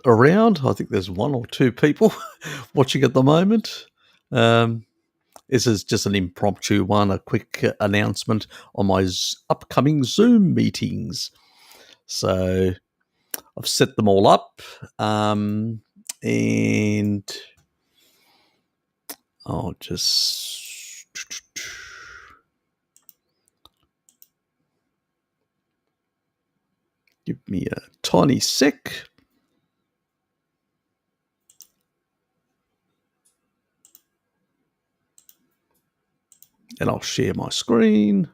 around. I think there's one or two people watching at the moment. This is just an impromptu one, a quick announcement on my upcoming Zoom meetings. So I've set them all up, and I'll just give me a tiny sec. And I'll share my screen.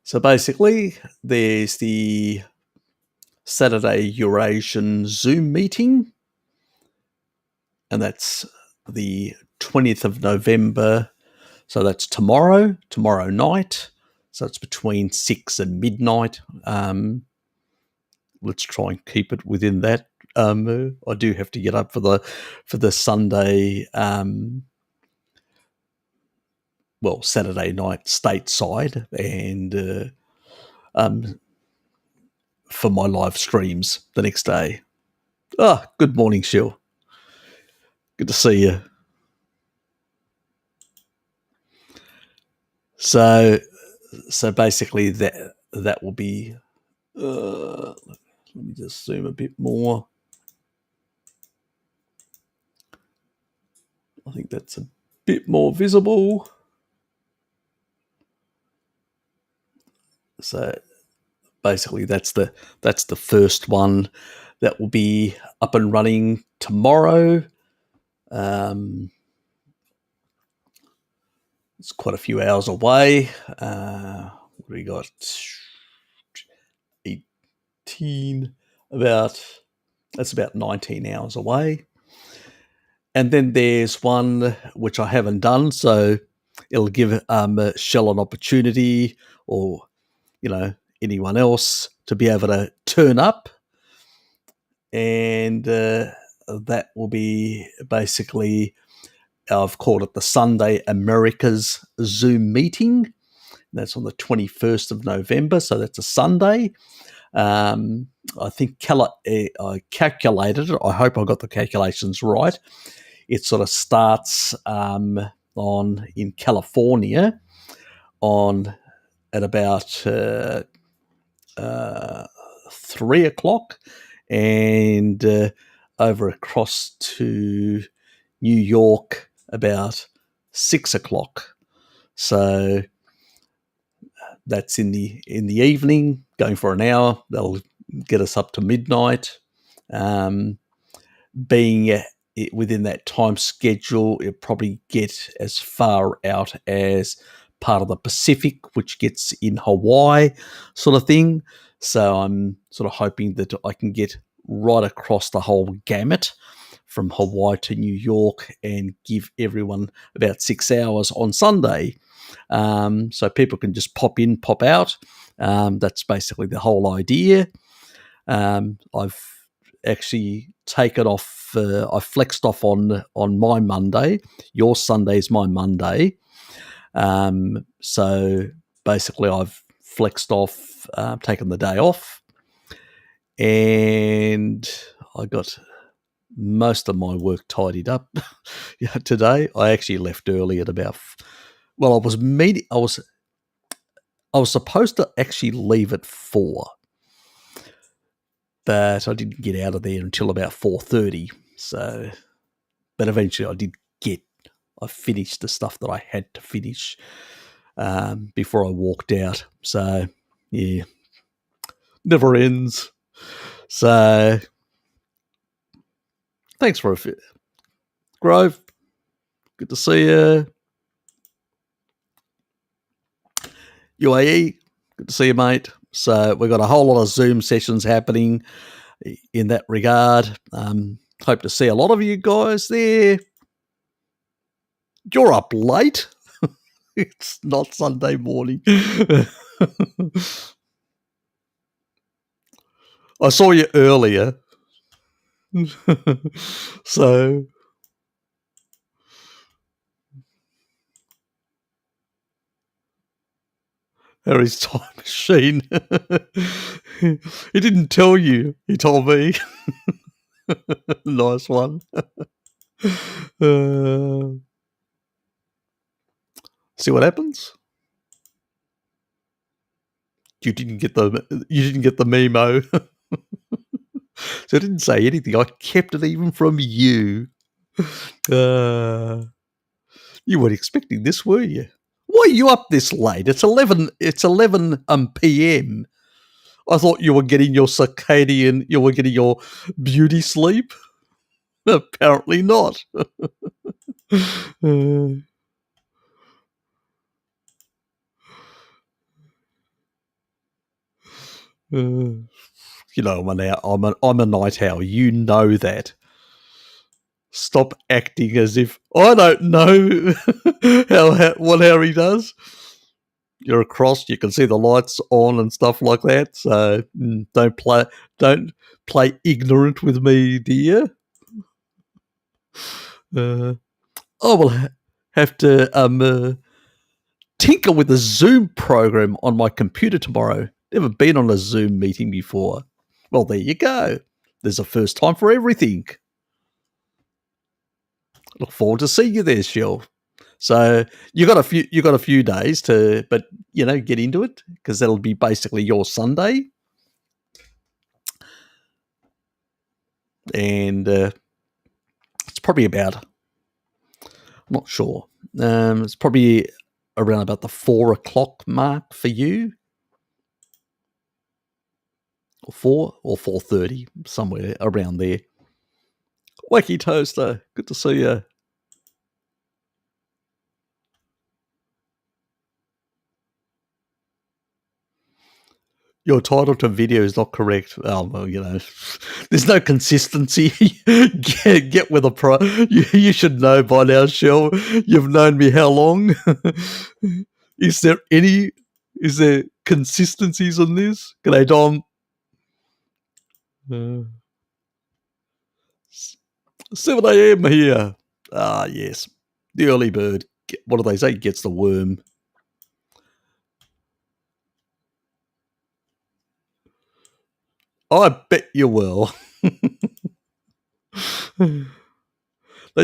So basically, there's the Saturday EURASIAN Zoom meeting, and that's the 20th of November. So that's tomorrow night. So it's between 6 and midnight. Let's try and keep it within that. I do have to get up for the Sunday, Saturday night stateside, and for my live streams the next day. Good morning, Shil. Good to see you. So basically that will be. Let me just zoom a bit more. I think that's a bit more visible. So basically that's the first one that will be up and running tomorrow. It's quite a few hours away. What do we got? 18, that's about 19 hours away. And then there's one which I haven't done, so it'll give Shell an opportunity, or anyone else, to be able to turn up, and that will be basically, I've called it the Sunday Americas Zoom meeting. That's on the 21st of November, so that's a Sunday. I think I calculated it. I hope I got the calculations right. It sort of starts in California at about 3 o'clock, and over across to New York about 6 o'clock. So that's in the evening, going for an hour. They'll get us up to midnight. Being within that time schedule, it'll probably get as far out as part of the Pacific, which gets in Hawaii, sort of thing. So I'm sort of hoping that I can get right across the whole gamut from Hawaii to New York and give everyone about 6 hours on Sunday. So people can just pop in, pop out. That's basically the whole idea. I've actually taken off, I flexed off on my Monday. Your Sunday is my Monday. So basically I've flexed off, taken the day off, and I got most of my work tidied up today. I actually left early at about, I was supposed to actually leave at 4, but I didn't get out of there until about 4:30. So, but eventually I finished the stuff that I had to finish before I walked out. So, yeah, never ends. So, thanks for Grove. Good to see you. UAE, good to see you, mate. So we've got a whole lot of Zoom sessions happening in that regard. Hope to see a lot of you guys there. You're up late. It's not Sunday morning. I saw you earlier. So Harry's time machine. He didn't tell you. He told me. Nice one. See what happens? You didn't get the memo. So I didn't say anything. I kept it even from you. You weren't expecting this, were you? Why are you up this late? It's 11 PM. I thought you were getting your circadian, you were getting your beauty sleep. Apparently not. You know, I'm a night owl. You know that. Stop acting as if I don't know what Harry does. You're across. You can see the lights on and stuff like that. So don't play ignorant with me, dear. I will have to tinker with the Zoom program on my computer tomorrow. Never been on a Zoom meeting before. Well, there you go. There's a first time for everything. Look forward to seeing you there, Shell. So you got a few days to, but get into it, because that'll be basically your Sunday, and it's probably about, I'm not sure. It's probably around about the 4 o'clock mark for you, or 4 or 4:30, somewhere around there. Wacky Toaster, good to see you. Your title to video is not correct. Oh, well, there's no consistency. Get with a pro. You should know by now, Shell. You've known me how long? Is there consistencies on this? G'day, Dom. 7 a.m. here. Ah, yes. The early bird. What do they say? Gets the worm. I bet you will. They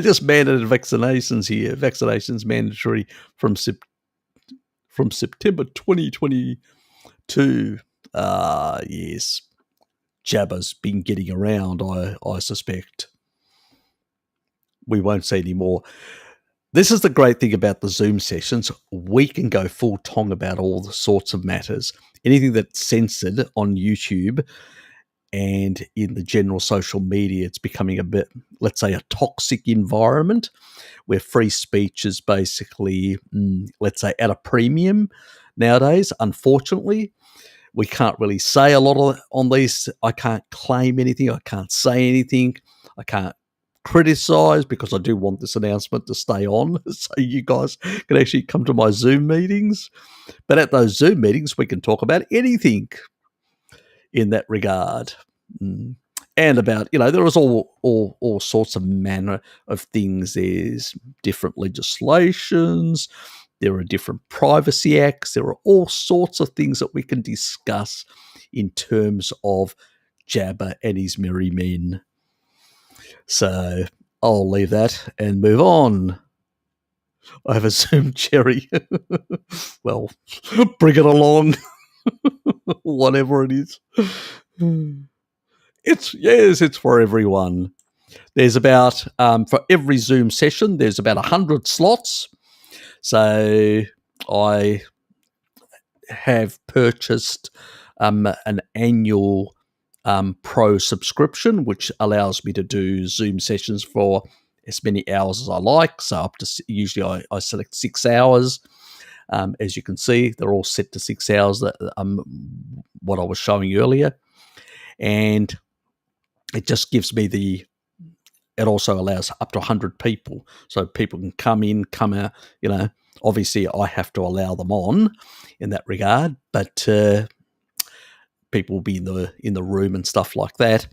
just mandated vaccinations here. Vaccinations mandatory from September 2022. Yes. Jabber's been getting around, I suspect. We won't see any more. This is the great thing about the Zoom sessions. We can go full tong about all the sorts of matters. Anything that's censored on YouTube and in the general social media, it's becoming a bit, let's say, a toxic environment where free speech is basically, let's say, at a premium nowadays. Unfortunately, we can't really say a lot on these. I can't claim anything. I can't say anything. I can't criticize, because I do want this announcement to stay on so you guys can actually come to my Zoom meetings. But at those Zoom meetings, we can talk about anything in that regard. And about, there is all sorts of manner of things. There's different legislations. There are different privacy acts. There are all sorts of things that we can discuss in terms of Jabber and his merry men. So I'll leave that and move on. I have a Zoom cherry. Well, bring it along. Whatever it is. It's for everyone. There's about, for every Zoom session, there's about 100 slots. So I have purchased an annual pro subscription, which allows me to do Zoom sessions for as many hours as I like. So up to, usually I select 6 hours. As you can see, they're all set to 6 hours, that what I was showing earlier. And it just gives me it also allows up to 100 people. So people can come in, come out, obviously I have to allow them on in that regard, but people will be in the room and stuff like that.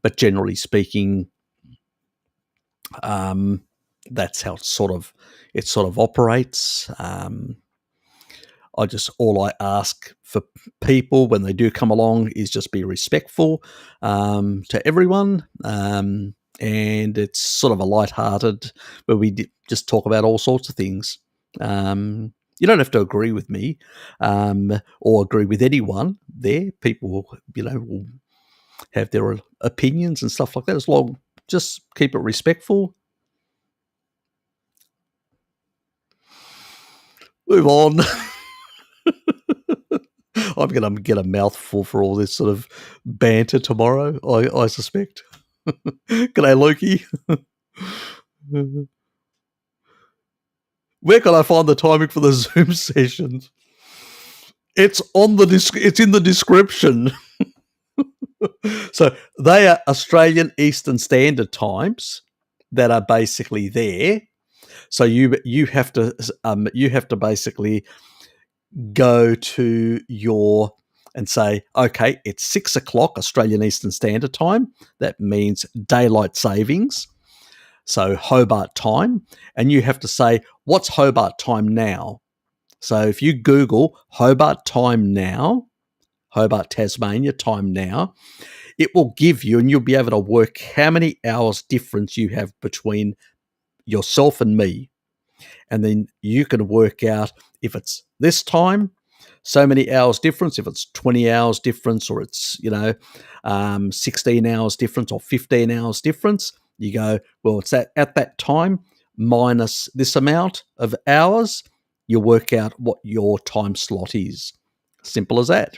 But generally speaking, that's how it sort of operates. all I ask for people when they do come along is just be respectful to everyone. And it's sort of a lighthearted where we just talk about all sorts of things. You don't have to agree with me or agree with anyone there. People, will have their opinions and stuff like that. As long, just keep it respectful. Move on. I'm going to get a mouthful for all this sort of banter tomorrow, I suspect. G'day, Loki. Where can I find the timing for the Zoom sessions? It's on it's in the description. So they are Australian Eastern Standard Times that are basically there. So you have to basically go to and say, okay, it's 6 o'clock Australian Eastern Standard Time. That means daylight savings. So Hobart time. And you have to say, what's Hobart time now? So if you Google Hobart time now, Hobart, Tasmania time now, it will give you, and you'll be able to work how many hours difference you have between yourself and me. And then you can work out if it's this time, so many hours difference, if it's 20 hours difference, or it's, 16 hours difference or 15 hours difference. You go, well, it's at that time minus this amount of hours. You work out what your time slot is. Simple as that.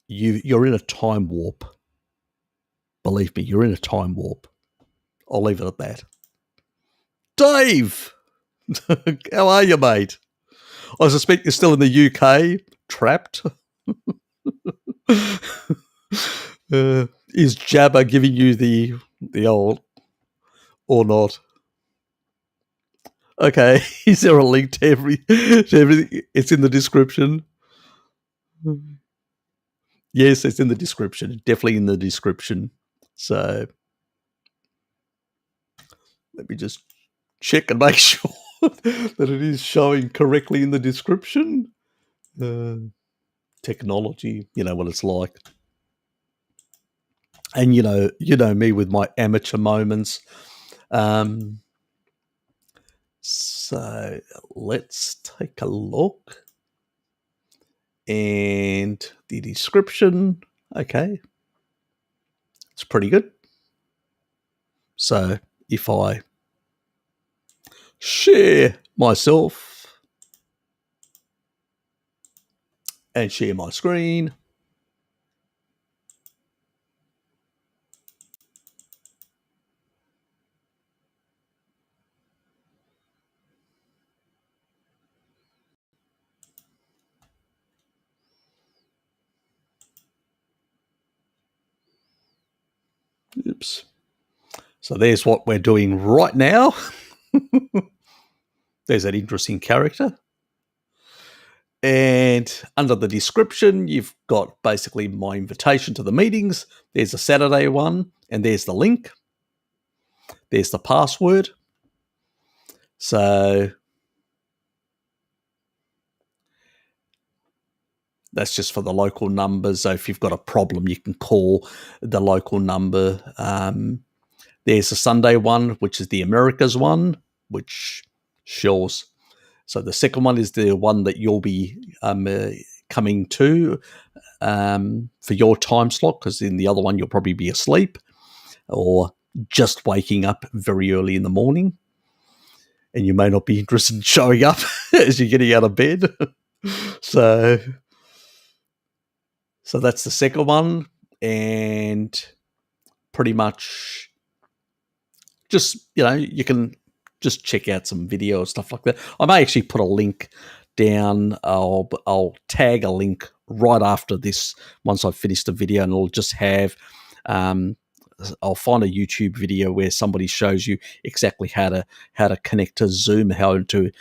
You're in a time warp. Believe me, you're in a time warp. I'll leave it at that. Dave! How are you, mate? I suspect you're still in the UK, trapped. Is Jabba giving you the old or not? Okay, is there a link to everything? It's in the description. Yes, it's in the description. Definitely in the description. So let me just check and make sure that it is showing correctly in the description. Technology, you know what it's like. And you know me with my amateur moments. So let's take a look. And the description, okay, it's pretty good. So if I share myself and share my screen, oops. So there's what we're doing right now. There's that interesting character. And under the description, you've got basically my invitation to the meetings. There's a Saturday one, and there's the link. There's the password. So that's just for the local numbers. So if you've got a problem, you can call the local number. There's a Sunday one, which is the Americas one, which shows. So the second one is the one that you'll be coming to for your time slot, because in the other one you'll probably be asleep or just waking up very early in the morning, and you may not be interested in showing up as you're getting out of bed. So that's the second one, and pretty much just, you can just check out some video and stuff like that. I may actually put a link down. I'll tag a link right after this once I've finished the video, and it'll just have I'll find a YouTube video where somebody shows you exactly how to connect to Zoom, how to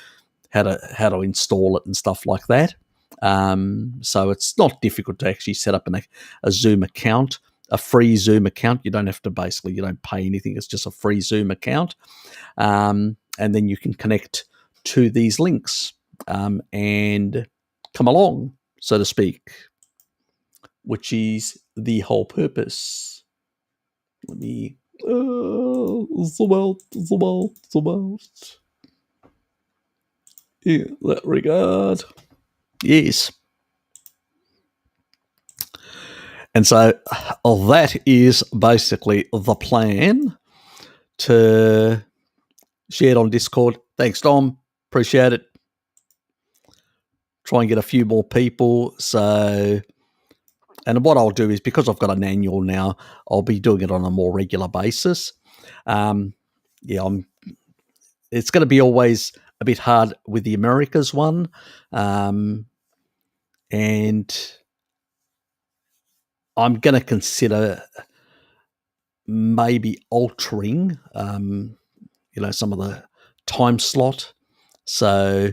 install it and stuff like that. So it's not difficult to actually set up a Zoom account, a free Zoom account. You don't have to you don't pay anything. It's just a free Zoom account. And then you can connect to these links and come along, so to speak, which is the whole purpose. Let me zoom out. In that regard. Yes. And so that is basically the plan to share it on Discord. Thanks, Dom. Appreciate it. Try and get a few more people. So, and what I'll do is, because I've got an annual now, I'll be doing it on a more regular basis. It's going to be always a bit hard with the Americas one. And I'm going to consider maybe altering, some of the time slot. So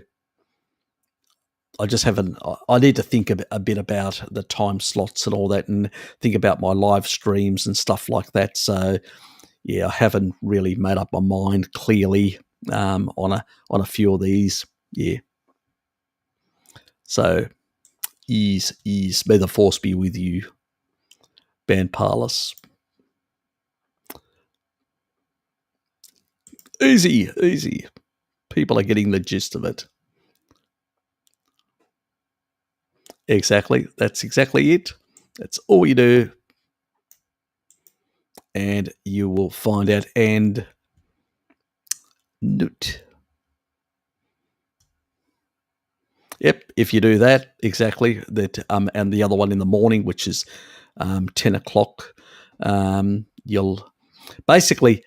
I just haven't. I need to think a bit about the time slots and all that, and think about my live streams and stuff like that. So yeah, I haven't really made up my mind clearly on a few of these. Yeah. So ease. May the force be with you, Ban Parlis. Easy. People are getting the gist of it. Exactly. That's exactly it. That's all you do. And you will find out. And note. Yep, if you do that, exactly. That and the other one in the morning, which is 10 o'clock, you'll basically,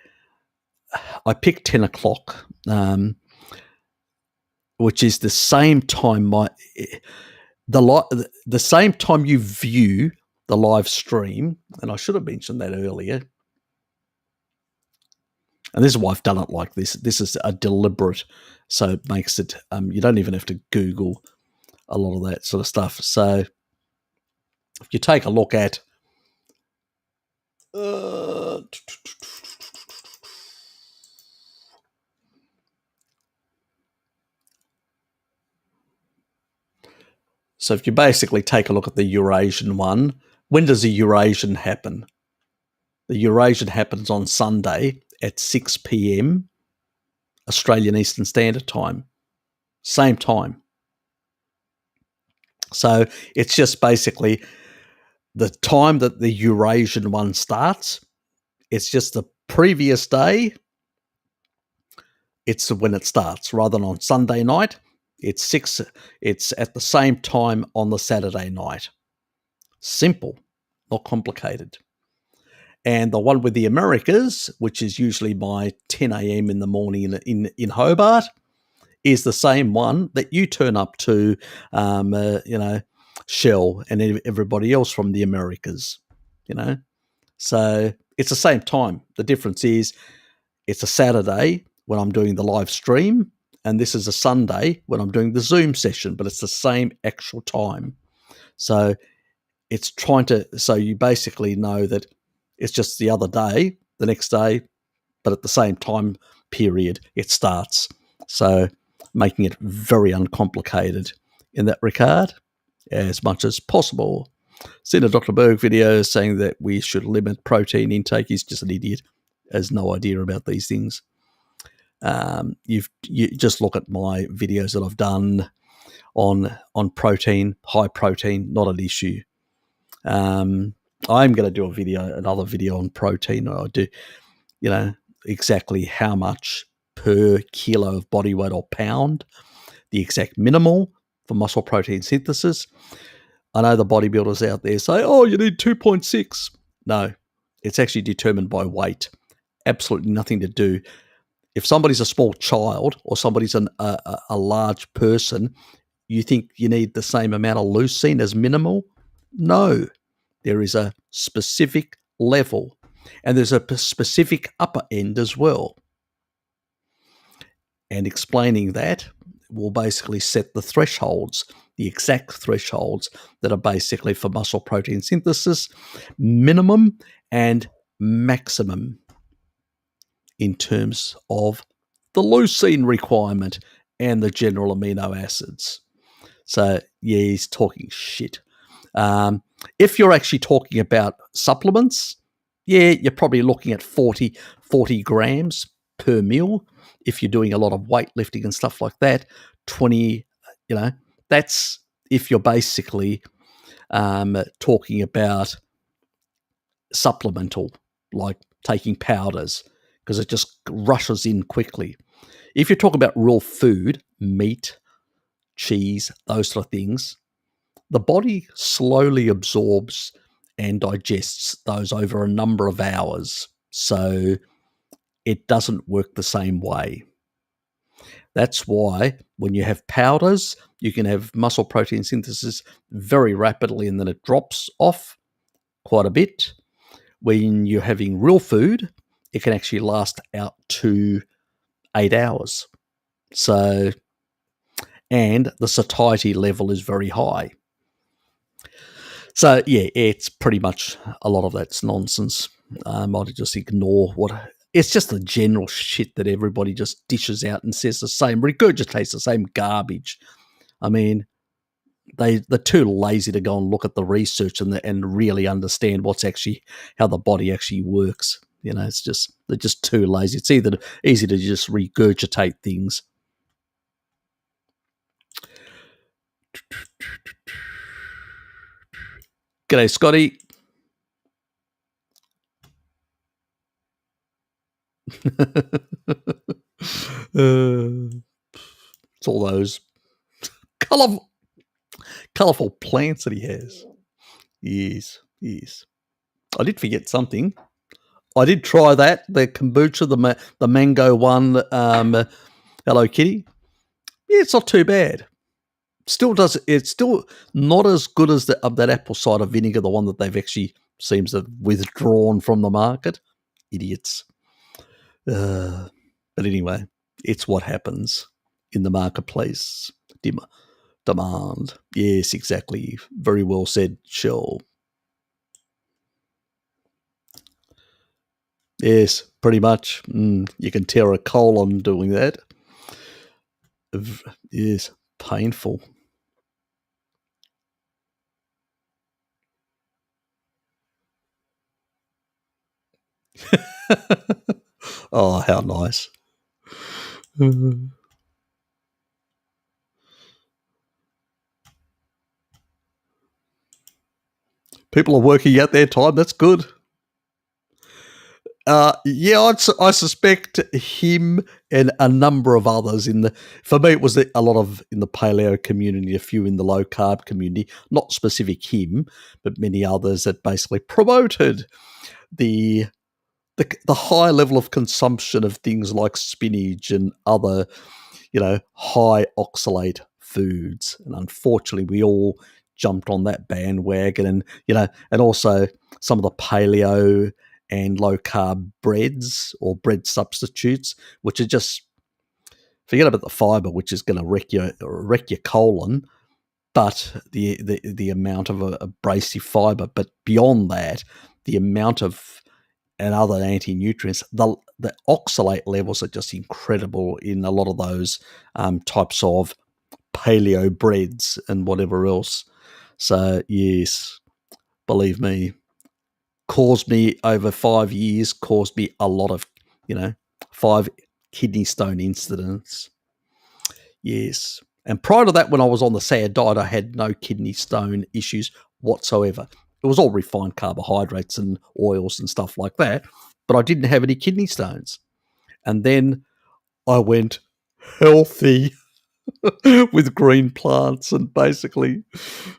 I picked 10 o'clock, which is the same time the same time you view the live stream, and I should have mentioned that earlier. And this is why I've done it like this. This is a deliberate, so it makes it, you don't even have to Google a lot of that sort of stuff. So if you take a look at, so if you basically take a look at the Eurasian one, when does the Eurasian happen? The Eurasian happens on Sunday at 6 p.m. Australian Eastern Standard Time. Same time. So it's just basically the time that the Eurasian one starts. It's just the previous day. It's when it starts, rather than on Sunday night. It's 6. It's at the same time on the Saturday night. Simple, not complicated. And the one with the Americas, which is usually by 10 a.m. in the morning in Hobart, is the same one that you turn up to, Shell and everybody else from the Americas, So it's the same time. The difference is it's a Saturday when I'm doing the live stream, and this is a Sunday when I'm doing the Zoom session, but it's the same actual time. So it's so you basically know that it's just the other day, the next day, but at the same time period it starts. So making it very uncomplicated in that regard as much as possible. Seen a Dr. Berg video saying that we should limit protein intake. He's just an idiot, has no idea about these things. You just look at my videos that I've done on protein, high protein, not an issue. I'm going to do another video on protein. I do, exactly how much per kilo of body weight or pound, the exact minimal for muscle protein synthesis. I know the bodybuilders out there say, oh, you need 2.6. No, it's actually determined by weight. Absolutely nothing to do. If somebody's a small child or somebody's a large person, you think you need the same amount of leucine as minimal? No. There is a specific level, and there's a specific upper end as well. And explaining that will basically set the thresholds, the exact thresholds that are basically for muscle protein synthesis, minimum and maximum in terms of the leucine requirement and the general amino acids. So, yeah, he's talking shit. If you're actually talking about supplements, yeah, you're probably looking at 40 grams per meal. If you're doing a lot of weightlifting and stuff like that, 20, that's if you're basically talking about supplemental, like taking powders, because it just rushes in quickly. If you're talking about raw food, meat, cheese, those sort of things, the body slowly absorbs and digests those over a number of hours. So it doesn't work the same way. That's why when you have powders, you can have muscle protein synthesis very rapidly and then it drops off quite a bit. When you're having real food, it can actually last out to 8 hours. So, and the satiety level is very high. So, yeah, it's pretty much a lot of that's nonsense. I might just ignore what... It's just the general shit that everybody just dishes out and says the same, regurgitates the same garbage. I mean, they're too lazy to go and look at the research and really understand what's actually, how the body actually works. It's just, they're just too lazy. It's either easy to just regurgitate things. G'day, Scotty. It's all those colourful plants that he has. Yes. I did forget something. I did try that, the kombucha, the mango one, Hello Kitty. Yeah, it's not too bad. It's still not as good as that apple cider vinegar, the one that they've actually seems to have withdrawn from the market. Idiots. But anyway, it's what happens in the marketplace. Demand. Yes, exactly. Very well said, Shell. Yes, pretty much. You can tear a colon doing that. Yes, painful. Oh, how nice. People are working out their time. That's good. Yeah, I suspect him and a number of others for me, it was a lot of in the paleo community, a few in the low carb community, not specific him, but many others that basically promoted the high level of consumption of things like spinach and other, high oxalate foods. And unfortunately, we all jumped on that bandwagon and also some of the paleo and low carb breads or bread substitutes, which are just, forget about the fiber, which is going to wreck your colon, but the amount of abrasive fiber. But beyond that, the amount of and other anti-nutrients, the oxalate levels are just incredible in a lot of those types of paleo breads and whatever else. So yes, believe me, caused me over 5 years, caused me a lot of, 5 kidney stone incidents. Yes. And prior to that, when I was on the SAD diet, I had no kidney stone issues whatsoever. It was all refined carbohydrates and oils and stuff like that, but I didn't have any kidney stones. And then I went healthy with green plants and basically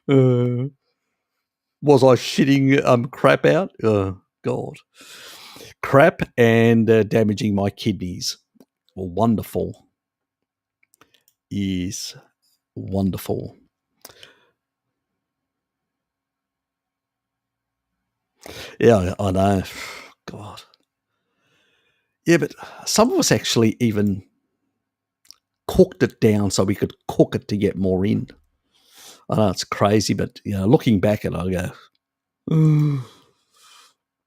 was I shitting crap out? Oh, God. Crap and damaging my kidneys. Well, wonderful. Yes, wonderful. Yeah, I know. God. Yeah, but some of us actually even cooked it down so we could cook it to get more in. I know it's crazy, but looking back at it, I go,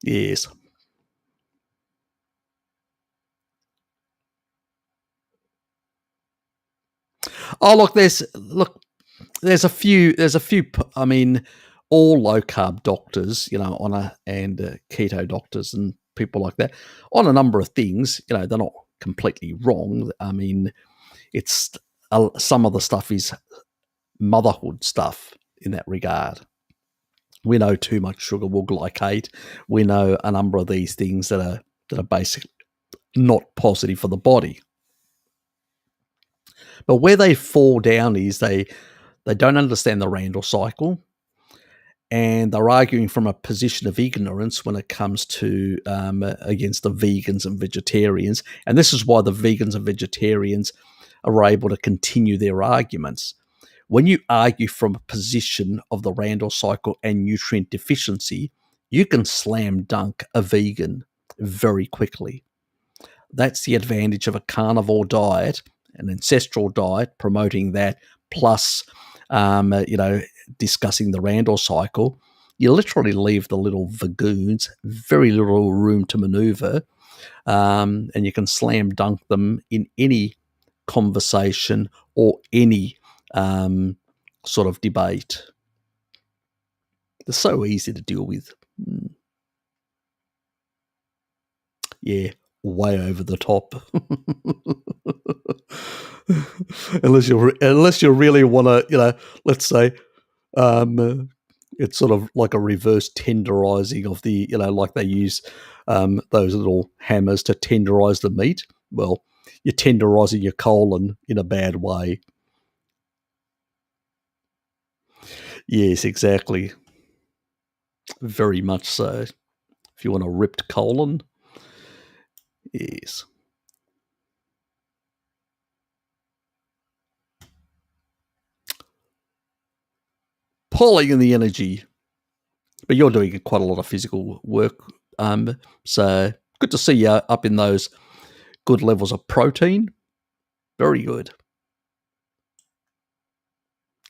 yes. Oh, look, there's a few. I mean, all low carb doctors, and keto doctors and people like that, on a number of things. They're not completely wrong. I mean, it's some of the stuff is motherhood stuff in that regard. We know too much sugar will glycate. We know a number of these things that are basically not positive for the body. But where they fall down is they don't understand the Randall cycle, and they're arguing from a position of ignorance when it comes to against the vegans and vegetarians. And this is why the vegans and vegetarians are able to continue their arguments. When you argue from a position of the Randall cycle and nutrient deficiency, you can slam dunk a vegan very quickly. That's the advantage of a carnivore diet, an ancestral diet, promoting that, plus, discussing the Randall cycle. You literally leave the little vagoons very little room to maneuver, and you can slam dunk them in any conversation or any sort of debate. They're so easy to deal with. Yeah, way over the top. unless you really want to, let's say, it's sort of like a reverse tenderizing of the, like they use those little hammers to tenderize the meat. Well, you're tenderizing your colon in a bad way. Yes, exactly. Very much so. If you want a ripped colon, yes. Pulling in the energy. But you're doing quite a lot of physical work. So good to see you up in those good levels of protein. Very good.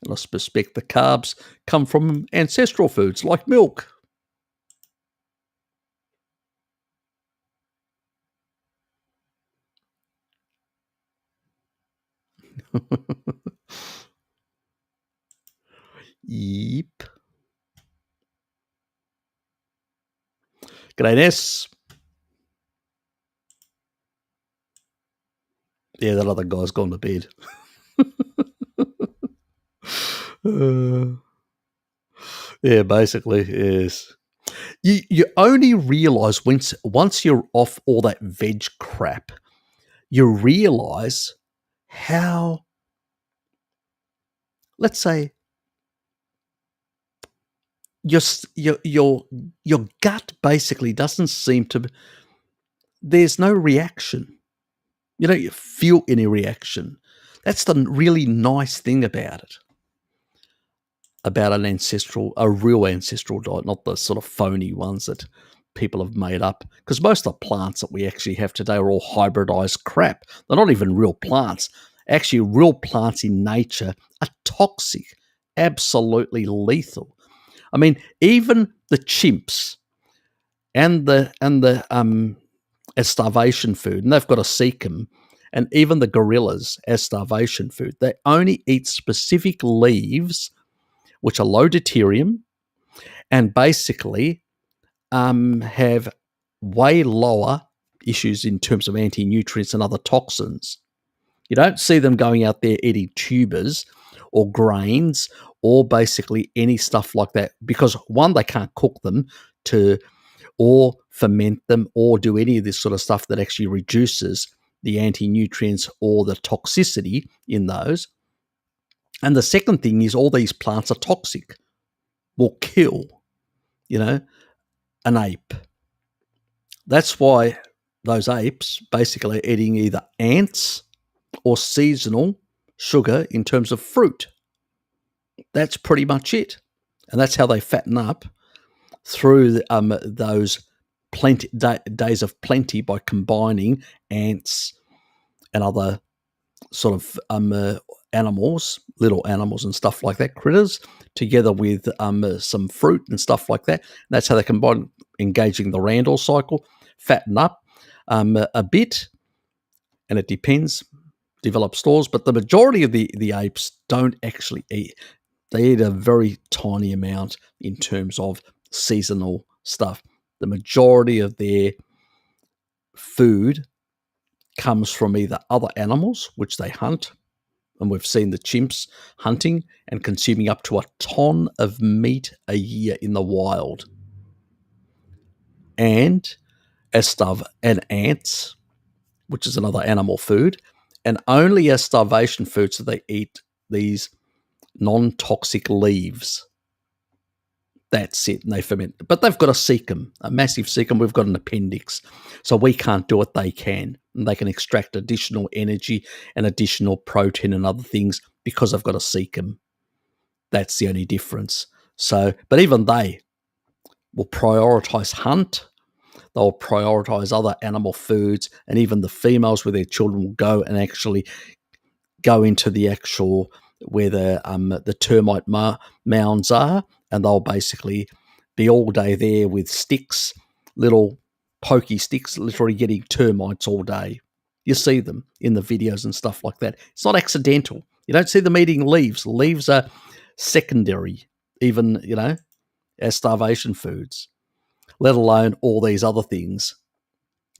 And I suspect the carbs come from ancestral foods like milk. Yep. G'day, Ness. Yeah, that other guy's gone to bed. Yeah, basically, yes. You only realise once you're off all that veg crap, you realise how, let's say, your gut basically doesn't seem to. There's no reaction. You don't feel any reaction. That's the really nice thing about it. About a real ancestral diet, not the sort of phony ones that people have made up. Because most of the plants that we actually have today are all hybridized crap. They're not even real plants. Actually, real plants in nature are toxic, absolutely lethal. I mean, even the chimps and the as starvation food, and they've got a cecum, and even the gorillas as starvation food, they only eat specific leaves which are low deuterium and basically have way lower issues in terms of anti-nutrients and other toxins. You don't see them going out there eating tubers or grains or basically any stuff like that because, one, they can't cook them or ferment them or do any of this sort of stuff that actually reduces the anti-nutrients or the toxicity in those. And the second thing is all these plants are toxic, will kill, an ape. That's why those apes basically are eating either ants or seasonal sugar in terms of fruit. That's pretty much it. And that's how they fatten up through those days of plenty by combining ants and other sort of animals, little animals and stuff like that, critters, together with some fruit and stuff like that. And that's how they combine, engaging the Randall cycle, fatten up a bit, and it depends, develop stores. But the majority of the apes don't actually eat. They eat a very tiny amount in terms of seasonal stuff. The majority of their food comes from either other animals, which they hunt, and we've seen the chimps hunting and consuming up to a ton of meat a year in the wild, and and ants, which is another animal food, and only as starvation food, so they eat these non-toxic leaves. That's it, and they ferment. But they've got a cecum, a massive cecum. We've got an appendix, so we can't do it. They can, and they can extract additional energy and additional protein and other things because they've got a cecum. That's the only difference. So, but even they will prioritize hunt. They'll prioritize other animal foods, and even the females with their children will go and actually go into the actual where the termite mounds are, and they'll basically be all day there with sticks, little pokey sticks, literally getting termites all day. You see them in the videos and stuff like that. It's not accidental. You don't see them eating leaves. Leaves are secondary, even, as starvation foods, let alone all these other things.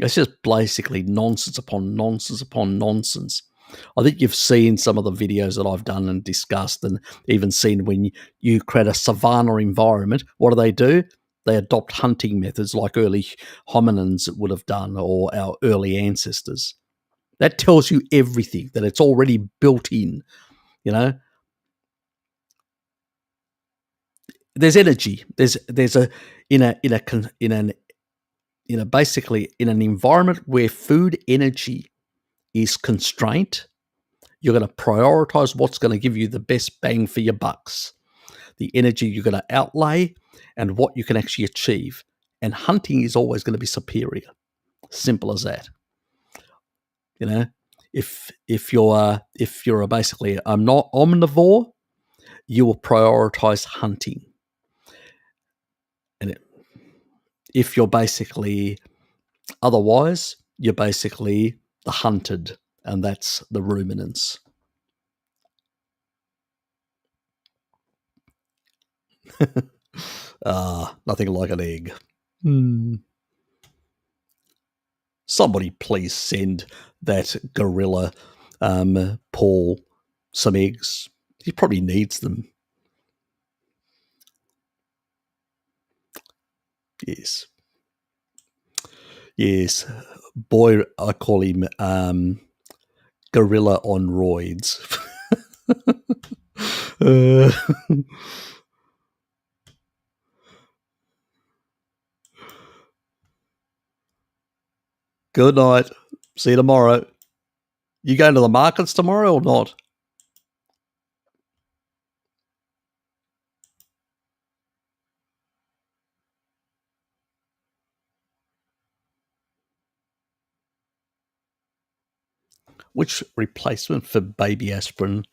It's just basically nonsense upon nonsense upon nonsense. I think you've seen some of the videos that I've done and discussed, and even seen when you create a savanna environment, what do? They adopt hunting methods like early hominins would have done, or our early ancestors. That tells you everything, that it's already built in, There's energy. There's a basically in an environment where food energy is constraint, you're going to prioritize what's going to give you the best bang for your bucks, the energy you're going to outlay, and what you can actually achieve. And hunting is always going to be superior. Simple as that. If you're basically I'm not omnivore, you will prioritize hunting. And if you're basically otherwise, you're basically the hunted, and that's the ruminants. Nothing like an egg. Somebody please send that gorilla, Paul, some eggs. He probably needs them. Yes. Boy, I call him gorilla on roids. Good night. See you tomorrow. You going to the markets tomorrow or not? Which replacement for baby aspirin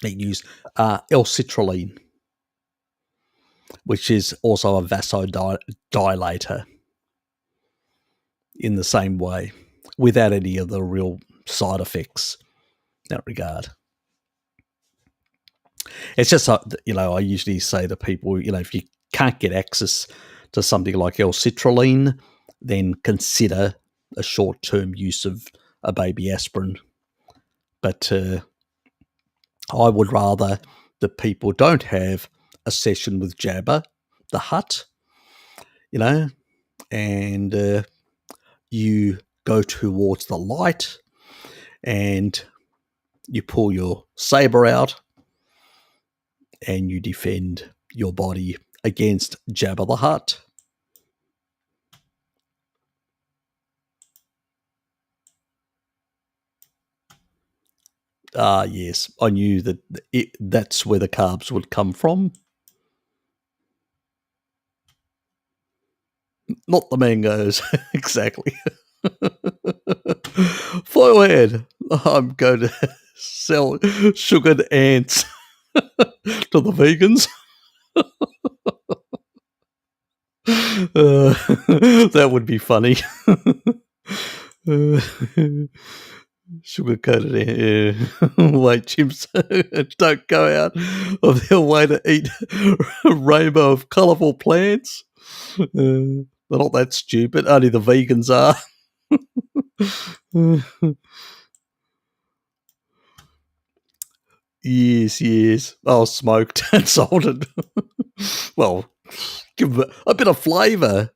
they use? L-citrulline, which is also a vasodilator in the same way, without any of the real side effects in that regard. It's just, I usually say to people, if you can't get access to something like L-citrulline, then consider a short-term use of a baby aspirin. But I would rather that people don't have a session with Jabba, the Hutt, and you go towards the light and you pull your saber out and you defend your body against Jabba the Hutt. Yes, I knew that that's where the carbs would come from. Not the mangoes, exactly. Fly ahead. I'm going to sell sugared ants to the vegans. That would be funny. Sugar coated white chimps don't go out of their way to eat a rainbow of colourful plants. They're not that stupid. Only the vegans are. Yes. Oh, smoked and salted. Well, give them a bit of flavour.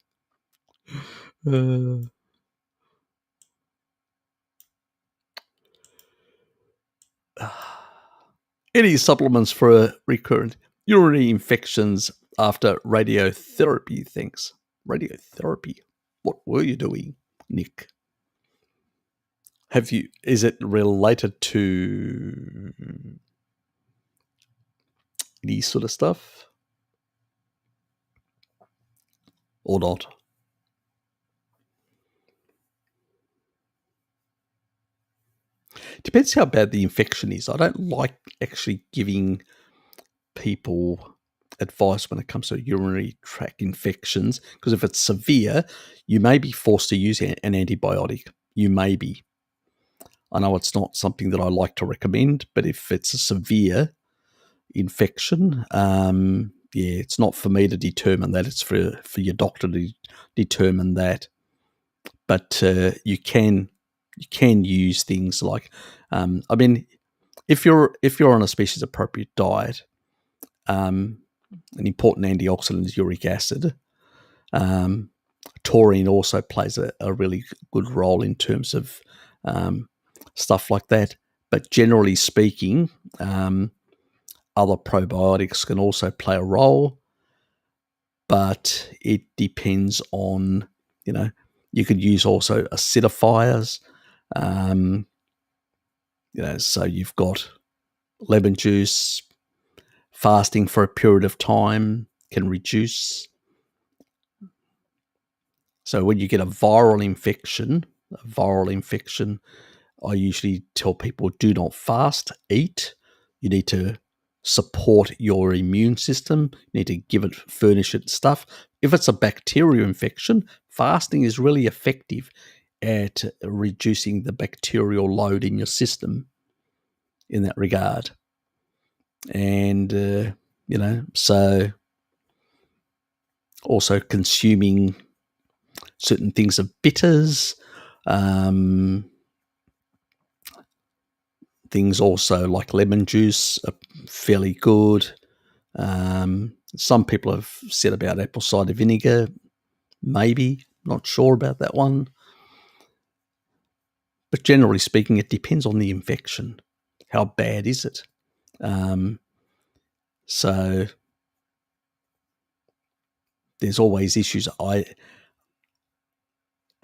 Any supplements for recurrent urinary infections after radiotherapy? Thanks. Radiotherapy. What were you doing, Nick? Is it related to any sort of stuff or not? Depends how bad the infection is. I don't like actually giving people advice when it comes to urinary tract infections, because if it's severe, you may be forced to use an antibiotic. You may be. I know it's not something that I like to recommend, but if it's a severe infection, it's not for me to determine that. It's for your doctor to determine that. But you can use things like, if you're on a species appropriate diet, an important antioxidant is uric acid. Taurine also plays a really good role in terms of stuff like that. But generally speaking, other probiotics can also play a role, but it depends on, you could use also acidifiers. So you've got lemon juice. Fasting for a period of time can reduce. So when you get a viral infection, I usually tell people, do not fast, eat. You need to support your immune system. You need to furnish it stuff. If it's a bacterial infection, fasting is really effective at reducing the bacterial load in your system in that regard. And, so also consuming certain things of bitters, things also like lemon juice are fairly good. Some people have said about apple cider vinegar, maybe, not sure about that one. But generally speaking, it depends on the infection. How bad is it? So there's always issues. I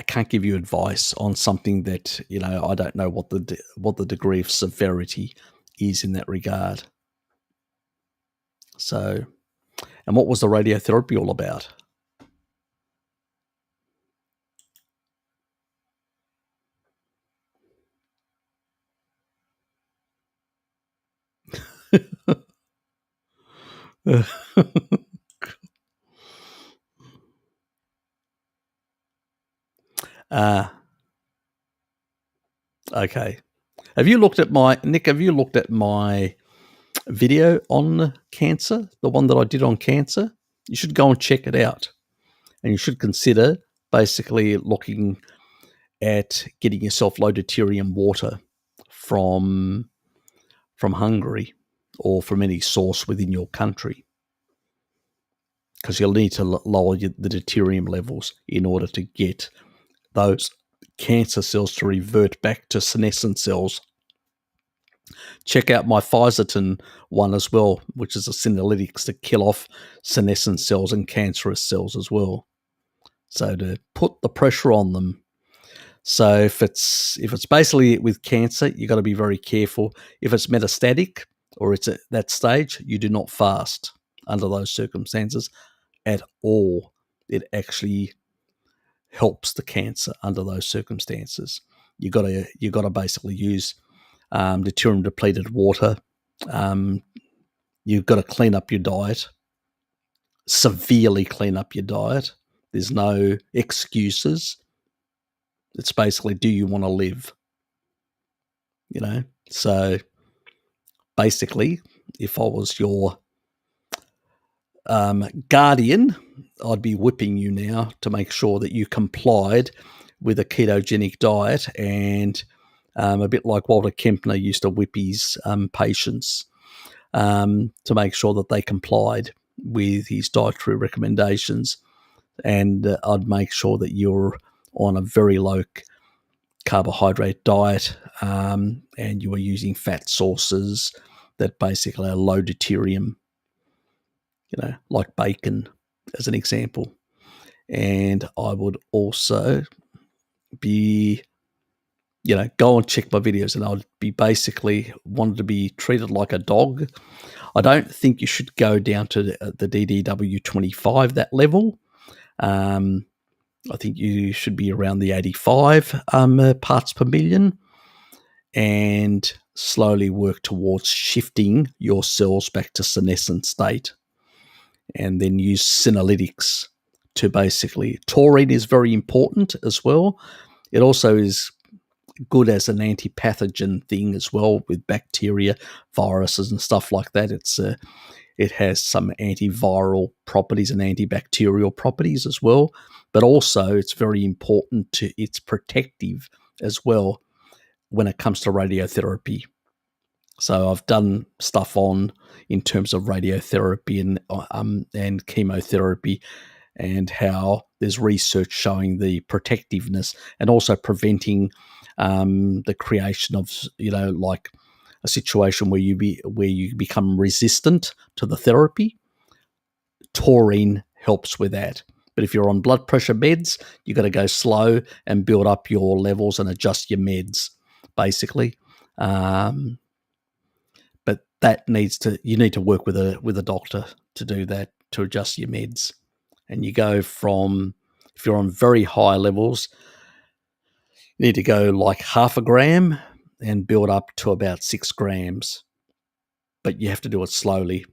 can't give you advice on something that, I don't know what the degree of severity is in that regard. So, and what was the radiotherapy all about? Okay. Have you looked at my video on cancer, the one that I did on cancer? You should go and check it out. And you should consider basically looking at getting yourself low deuterium water from Hungary or from any source within your country, because you'll need to lower the deuterium levels in order to get those cancer cells to revert back to senescent cells. Check out my Pfizer one as well, which is a senolytics to kill off senescent cells and cancerous cells as well. So to put the pressure on them. So if it's basically with cancer, you got to be very careful. If it's metastatic or it's at that stage, you do not fast under those circumstances at all. It actually helps the cancer under those circumstances. you gotta basically use deuterium depleted water. You've got to clean up your diet, severely clean up your diet. There's no excuses. It's basically, do you want to live? So basically, if I was your guardian, I'd be whipping you now to make sure that you complied with a ketogenic diet, and a bit like Walter Kempner used to whip his patients to make sure that they complied with his dietary recommendations. And I'd make sure that you're on a very low carbohydrate diet, and you are using fat sources that basically are low deuterium, like bacon as an example. And I would also be, go and check my videos, and I'd be basically wanted to be treated like a dog. I don't think you should go down to the DDW 25, that level. I think you should be around the 85 parts per million, and slowly work towards shifting your cells back to senescent state, and then use senolytics to basically, taurine is very important as well. It also is good as an antipathogen thing as well, with bacteria, viruses and stuff like that. It has some antiviral properties and antibacterial properties as well, but also it's very important it's protective as well when it comes to radiotherapy. So I've done stuff in terms of radiotherapy and chemotherapy, and how there's research showing the protectiveness and also preventing the creation of, like a situation where you become resistant to the therapy. Taurine helps with that. But if you're on blood pressure meds, you got to go slow and build up your levels and adjust your meds, basically. But you need to work with a doctor to do that, to adjust your meds. And you go from, if you're on very high levels, you need to go like 0.5 gram and build up to about 6 grams. But you have to do it slowly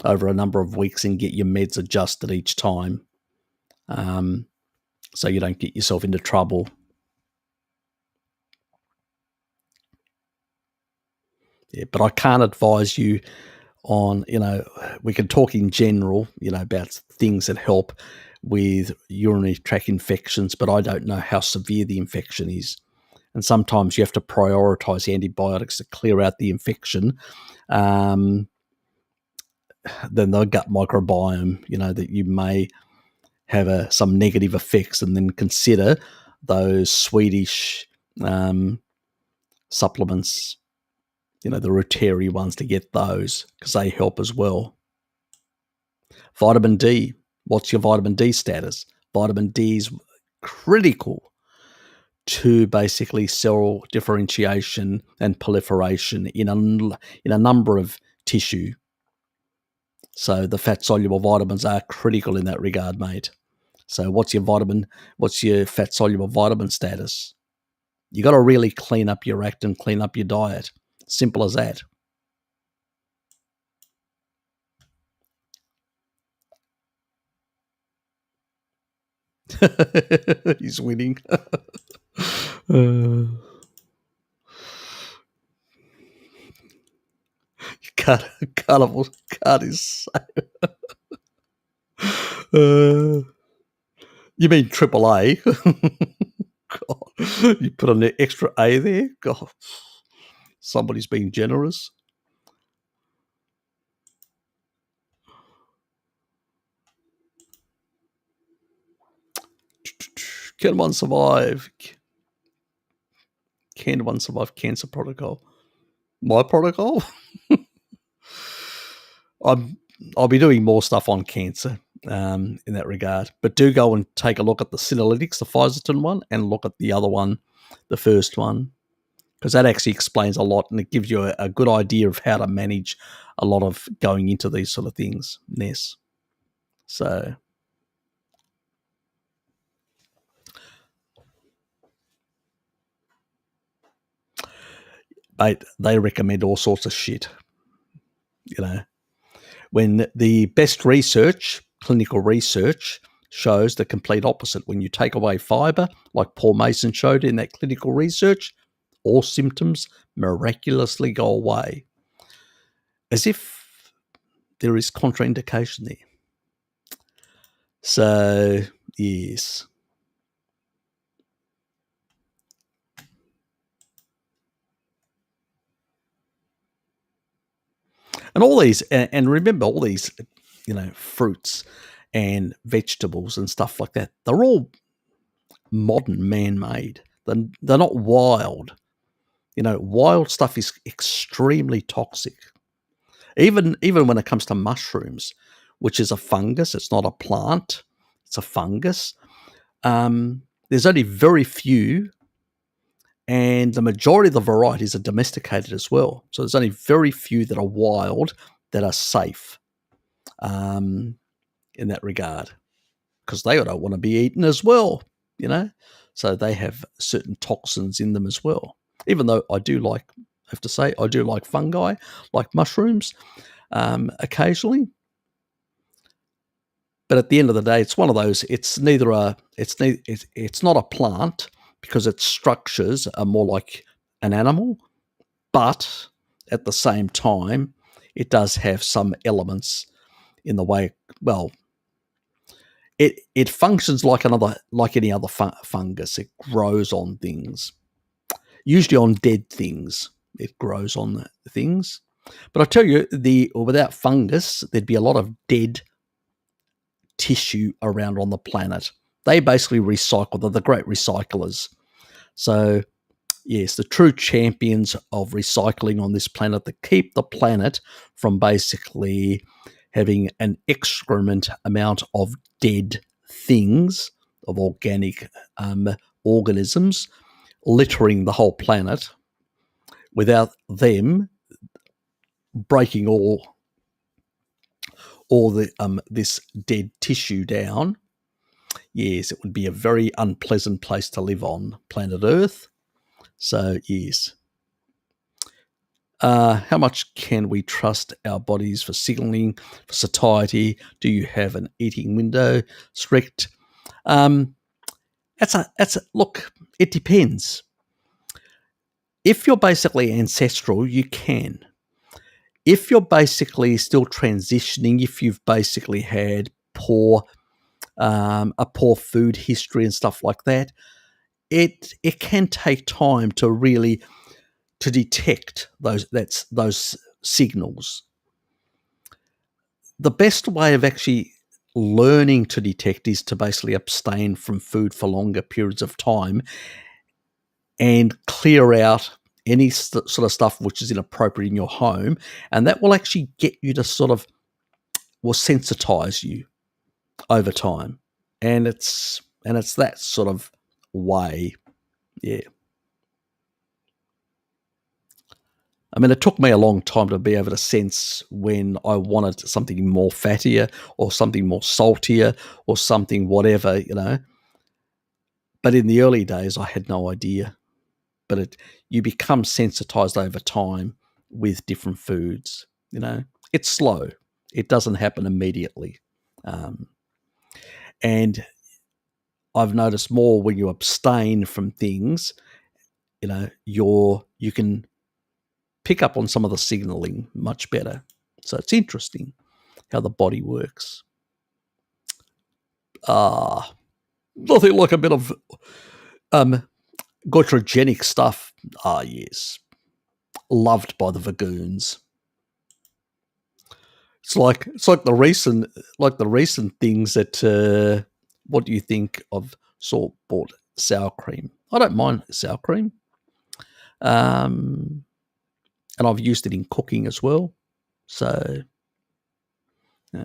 over a number of weeks and get your meds adjusted each time, so you don't get yourself into trouble. Yeah, but I can't advise you on, we can talk in general, about things that help with urinary tract infections, but I don't know how severe the infection is. And sometimes you have to prioritize antibiotics to clear out the infection, then the gut microbiome, that you may have some negative effects, and then consider those Swedish supplements, the Dietary ones, to get those, because they help as well. Vitamin D. What's your vitamin D status? Vitamin D is critical to basically cell differentiation and proliferation in a number of tissue. So the fat-soluble vitamins are critical in that regard, mate. So what's your fat-soluble vitamin status? You got to really clean up your act and clean up your diet. Simple as that. He's winning. You can't is you mean triple A? God, you put an extra A there? God, somebody's being generous. Can one survive? Can one survive cancer protocol? My protocol? I'll be doing more stuff on cancer in that regard. But do go and take a look at the senolytics, the Pfizer one, and look at the other one, the first one, because that actually explains a lot, and it gives you a good idea of how to manage a lot of going into these sort of things. Yes. So mate, they recommend all sorts of shit, when the best research, clinical research, shows the complete opposite. When you take away fiber, like Paul Mason showed in that clinical research, all symptoms miraculously go away. As if there is contraindication there. So, yes. And all these, and remember, all these, fruits and vegetables and stuff like that, they're all modern, man-made. They're not wild. Wild stuff is extremely toxic. Even when it comes to mushrooms, which is a fungus, it's not a plant, it's a fungus. There's only very few, and the majority of the varieties are domesticated as well. So there's only very few that are wild that are safe in that regard, because they don't want to be eaten as well, So they have certain toxins in them as well. Even though I do like fungi, like mushrooms, occasionally. But at the end of the day, it's one of those. It's not a plant, because its structures are more like an animal, but at the same time, it does have some elements in the way. Well, it functions like any other fungus. It grows on things, usually on dead things. It grows on things. But I tell you, without fungus, there'd be a lot of dead tissue around on the planet. They basically recycle. They're the great recyclers. So, yes, the true champions of recycling on this planet, that keep the planet from basically having an excrement amount of dead things, of organic organisms, littering the whole planet. Without them breaking all the this dead tissue down, yes, it would be a very unpleasant place to live on planet Earth. So, yes. How much can we trust our bodies for signaling, for satiety? Do you have an eating window? Strict. Look, it depends. If you're basically ancestral, you can. If you're basically still transitioning, if you've basically had a poor food history and stuff like that, it can take time to really detect those signals. The best way of actually learning to detect is to basically abstain from food for longer periods of time and clear out any sort of stuff which is inappropriate in your home, and that will actually get you to will sensitize you over time, and it's that sort of way, yeah. I mean, it took me a long time to be able to sense when I wanted something more fattier or something more saltier or something whatever, But in the early days, I had no idea. But you become sensitized over time with different foods, It's slow. It doesn't happen immediately. And I've noticed more when you abstain from things, you can pick up on some of the signaling much better. So it's interesting how the body works. Nothing like a bit of goitrogenic stuff. Yes. Loved by the Vagoons. It's like the recent things that what do you think of salt-bought sour cream? I don't mind sour cream. And I've used it in cooking as well. So, yeah.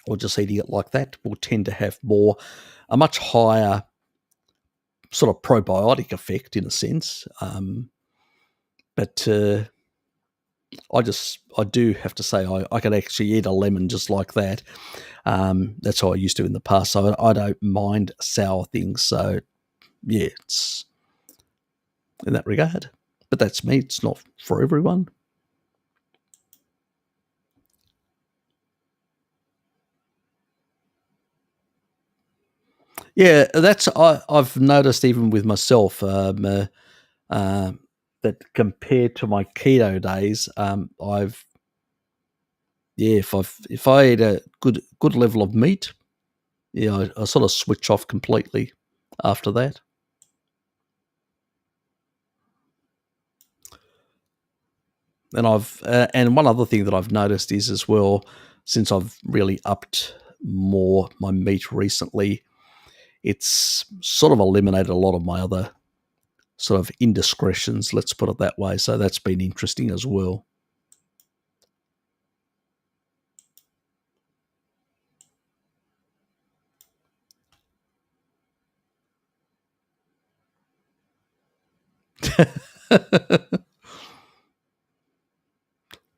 Or just eating it like that will tend to have a much higher sort of probiotic effect in a sense. But I do have to say I can actually eat a lemon just like that. That's how I used to in the past. So I don't mind sour things. So, yeah, in that regard. But that's me. It's not for everyone. Yeah, I've noticed even with myself that compared to my keto days, if I eat a good level of meat, I sort of switch off completely after that. And and one other thing that I've noticed is as well, since I've really upped more my meat recently, it's sort of eliminated a lot of my other sort of indiscretions, let's put it that way. So that's been interesting as well.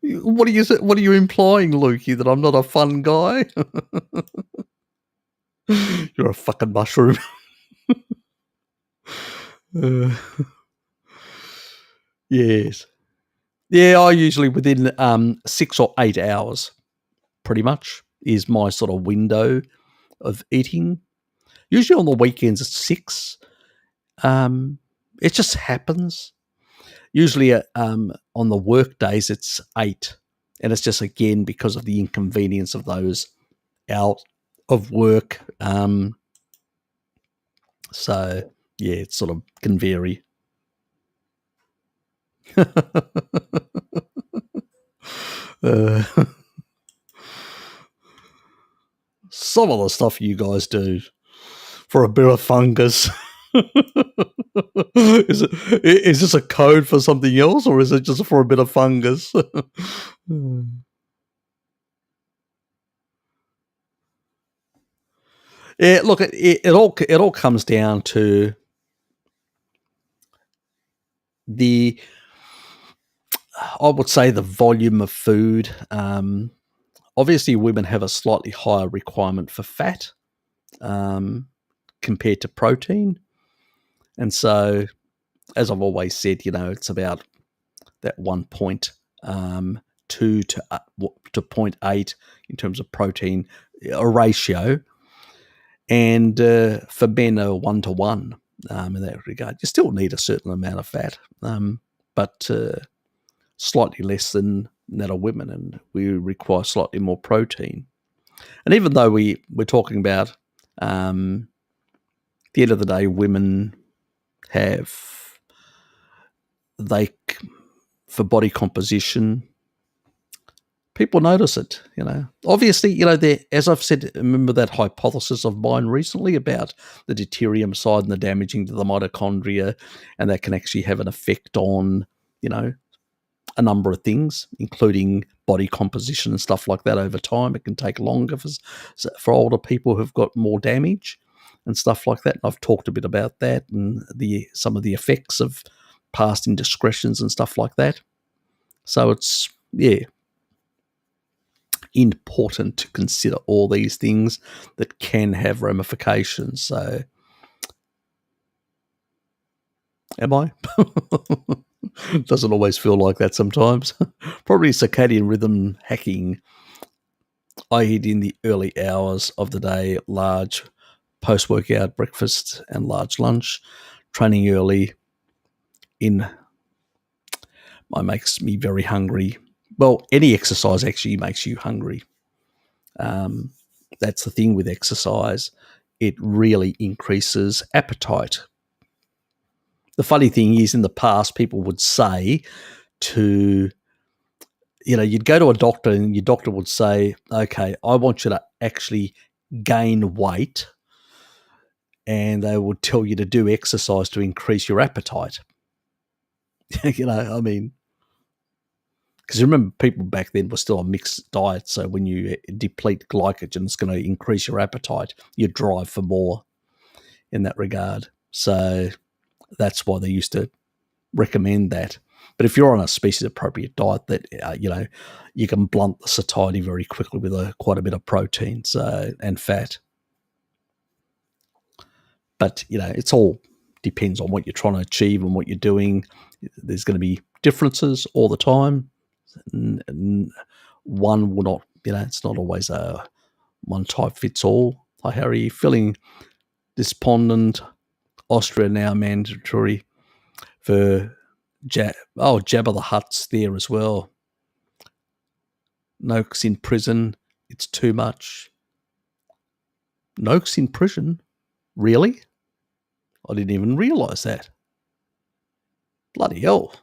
What are you implying, Lukey? That I'm not a fun guy? You're a fucking mushroom. Yes. Yeah, I usually within 6 or 8 hours, pretty much, is my sort of window of eating. Usually on the weekends it's 6. It just happens. Usually on the work days it's 8. And it's just, again, because of the inconvenience of those out of work. So, yeah, it sort of can vary. Some of the stuff you guys do for a bit of fungus. Is this a code for something else, or is it just for a bit of fungus? Yeah, look, it all comes down to I would say the volume of food. Obviously, women have a slightly higher requirement for fat compared to protein, and so, as I've always said, it's about that 1.2 to 0.8 in terms of protein, a ratio, and for men, a 1-to-1 in that regard. You still need a certain amount of fat, but slightly less than that of women, and we require slightly more protein. And even though we're talking about, at the end of the day, women for body composition, people notice it, Obviously, as I've said, remember that hypothesis of mine recently about the deuterium side and the damaging to the mitochondria, and that can actually have an effect on, a number of things, including body composition and stuff like that over time. It can take longer for older people who've got more damage and stuff like that. And I've talked a bit about that and some of the effects of past indiscretions and stuff like that. So it's, important to consider all these things that can have ramifications. So, am I? Doesn't always feel like that sometimes. Probably circadian rhythm hacking. I eat in the early hours of the day, large post-workout breakfast and large lunch. Training early makes me very hungry. Well, any exercise actually makes you hungry. That's the thing with exercise. It really increases appetite. The funny thing is, in the past, people would say you'd go to a doctor and your doctor would say, okay, I want you to actually gain weight, and they would tell you to do exercise to increase your appetite. Because remember, people back then were still on mixed diet, so when you deplete glycogen, it's going to increase your appetite, your drive for more in that regard. So that's why they used to recommend that. But if you're on a species-appropriate diet, that you can blunt the satiety very quickly with quite a bit of protein and fat. But it's all depends on what you're trying to achieve and what you're doing. There's going to be differences all the time. And one will not, it's not always a one type fits all. Hi, how are you feeling? Despondent. Austria now mandatory for Jabba the Hutt's there as well. Noakes in prison. It's too much. Noakes in prison? Really? I didn't even realise that. Bloody hell.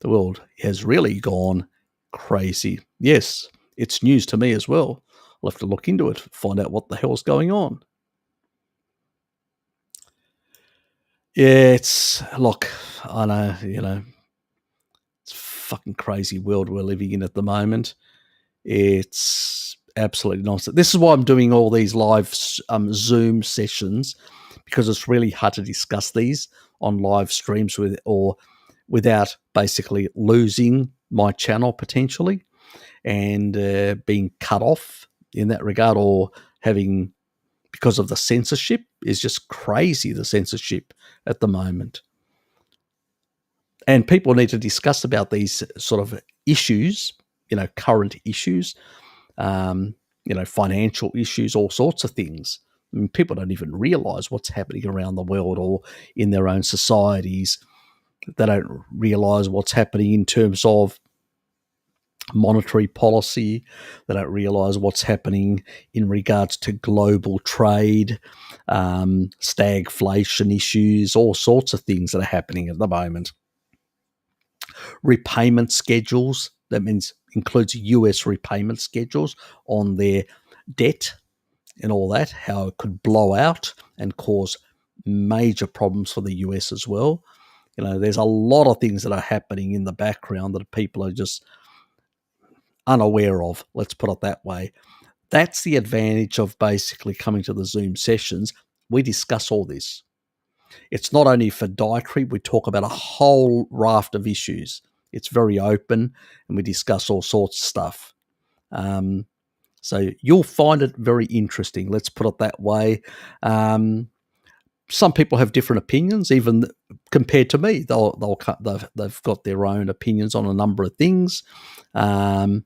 The world has really gone crazy. Yes, it's news to me as well. I'll have to look into it, find out what the hell's going on. Yeah, I know, it's a fucking crazy world we're living in at the moment. It's absolutely nonsense. This is why I'm doing all these live Zoom sessions, because it's really hard to discuss these on live streams without basically losing my channel potentially and being cut off in that regard, or having, because of the censorship is just crazy, the censorship at the moment. And people need to discuss about these sort of issues, current issues, financial issues, all sorts of things. I mean, people don't even realize what's happening around the world or in their own societies. They don't realize what's happening in terms of monetary policy. They don't realize what's happening in regards to global trade, stagflation issues, all sorts of things that are happening at the moment. Repayment schedules, that includes US repayment schedules on their debt and all that, how it could blow out and cause major problems for the US as well. There's a lot of things that are happening in the background that people are just unaware of, let's put it that way. That's the advantage of basically coming to the Zoom sessions. We discuss all this. It's not only for dietary, we talk about a whole raft of issues. It's very open and we discuss all sorts of stuff. So you'll find it very interesting, let's put it that way. Some people have different opinions, even compared to me. They've got their own opinions on a number of things. And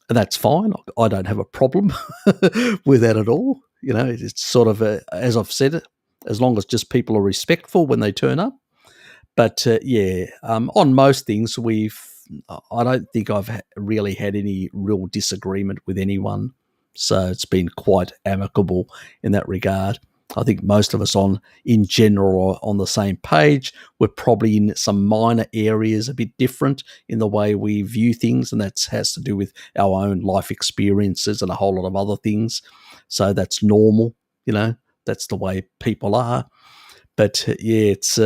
that's fine. I don't have a problem with that at all. It's sort of, as I've said, as long as just people are respectful when they turn up. But on most things, I don't think I've really had any real disagreement with anyone. So it's been quite amicable in that regard. I think most of us in general are on the same page. We're probably in some minor areas a bit different in the way we view things, and that has to do with our own life experiences and a whole lot of other things. So that's normal, that's the way people are. But it's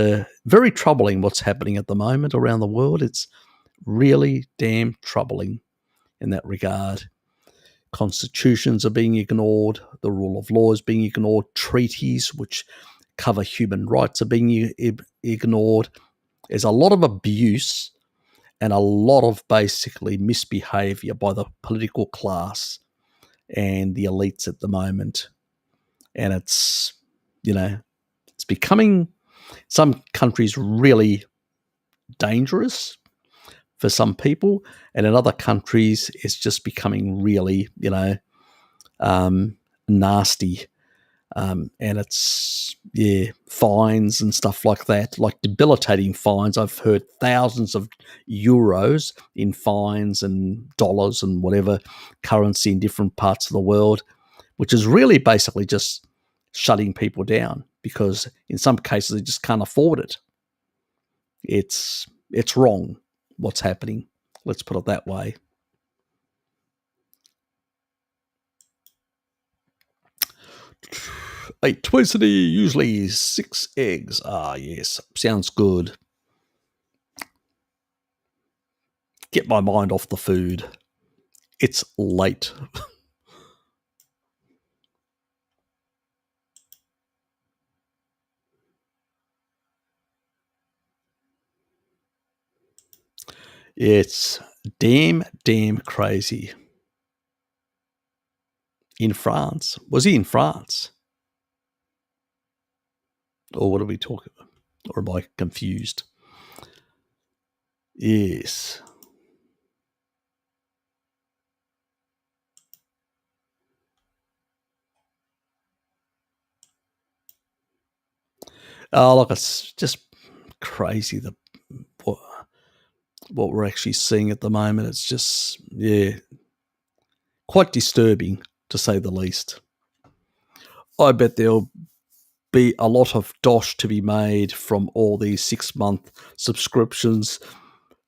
very troubling what's happening at the moment around the world. It's really damn troubling in that regard. Constitutions are being ignored, the rule of law is being ignored, treaties which cover human rights are being ignored. There's a lot of abuse and a lot of basically misbehavior by the political class and the elites at the moment. And it's becoming, some countries, really dangerous for some people, and in other countries it's just becoming really nasty, and it's fines and stuff like that, like debilitating fines. I've heard thousands of euros in fines and dollars and whatever currency in different parts of the world, which is really basically just shutting people down, because in some cases they just can't afford it. It's wrong what's happening, let's put it that way. Twice-a-day, usually 6 eggs. Ah, yes, sounds good. Get my mind off the food. It's late. It's damn crazy. In France? Was he in France? Or what are we talking about? Or am I confused? Yes. Oh, look, it's just crazy what we're actually seeing at the moment. It's just, quite disturbing, to say the least. I bet there'll be a lot of dosh to be made from all these 6-month subscriptions.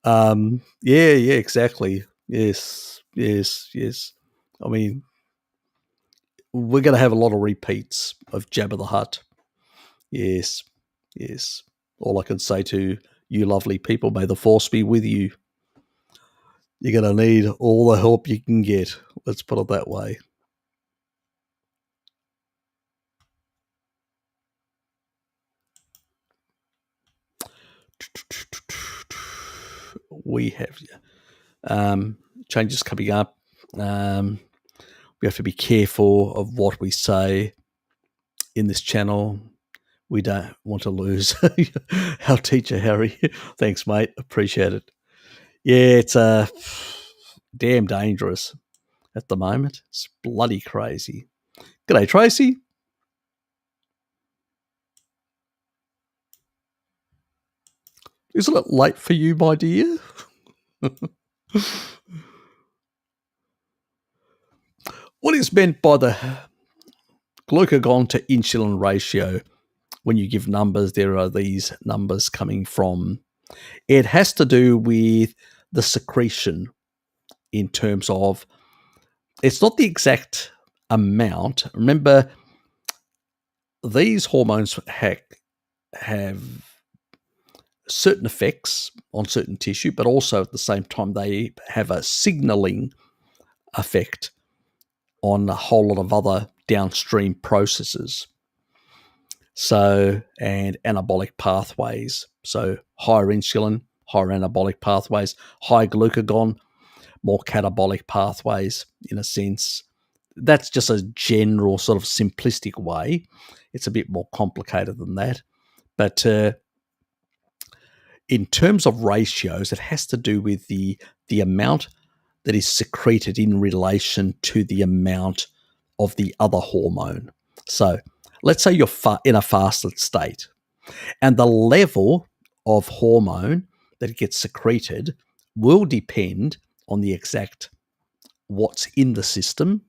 Exactly. Yes. I mean, we're going to have a lot of repeats of Jabba the Hutt. Yes. All I can say to you lovely people, may the force be with you. You're going to need all the help you can get. Let's put it that way. We have changes coming up. We have to be careful of what we say in this channel. We don't want to lose our teacher, Harry. Thanks, mate. Appreciate it. Yeah, it's damn dangerous at the moment. It's bloody crazy. G'day, Tracy. Isn't it late for you, my dear? What is meant by the glucagon to insulin ratio? When you give numbers, there are these numbers coming from. It has to do with the secretion in terms of, it's not the exact amount. Remember, these hormones have certain effects on certain tissue, but also at the same time, they have a signaling effect on a whole lot of other downstream processes. So, and anabolic pathways. So higher insulin, higher anabolic pathways, high glucagon, more catabolic pathways in a sense. That's just a general sort of simplistic way. It's a bit more complicated than that. But in terms of ratios, it has to do with the amount that is secreted in relation to the amount of the other hormone. So let's say you're in a fasted state, and the level of hormone that gets secreted will depend on the exact what's in the system,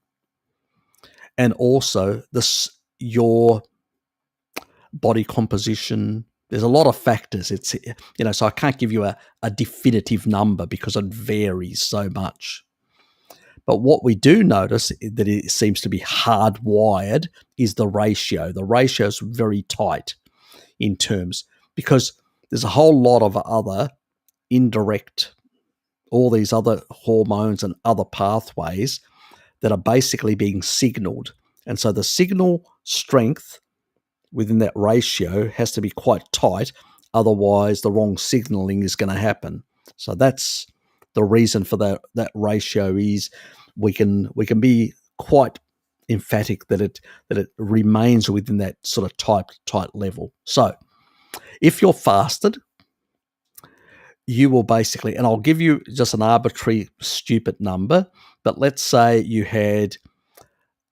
and also your body composition. There's a lot of factors. It's, so I can't give you a definitive number because it varies so much. But what we do notice that it seems to be hardwired is the ratio. The ratio is very tight in terms, because there's a whole lot of other indirect, all these other hormones and other pathways that are basically being signaled. And so the signal strength within that ratio has to be quite tight. Otherwise, the wrong signaling is going to happen. So that's the reason for that ratio is we can be quite emphatic that it remains within that sort of tight level. So if you're fasted, you will basically, and I'll give you just an arbitrary stupid number, but let's say you had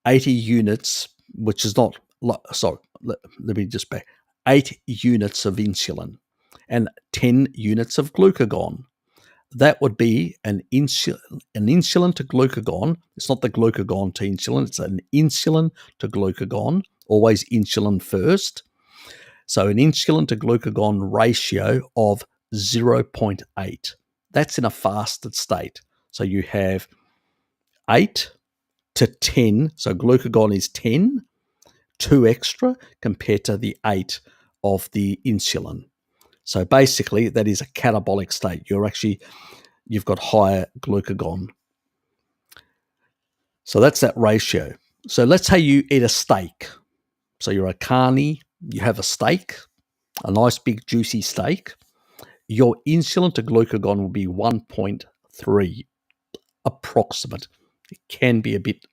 80 units, which is not, sorry, let me just back, 8 units of insulin and 10 units of glucagon. That would be an insulin to glucagon. It's not the glucagon to insulin. It's an insulin to glucagon, always insulin first. So an insulin to glucagon ratio of 0.8. That's in a fasted state. So you have 8 to 10. So glucagon is 10, 2 extra compared to the 8 of the insulin. So basically, that is a catabolic state. You've got higher glucagon. So that's that ratio. So let's say you eat a steak. So you're a carny, you have a steak, a nice big juicy steak. Your insulin to glucagon will be 1.3, approximate. It can be a bit,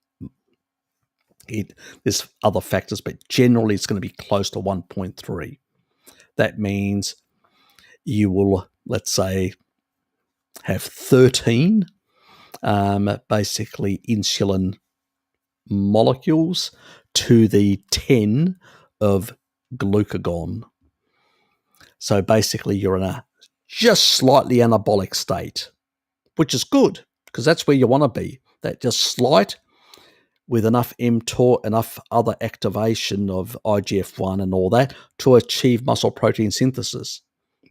there's other factors, but generally it's going to be close to 1.3. That means you will, let's say, have 13 basically insulin molecules to the 10 of glucagon. So basically you're in a just slightly anabolic state, which is good because that's where you want to be. That just slight with enough mTOR, enough other activation of IGF-1 and all that to achieve muscle protein synthesis.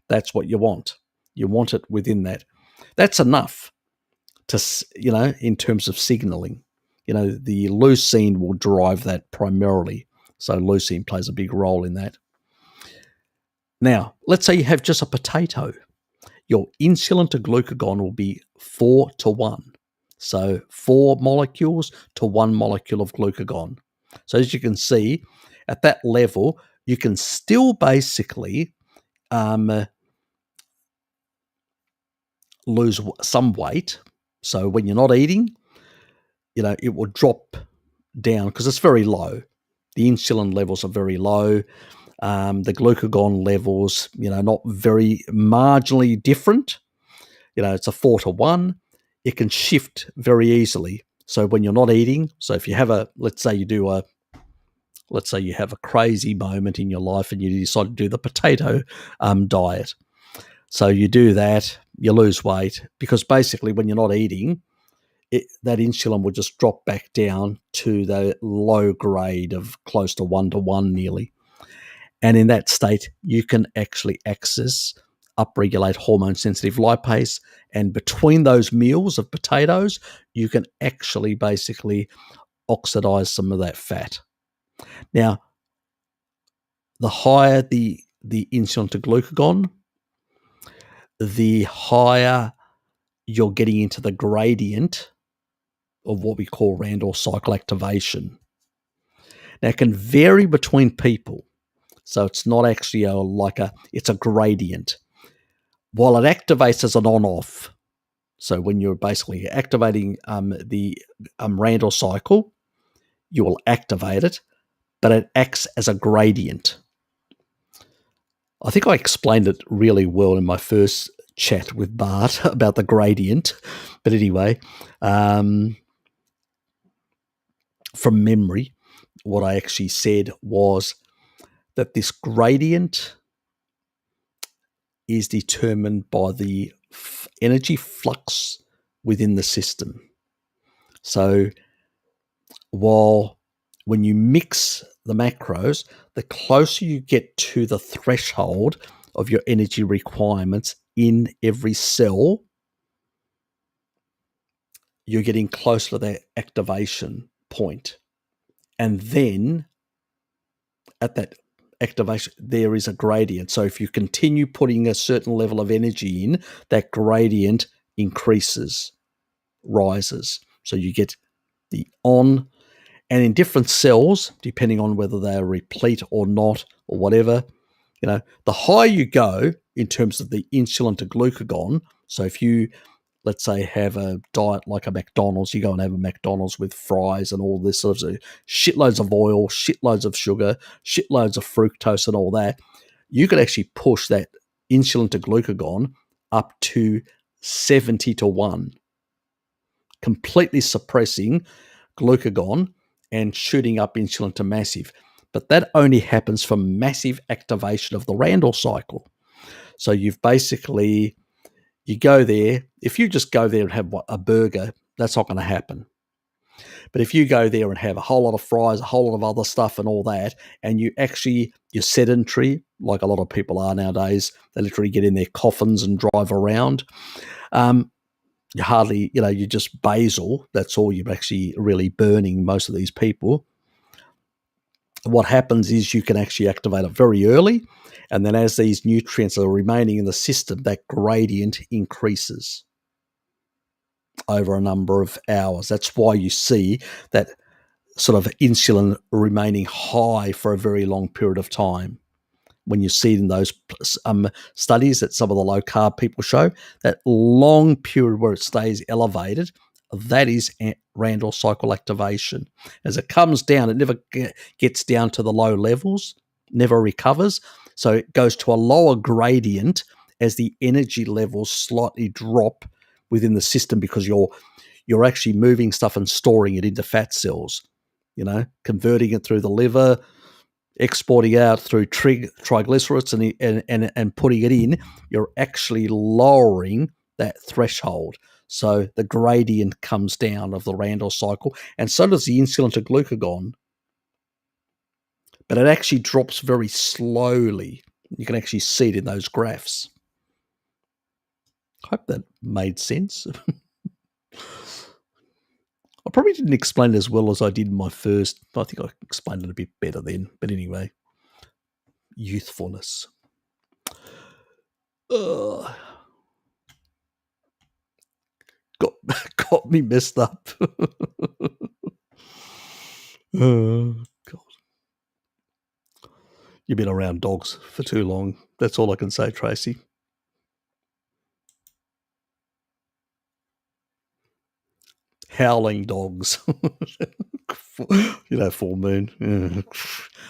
That's what you want. You want it within that. That's enough to, in terms of signaling. The leucine will drive that primarily. So leucine plays a big role in that. Now, let's say you have just a potato. Your insulin to glucagon will be 4:1. So 4 molecules to 1 molecule of glucagon. So as you can see, at that level, you can still basically lose some weight. So when you're not eating, it will drop down because it's very low. The insulin levels are very low. The glucagon levels, not very marginally different. It's a 4:1. It can shift very easily. So when you're not eating, so if you have let's say you have a crazy moment in your life and you decide to do the potato diet. So you do that, you lose weight because basically when you're not eating, that insulin will just drop back down to the low grade of close to 1:1 nearly. And in that state, you can actually upregulate hormone-sensitive lipase. And between those meals of potatoes, you can actually basically oxidize some of that fat. Now, the higher the insulin to glucagon, the higher you're getting into the gradient of what we call Randall cycle activation. Now, it can vary between people. So it's not actually it's a gradient. While it activates as an on-off, so when you're basically activating the Randall cycle, you will activate it, but it acts as a gradient. I think I explained it really well in my first chat with Bart about the gradient. But anyway, from memory, what I actually said was that this gradient is determined by the energy flux within the system. So when you mix the macros, the closer you get to the threshold of your energy requirements in every cell, you're getting closer to that activation point. And then at that activation, there is a gradient. So if you continue putting a certain level of energy in, that gradient rises. So you get the on, and in different cells, depending on whether they are replete or not or whatever, the higher you go in terms of the insulin to glucagon. So if you, let's say, have a diet like a McDonald's, you go and have a McDonald's with fries and all this sort of shitloads of oil, shitloads of sugar, shitloads of fructose and all that, you could actually push that insulin to glucagon up to 70:1, completely suppressing glucagon and shooting up insulin to massive. But that only happens from massive activation of the Randall cycle. So you go there. If you just go there and have a burger, that's not going to happen. But if you go there and have a whole lot of fries, a whole lot of other stuff and all that, and you're sedentary, like a lot of people are nowadays, they literally get in their coffins and drive around. You hardly, you're just basal. That's all you're actually really burning, most of these people. What happens is you can actually activate it very early, and then as these nutrients are remaining in the system, that gradient increases over a number of hours. That's why you see that sort of insulin remaining high for a very long period of time. When you see it in those studies that some of the low-carb people show, that long period where it stays elevated, that is Randall cycle activation. As it comes down, it never gets down to the low levels, never recovers. So it goes to a lower gradient as the energy levels slightly drop within the system, because you're actually moving stuff and storing it into fat cells, converting it through the liver, exporting out through triglycerides and putting it in. You're actually lowering that threshold. So the gradient comes down of the Randall cycle, and so does the insulin to glucagon. But it actually drops very slowly. You can actually see it in those graphs. I hope that made sense. I probably didn't explain it as well as I did in my first. I think I explained it a bit better then. But anyway, youthfulness. Got me messed up. Oh, God. You've been around dogs for too long. That's all I can say, Tracy. Howling dogs. Full moon.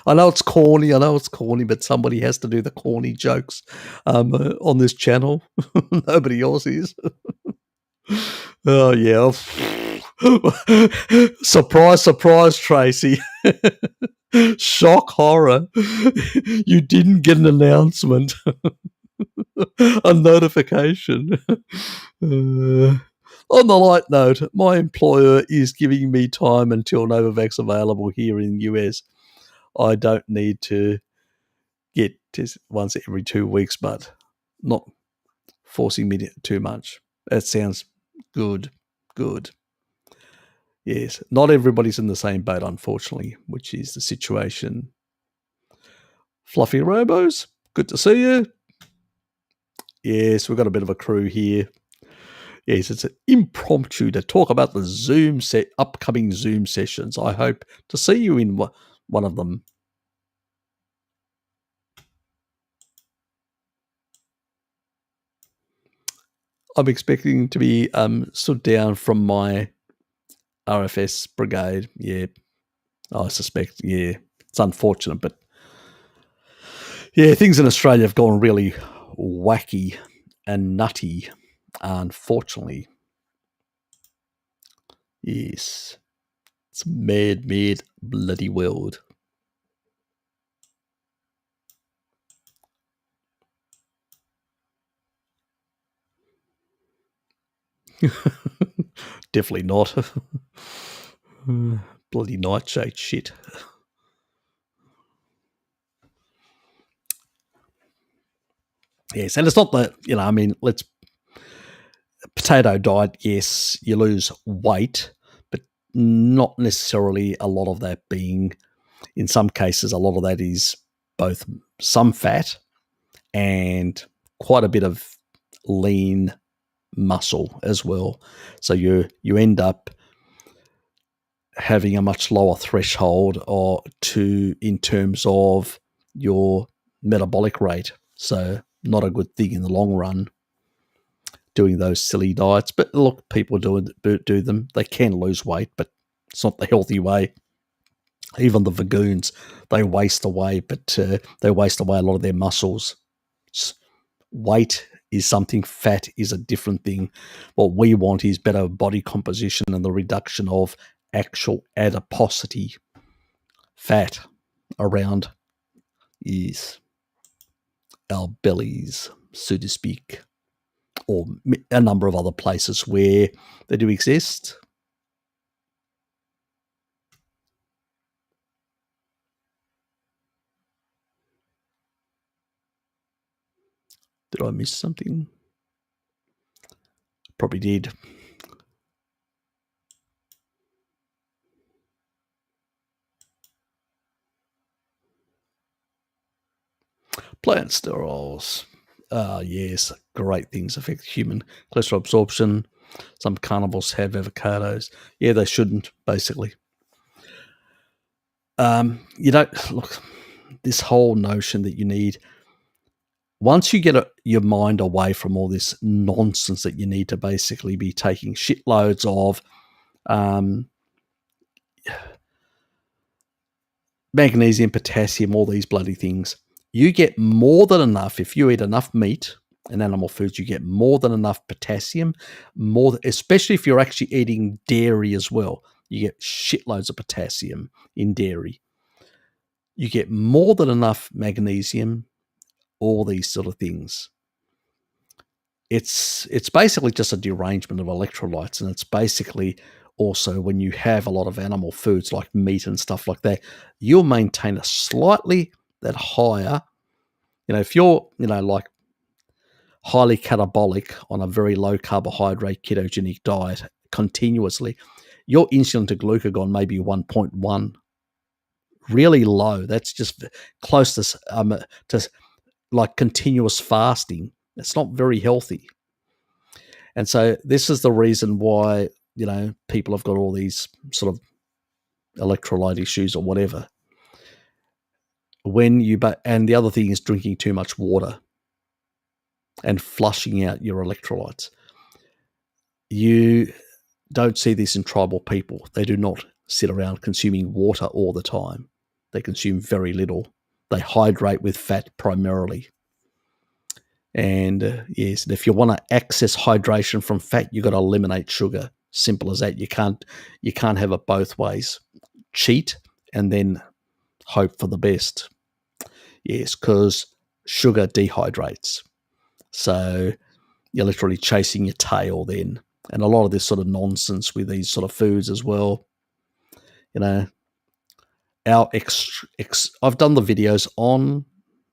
I know it's corny, but somebody has to do the corny jokes on this channel. Nobody else is. Oh, yeah. Surprise, surprise, Tracy. Shock, horror. You didn't get an announcement. A notification. On the light note, my employer is giving me time until Novavax available here in the US. I don't need to get tested once every 2 weeks, but not forcing me too much. That sounds good. Good. Yes, not everybody's in the same boat, unfortunately, which is the situation. Fluffy Robos, good to see you. Yes, we've got a bit of a crew here. Yes, it's an impromptu to talk about the upcoming Zoom sessions. I hope to see you in one of them. I'm expecting to be stood down from my RFS brigade. Yeah, I suspect. Yeah, it's unfortunate, but yeah, things in Australia have gone really wacky and nutty, unfortunately. Yes, it's a mad bloody world. Definitely not. Bloody nightshade shit. Yes, and it's not that, potato diet, yes, you lose weight, but not necessarily a lot of that being, in some cases, a lot of that is both some fat and quite a bit of lean muscle as well. So you end up having a much lower threshold in terms of your metabolic rate. So not a good thing in the long run, doing those silly diets. But look, people do them. They can lose weight, but it's not the healthy way. Even the vagoons, they waste away, but they waste away a lot of their muscles. Weight is something, fat is a different thing. What we want is better body composition and the reduction of actual adiposity, fat around our bellies, so to speak, or a number of other places where they do exist. Did I miss something? Probably did. Plant sterols. Yes, great things affect human cholesterol absorption. Some carnivores have avocados. Yeah, they shouldn't, basically. Look, this whole notion that you need, once you get your mind away from all this nonsense that you need to basically be taking shitloads of magnesium, potassium, all these bloody things, You get more than enough if you eat enough meat and animal foods. You get more than enough potassium, especially if you're actually eating dairy as well. You get shitloads of potassium in dairy. You get more than enough magnesium, all these sort of things. It's basically just a derangement of electrolytes, and it's basically also when you have a lot of animal foods like meat and stuff like that, you'll maintain a slightly that higher, if you're, like highly catabolic on a very low carbohydrate ketogenic diet continuously, your insulin to glucagon may be 1.1, really low. That's just close to like continuous fasting. It's not very healthy. And so this is the reason why, people have got all these sort of electrolyte issues or whatever. And the other thing is drinking too much water and flushing out your electrolytes. You don't see this in tribal people. They do not sit around consuming water all the time. They consume very little. They hydrate with fat primarily. And yes, and if you want to access hydration from fat, you've got to eliminate sugar. Simple as that. You can't have it both ways. Cheat and then hope for the best. Yes, because sugar dehydrates. So you're literally chasing your tail then. And a lot of this sort of nonsense with these sort of foods as well. I've done the videos on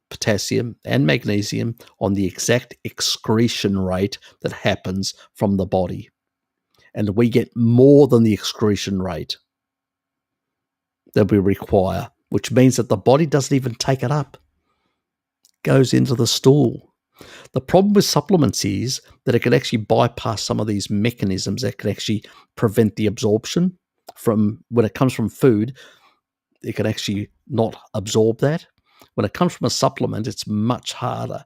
potassium and magnesium on the exact excretion rate that happens from the body. And we get more than the excretion rate that we require, which means that the body doesn't even take it up. It goes into the stool. The problem with supplements is that it can actually bypass some of these mechanisms that can actually prevent the absorption from when it comes from food. It can actually not absorb that. When it comes from a supplement, it's much harder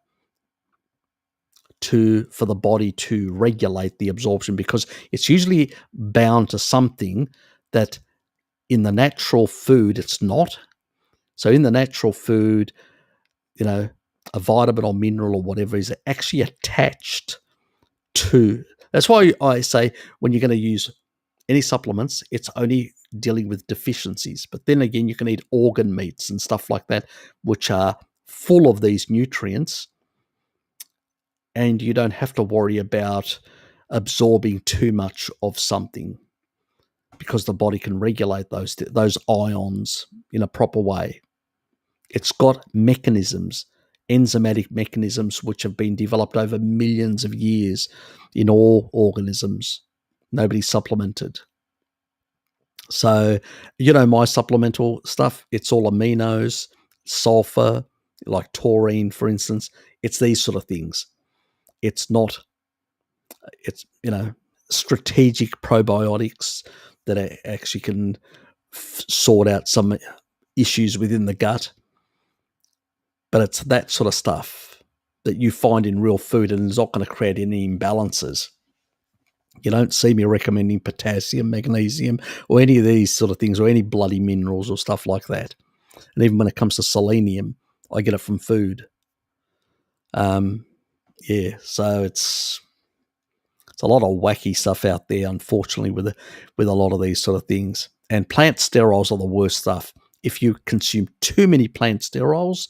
for the body to regulate the absorption because it's usually bound to something that in the natural food it's not. So in the natural food, a vitamin or mineral or whatever is actually attached to. That's why I say when you're going to use any supplements, it's only dealing with deficiencies. But then again, you can eat organ meats and stuff like that, which are full of these nutrients, and you don't have to worry about absorbing too much of something because the body can regulate those ions in a proper way. It's got mechanisms, enzymatic mechanisms, which have been developed over millions of years in all organisms. Nobody supplemented. So, my supplemental stuff, it's all aminos, sulfur, like taurine, for instance. It's these sort of things. It's strategic probiotics that actually can sort out some issues within the gut. But it's that sort of stuff that you find in real food and is not going to create any imbalances. You don't see me recommending potassium, magnesium, or any of these sort of things, or any bloody minerals or stuff like that. And even when it comes to selenium, I get it from food. So it's a lot of wacky stuff out there, unfortunately, with a lot of these sort of things. And plant sterols are the worst stuff. If you consume too many plant sterols,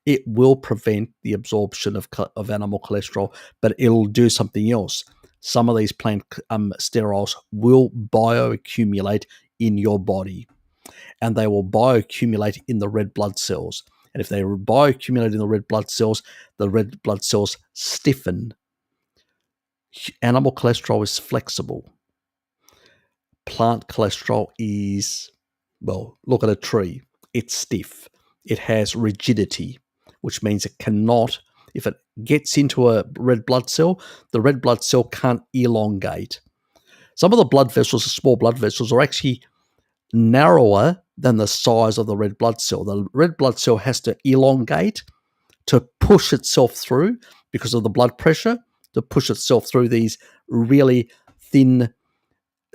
it will prevent the absorption of animal cholesterol, but it'll do something else. Some of these plant sterols will bioaccumulate in your body, and they will bioaccumulate in the red blood cells. And if they bioaccumulate in the red blood cells stiffen. Animal cholesterol is flexible. Plant cholesterol is, look at a tree. It's stiff. It has rigidity, which means it cannot, if it gets into a red blood cell, the red blood cell can't elongate. Some of the blood vessels, the small blood vessels, are actually narrower than the size of the red blood cell. The red blood cell has to elongate to push itself through because of the blood pressure, to push itself through these really thin.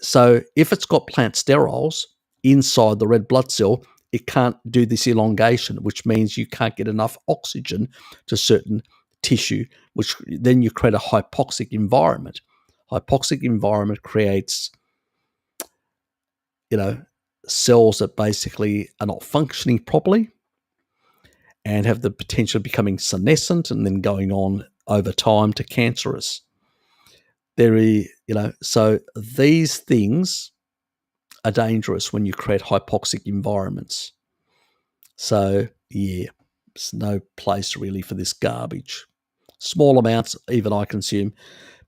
So if it's got plant sterols inside the red blood cell, it can't do this elongation, which means you can't get enough oxygen to certain tissue, which then you create a hypoxic environment. Hypoxic environment creates, cells that basically are not functioning properly and have the potential of becoming senescent and then going on over time to cancerous. So these things are dangerous when you create hypoxic environments. So, there's no place really for this garbage. Small amounts, even I consume,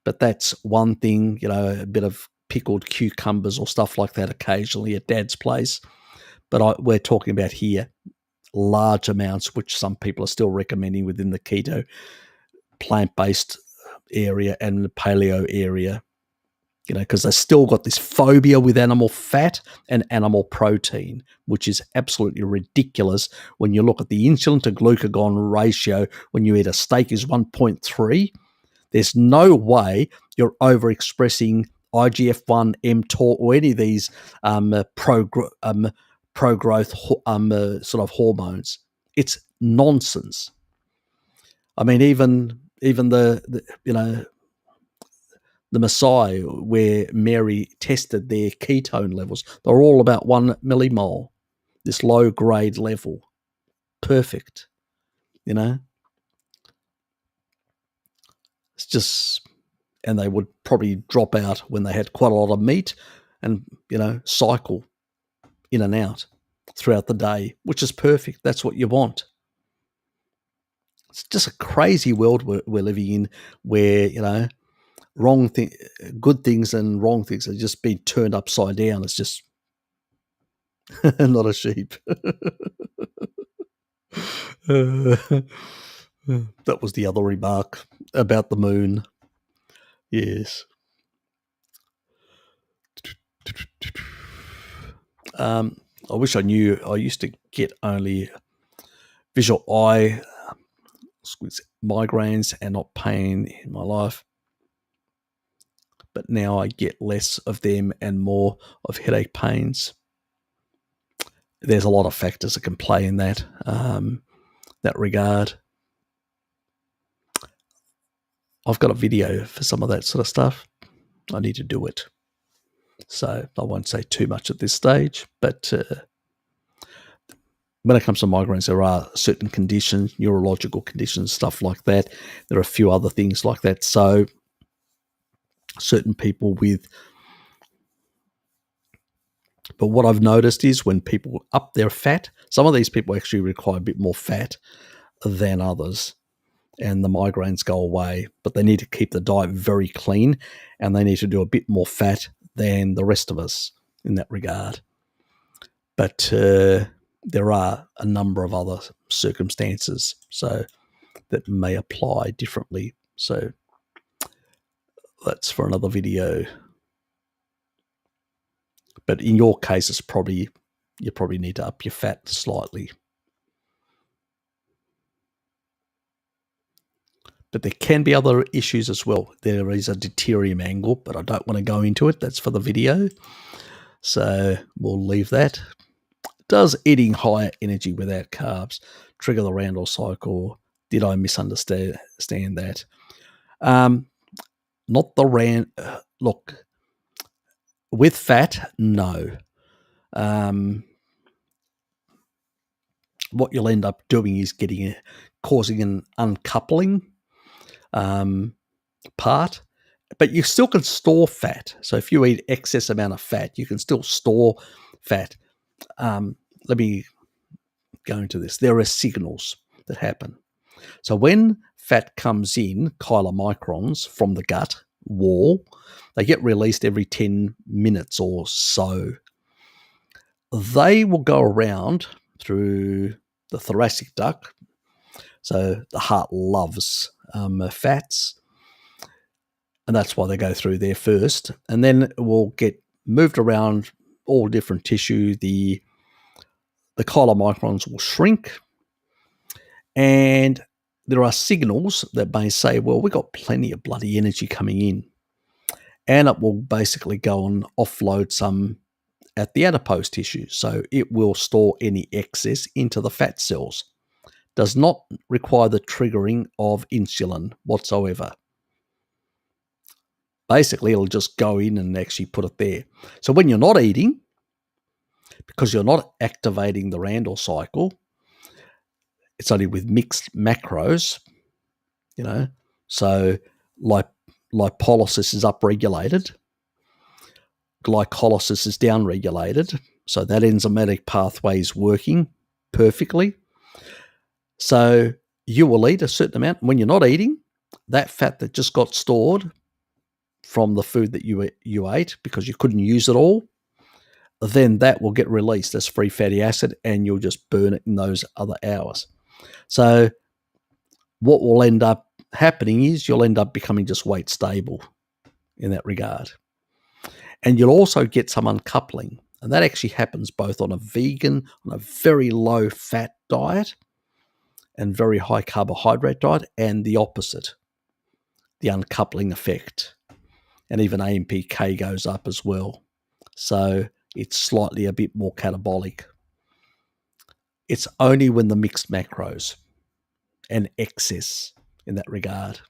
but that's one thing, a bit of pickled cucumbers or stuff like that occasionally at Dad's place. But we're talking about here large amounts, which some people are still recommending within the keto plant-based area and the paleo area, because they've still got this phobia with animal fat and animal protein, which is absolutely ridiculous when you look at the insulin to glucagon ratio. When you eat a steak is 1.3. There's no way you're overexpressing IGF-1, mTOR, or any of these pro-growth sort of hormones. It's nonsense. I mean, even the Messiah, where Mary tested their ketone levels, they're all about 1 millimole, this low grade level. Perfect. It's just, and they would probably drop out when they had quite a lot of meat and, cycle in and out throughout the day, which is perfect. That's what you want. It's just a crazy world we're living in where, good things and wrong things are just being turned upside down. It's just not a sheep. That was the other remark about the moon. Yes. I wish I knew. I used to get only visual eye migraines and not pain in my life. But now I get less of them and more of headache pains. There's a lot of factors that can play in that regard. I've got a video for some of that sort of stuff. I need to do it. So I won't say too much at this stage, but when it comes to migraines, there are certain conditions, neurological conditions, stuff like that. There are a few other things like that. So certain people but what I've noticed is when people up their fat, some of these people actually require a bit more fat than others, and the migraines go away, but they need to keep the diet very clean and they need to do a bit more fat than the rest of us in that regard. But there are a number of other circumstances that may apply differently. So that's for another video. But in your case, you probably need to up your fat slightly. But there can be other issues as well. There is a deuterium angle, but I don't want to go into it. That's for the video. So we'll leave that. Does eating higher energy without carbs trigger the Randall cycle? Did I misunderstand that? Not the look, with fat, no. What you'll end up doing is causing an uncoupling part, but you still can store fat. So if you eat excess amount of fat, you can still store fat. Let me go into this. There are signals that happen. So when fat comes in, chylomicrons from the gut wall, they get released every 10 minutes or so. They will go around through the thoracic duct. So the heart loves fats, and that's why they go through there first. And then it will get moved around all different tissue. The chylomicrons will shrink, and there are signals that may say, well, we've got plenty of bloody energy coming in, and it will basically go and offload some at the adipose tissue. So it will store any excess into the fat cells. Does not require the triggering of insulin whatsoever. Basically, it'll just go in and actually put it there. So when you're not eating, because you're not activating the Randall cycle, it's only with mixed macros, so lipolysis is upregulated, glycolysis is downregulated, so that enzymatic pathway is working perfectly. So you will eat a certain amount. When you're not eating, that fat that just got stored from the food that you ate because you couldn't use it all, then that will get released as free fatty acid and you'll just burn it in those other hours. So what will end up happening is you'll end up becoming just weight stable in that regard. And you'll also get some uncoupling. And that actually happens both on a vegan, on a very low fat diet and very high carbohydrate diet, and the opposite, the uncoupling effect. And even AMPK goes up as well. So it's slightly a bit more catabolic. It's only when the mixed macros and excess in that regard.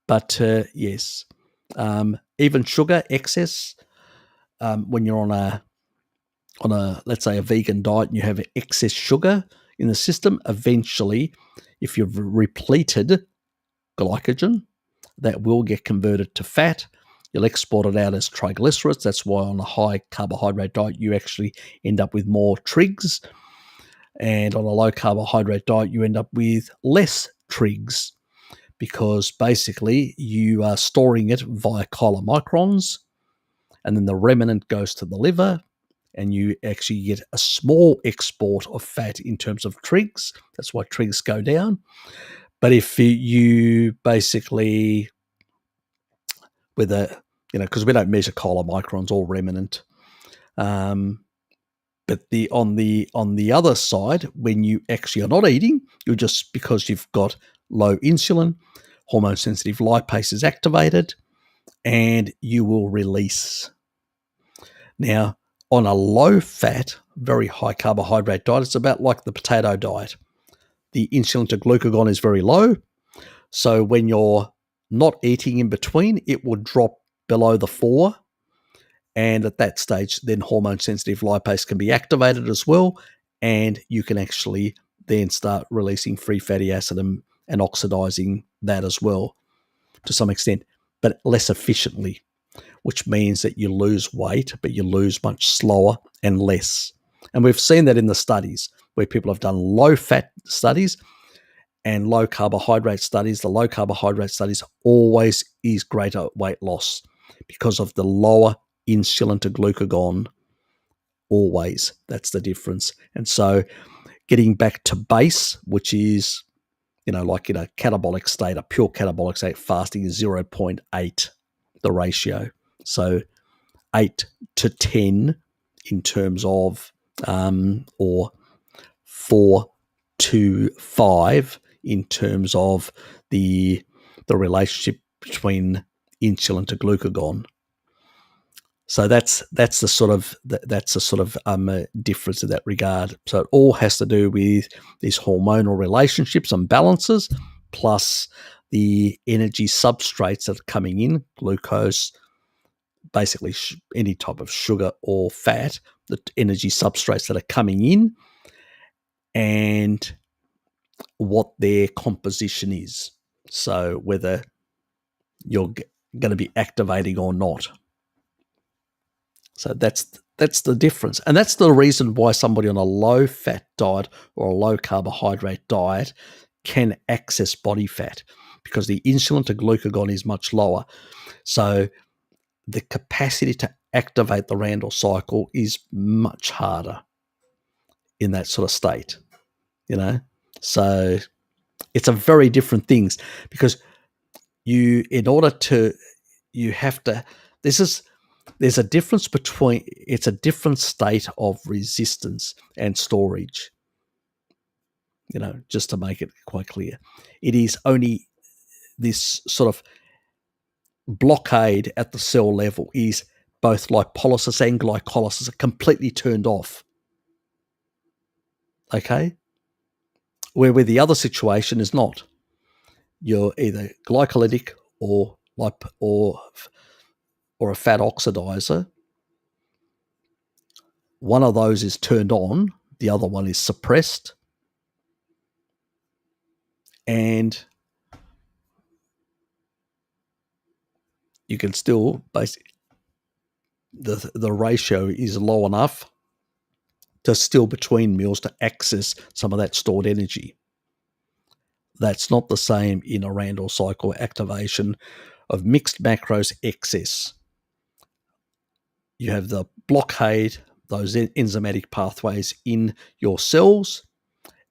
But yes, even sugar excess, when you're on a let's say a vegan diet and you have excess sugar in the system, eventually, if you've repleted glycogen, that will get converted to fat. You'll export it out as triglycerides. That's why on a high carbohydrate diet, you actually end up with more trigs. And on a low carbohydrate diet, you end up with less trigs because basically you are storing it via chylomicrons, and then the remnant goes to the liver, and you actually get a small export of fat in terms of trigs. That's why trigs go down. But if you basically, because we don't measure chylomicrons or remnant, but on the other side, when you actually are not eating, you're just because you've got low insulin, hormone sensitive lipase is activated, and you will release. Now, on a low fat, very high carbohydrate diet, it's about like the potato diet. The insulin to glucagon is very low. So when you're not eating in between, it will drop below the 4. And at that stage, then hormone sensitive lipase can be activated as well. And you can actually then start releasing free fatty acid and oxidizing that as well to some extent, but less efficiently, which means that you lose weight, but you lose much slower and less. And we've seen that in the studies where people have done low fat studies and low carbohydrate studies. The low carbohydrate studies always is greater weight loss because of the lower insulin to glucagon. Always. That's the difference. And so getting back to base, which is, like in a catabolic state, a pure catabolic state, fasting is 0.8, the ratio. So 8 to 10 in terms of, or 4 to 5 in terms of the relationship between insulin to glucagon. So that's the sort of difference in that regard. So it all has to do with these hormonal relationships and balances, plus the energy substrates that are coming in, glucose, basically any type of sugar or fat, the energy substrates that are coming in, and what their composition is. So whether you're going to be activating or not. So that's the difference. And that's the reason why somebody on a low-fat diet or a low-carbohydrate diet can access body fat, because the insulin to glucagon is much lower. So the capacity to activate the Randall cycle is much harder in that sort of state, So it's a very different things, because there's a difference between, it's a different state of resistance and storage, just to make it quite clear. It is only this sort of blockade at the cell level is both lipolysis and glycolysis are completely turned off. Okay? Where the other situation is not. You're either glycolytic or a fat oxidizer. One of those is turned on, the other one is suppressed. And you can still basically, the ratio is low enough to still between meals to access some of that stored energy. That's not the same in a Randall cycle activation of mixed macros excess. You have the blockade, those enzymatic pathways in your cells,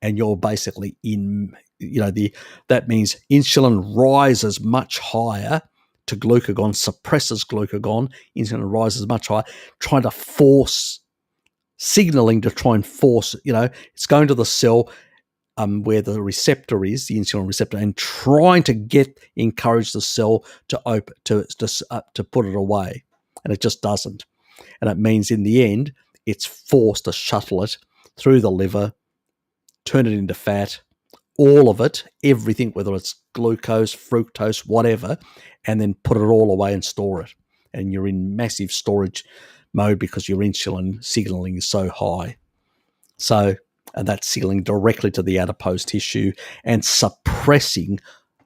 and you're basically in, that means insulin rises much higher to glucagon, suppresses glucagon, insulin rises much higher, trying to force, signaling to try and force, it's going to the cell where the receptor is, the insulin receptor, and trying to encourage the cell to open, to put it away. And it just doesn't. And it means in the end, it's forced to shuttle it through the liver, turn it into fat, all of it, everything, whether it's glucose, fructose, whatever, and then put it all away and store it. And you're in massive storage mode because your insulin signaling is so high. And that's signaling directly to the adipose tissue and suppressing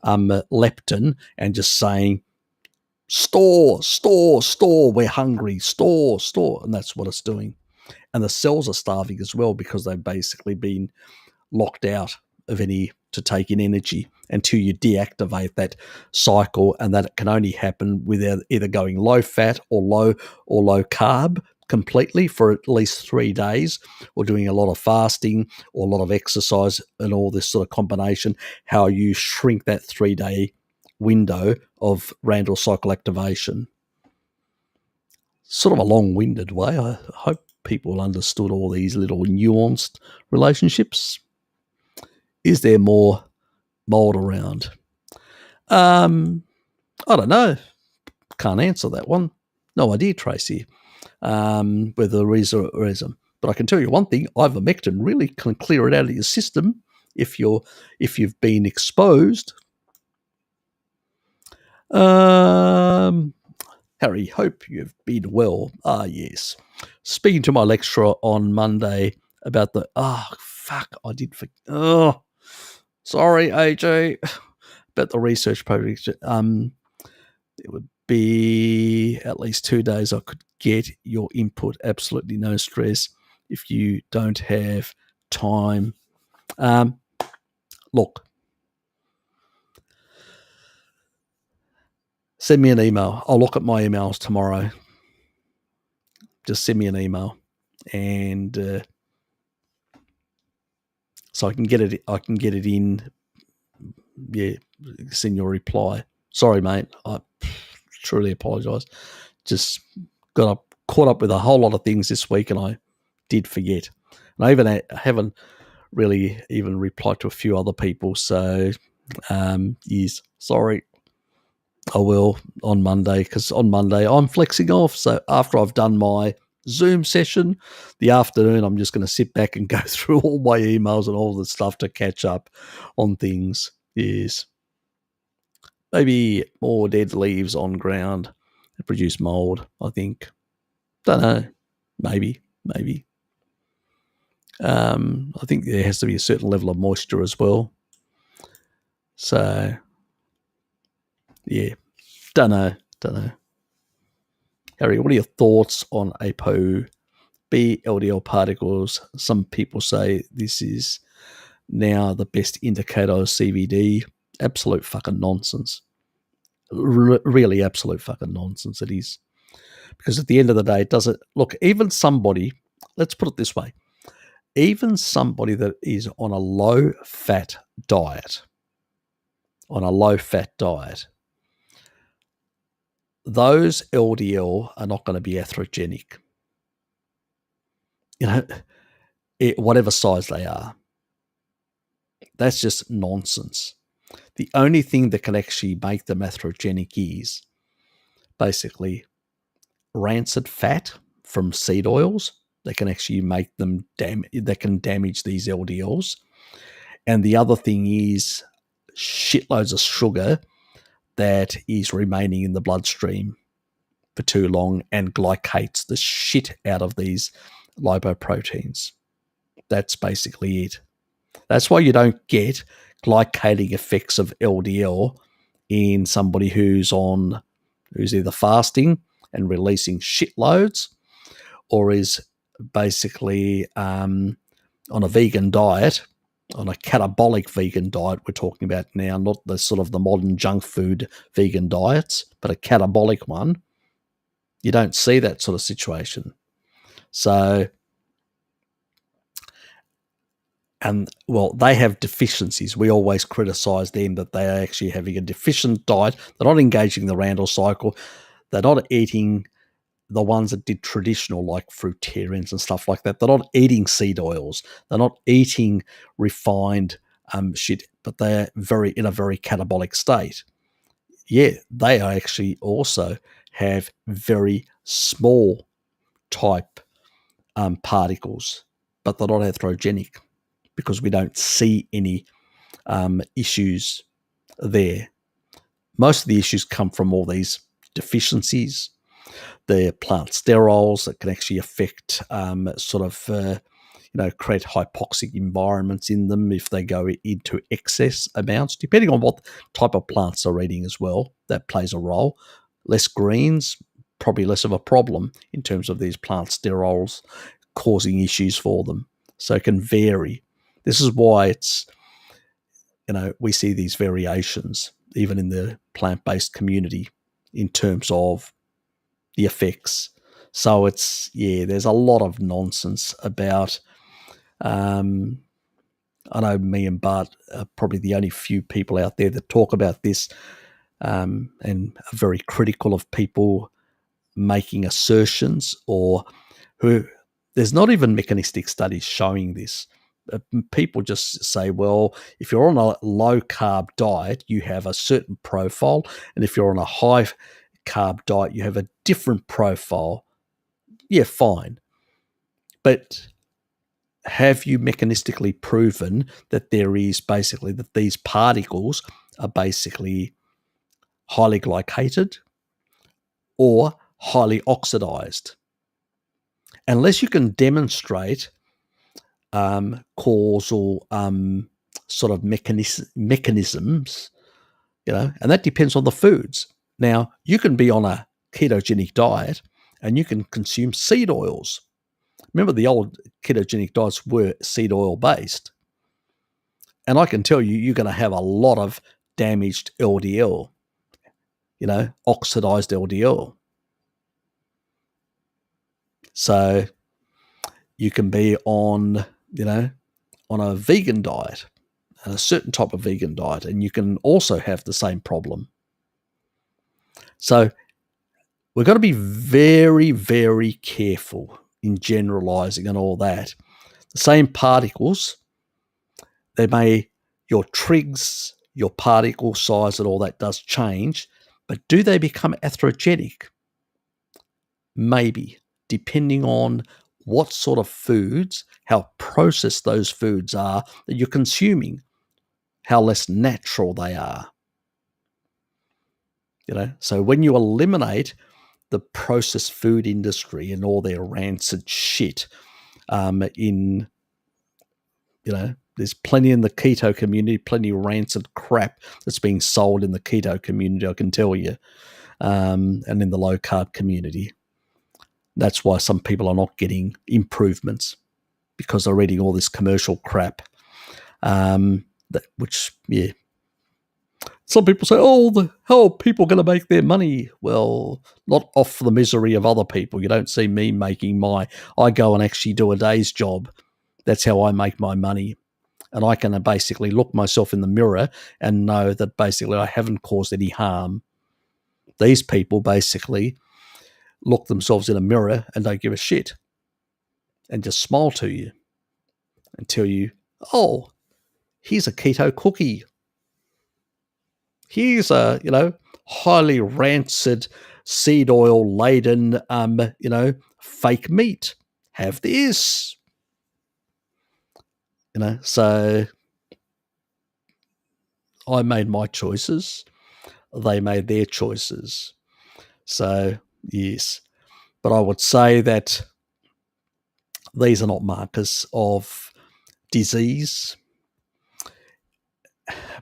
leptin and just saying, store, we're hungry, store. And that's what it's doing. And the cells are starving as well because they've basically been locked out of any to take in energy until you deactivate that cycle, and that it can only happen with either going low fat or low carb completely for at least 3 days, or doing a lot of fasting or a lot of exercise and all this sort of combination, how you shrink that 3-day window of Randall cycle activation. Sort of a long-winded way. I hope people understood all these little nuanced relationships. Is there more mold around? I don't know. Can't answer that one. No idea, Tracy, whether there is or isn't. But I can tell you one thing: ivermectin really can clear it out of your system if you've been exposed. Harry, hope you've been well. Yes. Speaking to my lecturer on Monday about I did forget. Sorry, AJ, about the research project. It would be at least 2 days I could get your input. Absolutely no stress if you don't have time. Look, send me an email. I'll look at my emails tomorrow. Just send me an email, and so I can get it in. Yeah, send your reply. Sorry, mate. I truly apologise. Just caught up with a whole lot of things this week, and I did forget. And I haven't really even replied to a few other people. So, yes, sorry. I will on Monday, because on Monday I'm flexing off. So after I've done my Zoom session, the afternoon, I'm just going to sit back and go through all my emails and all the stuff to catch up on things. Yes. Maybe more dead leaves on ground that produce mold, I think. Don't know. Maybe. I think there has to be a certain level of moisture as well. So, yeah. Don't know. Harry, what are your thoughts on ApoB LDL particles? Some people say this is now the best indicator of CVD. Absolute fucking nonsense. Really absolute fucking nonsense it is. Because at the end of the day, it doesn't... Look, even somebody... Let's put it this way. Even somebody that is on a low-fat diet, those LDL are not going to be atherogenic. Whatever size they are. That's just nonsense. The only thing that can actually make them atherogenic is basically rancid fat from seed oils that can actually make them that can damage these LDLs. And the other thing is shitloads of sugar that is remaining in the bloodstream for too long and glycates the shit out of these lipoproteins. That's basically it. That's why you don't get glycating effects of LDL in somebody who's either fasting and releasing shitloads, or is basically on a vegan diet, on a catabolic vegan diet we're talking about now, not the sort of the modern junk food vegan diets, but a catabolic one. You don't see that sort of situation. So, and well, they have deficiencies. We always criticize them that they are actually having a deficient diet. They're not engaging the Randall cycle. They're not eating the ones that did traditional, like fruitarians and stuff like that. They're not eating seed oils. They're not eating refined shit, but they're in a very catabolic state. Yeah, they actually also have very small type particles, but they're not atherogenic because we don't see any issues there. Most of the issues come from all these deficiencies. The plant sterols that can actually affect create hypoxic environments in them if they go into excess amounts, depending on what type of plants they're eating as well. That plays a role. Less greens, probably less of a problem in terms of these plant sterols causing issues for them. So it can vary. This is why it's, we see these variations even in the plant-based community in terms of the effects. So there's a lot of nonsense about, I know me and Bart are probably the only few people out there that talk about this and are very critical of people making assertions there's not even mechanistic studies showing this. People just say, well, if you're on a low-carb diet, you have a certain profile, and if you're on a high-carb diet, you have a different profile. Yeah, fine. But have you mechanistically proven that that these particles are basically highly glycated or highly oxidized? Unless you can demonstrate causal sort of mechanisms, and that depends on the foods. Now, you can be on a ketogenic diet and you can consume seed oils. Remember, the old ketogenic diets were seed oil based. And I can tell you, you're going to have a lot of damaged LDL, oxidized LDL. So you can be on a vegan diet, a certain type of vegan diet, and you can also have the same problem. So we've got to be very, very careful in generalizing and all that. The same particles, your trigs, your particle size and all that does change, but do they become atherogenic? Maybe, depending on what sort of foods, how processed those foods are that you're consuming, how less natural they are. So when you eliminate the processed food industry and all their rancid shit, there's plenty in the keto community, plenty of rancid crap that's being sold in the keto community, I can tell you, and in the low carb community. That's why some people are not getting improvements, because they're eating all this commercial crap. Some people say, how are people going to make their money? Well, not off the misery of other people. You don't see me I go and actually do a day's job. That's how I make my money. And I can basically look myself in the mirror and know that basically I haven't caused any harm. These people basically look themselves in a mirror and don't give a shit and just smile to you and tell you, here's a keto cookie. Here's a, highly rancid seed oil laden, fake meat. Have this. So I made my choices. They made their choices. So, yes. But I would say that these are not markers of disease.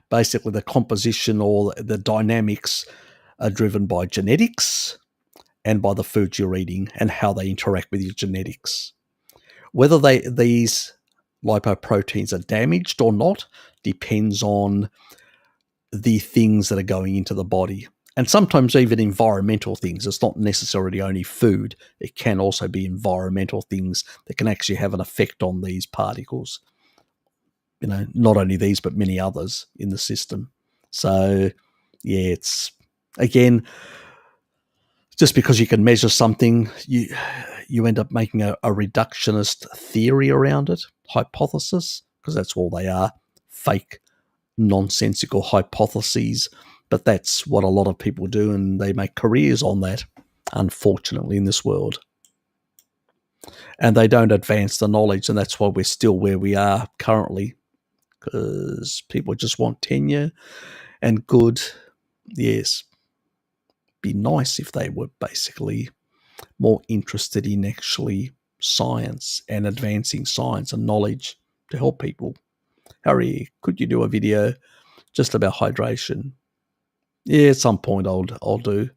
Basically, the composition or the dynamics are driven by genetics and by the food you're eating and how they interact with your genetics. Whether these lipoproteins are damaged or not depends on the things that are going into the body. And sometimes even environmental things. It's not necessarily only food. It can also be environmental things that can actually have an effect on these particles. Not only these, but many others in the system. So, yeah, it's, again, just because you can measure something, you end up making a reductionist theory around it, hypothesis, because that's all they are, fake, nonsensical hypotheses. But that's what a lot of people do, and they make careers on that, unfortunately, in this world. And they don't advance the knowledge, and that's why we're still where we are currently, because people just want tenure and good. Yes, be nice if they were basically more interested in actually science and advancing science and knowledge to help people. Harry, could you do a video just about hydration? Yeah, at some point I'll do.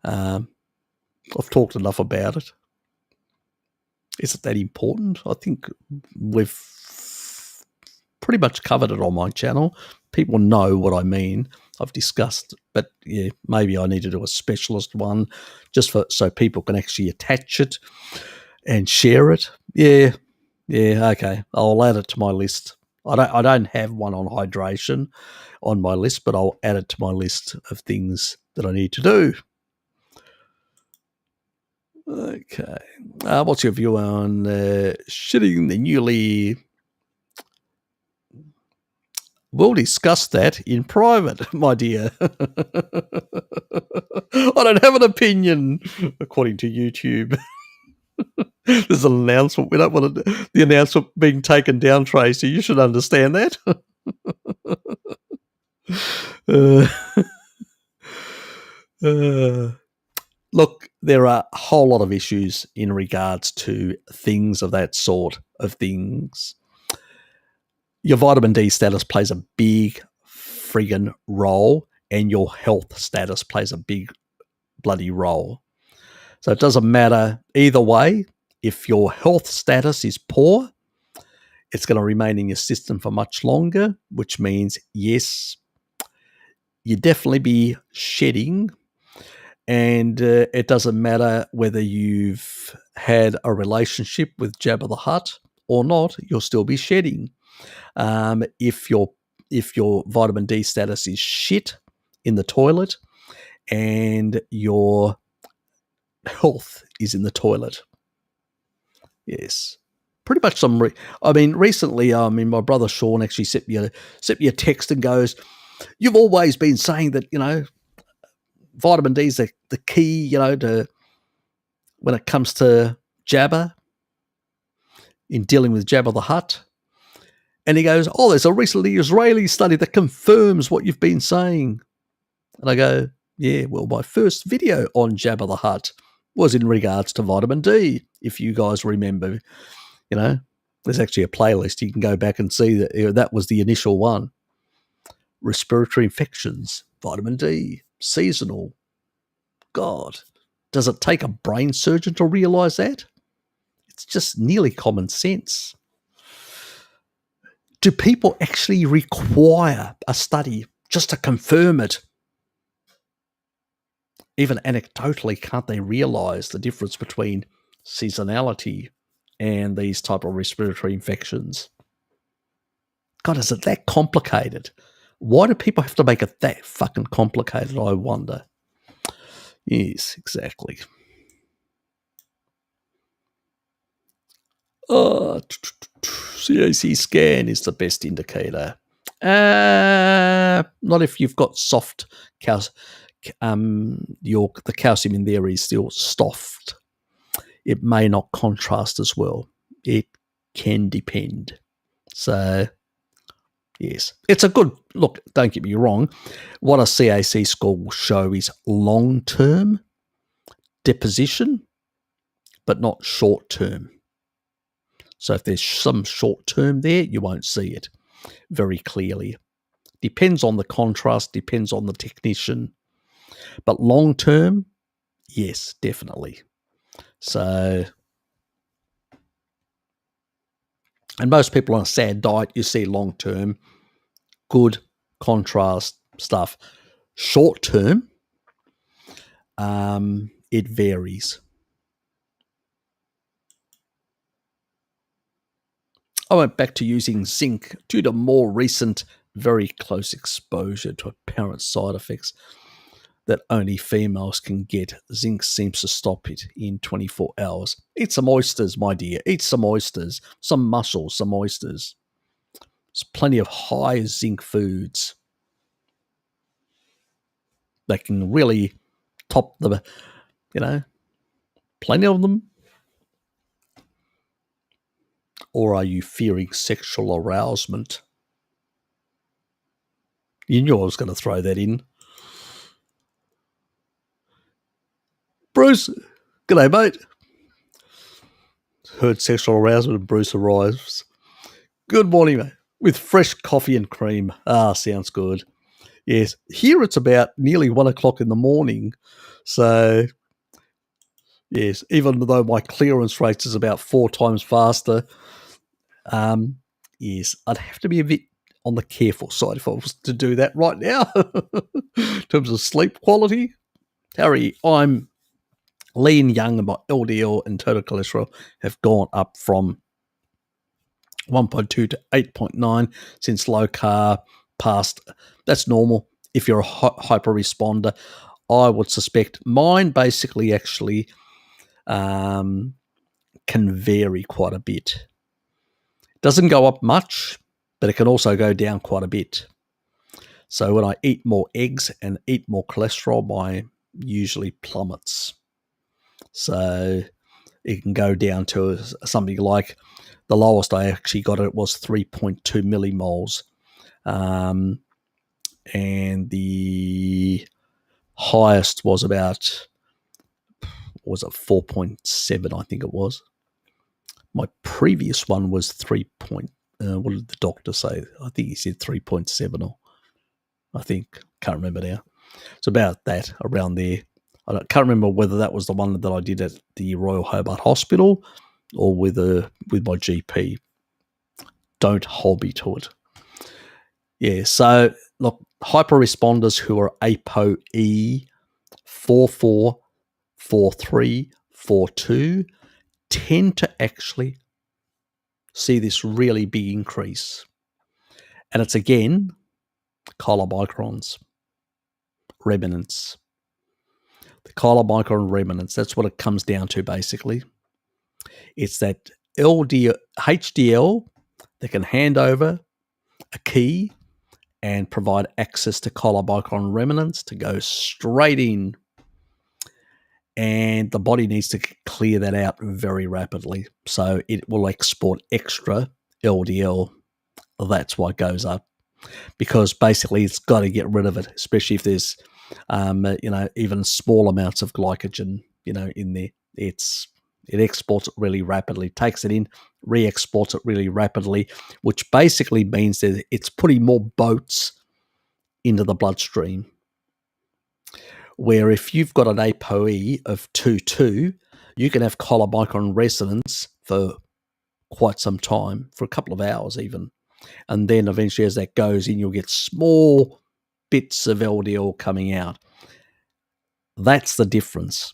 I've talked enough about it. Is it that important? I think we've pretty much covered it on my channel. People know what I mean. I've discussed, but yeah, maybe I need to do a specialist one just so people can actually attach it and share it. Yeah, okay. I'll add it to my list. I don't have one on hydration on my list, but I'll add it to my list of things that I need to do. Okay. What's your view on shitting the newly... We'll discuss that in private, my dear. I don't have an opinion, according to YouTube. There's an announcement. We don't want the announcement being taken down, Tracy. You should understand that. Look, there are a whole lot of issues in regards to things of that sort of things. Your vitamin D status plays a big friggin' role, and your health status plays a big bloody role. So it doesn't matter either way. If your health status is poor, it's going to remain in your system for much longer, which means, yes, you definitely be shedding. And it doesn't matter whether you've had a relationship with Jabba the Hutt or not, you'll still be shedding. If your vitamin D status is shit in the toilet and your health is in the toilet. Yes. Pretty much recently, my brother Sean actually sent me a text and goes, "You've always been saying that, vitamin D is the key, to when it comes to Jabba, in dealing with Jabba the Hutt." And he goes, "Oh, there's a recently Israeli study that confirms what you've been saying." And I go, "Yeah, well, my first video on Jabba the Hutt was in regards to vitamin D. If you guys remember, there's actually a playlist. You can go back and see that that was the initial one. Respiratory infections, vitamin D, seasonal. God, does it take a brain surgeon to realize that? It's just nearly common sense. Do people actually require a study just to confirm it? Even anecdotally, can't they realize the difference between seasonality and these type of respiratory infections? God, is it that complicated? Why do people have to make it that fucking complicated, I wonder? Yes, exactly. CAC scan is the best indicator. Not if you've got soft the calcium in there is still soft, it may not contrast as well. It can depend. So, yes, it's a good look. Don't get me wrong. What a CAC score will show is long-term deposition, but not short-term. So if there's some short-term there, you won't see it very clearly. Depends on the contrast, depends on the technician. But long-term, yes, definitely. So, and most people on a SAD diet, you see long-term, good contrast stuff. Short-term, it varies. I went back to using zinc due to more recent, very close exposure to apparent side effects that only females can get. Zinc seems to stop it in 24 hours. Eat some oysters, my dear. Eat some oysters, some mussels, some oysters. There's plenty of high zinc foods that can really top the, plenty of them. Or are you fearing sexual arousement? You knew I was going to throw that in. Bruce, g'day, mate. Heard sexual arousement and Bruce arrives. Good morning, mate. With fresh coffee and cream. Sounds good. Yes, here it's about nearly 1 o'clock in the morning. So, yes, even though my clearance rate is about 4 times faster, yes, I'd have to be a bit on the careful side if I was to do that right now. In terms of sleep quality, Harry, I'm lean, young, and my LDL and total cholesterol have gone up from 1.2 to 8.9 since low carb past. That's normal if you're a hyper responder. I would suspect mine basically actually can vary quite a bit. Doesn't go up much, but it can also go down quite a bit. So when I eat more eggs and eat more cholesterol, mine usually plummets. So it can go down to something like, the lowest I actually got it was 3.2 millimoles. And the highest was about, was it 4.7, I think it was. My previous one was 3. What did the doctor say? I think he said 3.7 or I think, can't remember now. It's about that, around there. I can't remember whether that was the one that I did at the Royal Hobart Hospital or with my GP. Don't hold me to it. Yeah, so look, hyper responders who are ApoE 44, 43, 42 tend to actually see this really big increase. And it's again chylomicrons, remnants. The chylomicron remnants, that's what it comes down to basically. It's that HDL that can hand over a key and provide access to chylomicron remnants to go straight in. And the body needs to clear that out very rapidly. So it will export extra LDL. That's why it goes up. Because basically it's got to get rid of it, especially if there's, even small amounts of glycogen, in there. It exports it really rapidly, takes it in, re-exports it really rapidly, which basically means that it's putting more boats into the bloodstream. Where if you've got an ApoE of 2.2, you can have chylomicron resonance for quite some time, for a couple of hours even. And then eventually as that goes in, you'll get small bits of LDL coming out. That's the difference.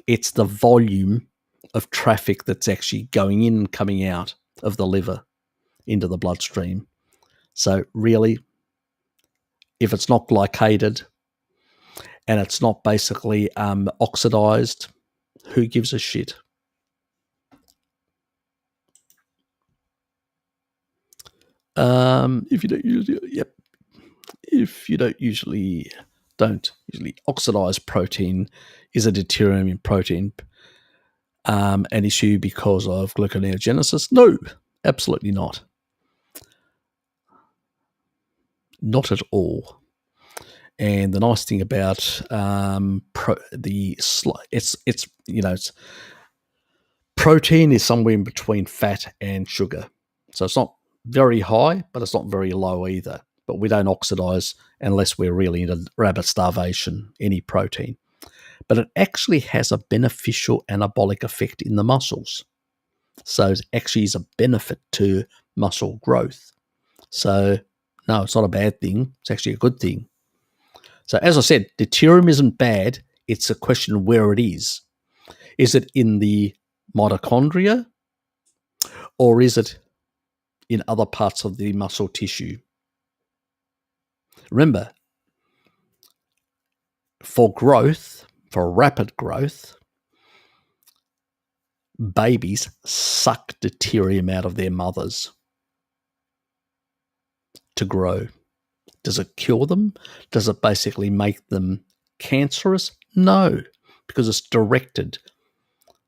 It's the volume of traffic that's actually going in and coming out of the liver into the bloodstream. So really, if it's not glycated and it's not basically oxidized, who gives a shit? If you don't usually don't usually oxidize protein. Is a deuterium in protein an issue because of gluconeogenesis? No, absolutely not. Not at all. And the nice thing about it's protein is somewhere in between fat and sugar. So it's not very high, but it's not very low either. But we don't oxidize unless we're really into rabbit starvation, any protein. But it actually has a beneficial anabolic effect in the muscles. So it actually is a benefit to muscle growth. So no, it's not a bad thing. It's actually a good thing. So as I said, deuterium isn't bad. It's a question of where it is. Is it in the mitochondria or is it in other parts of the muscle tissue? Remember, for growth, for rapid growth, babies suck deuterium out of their mothers to grow. Does it cure them? Does it basically make them cancerous? No, because it's directed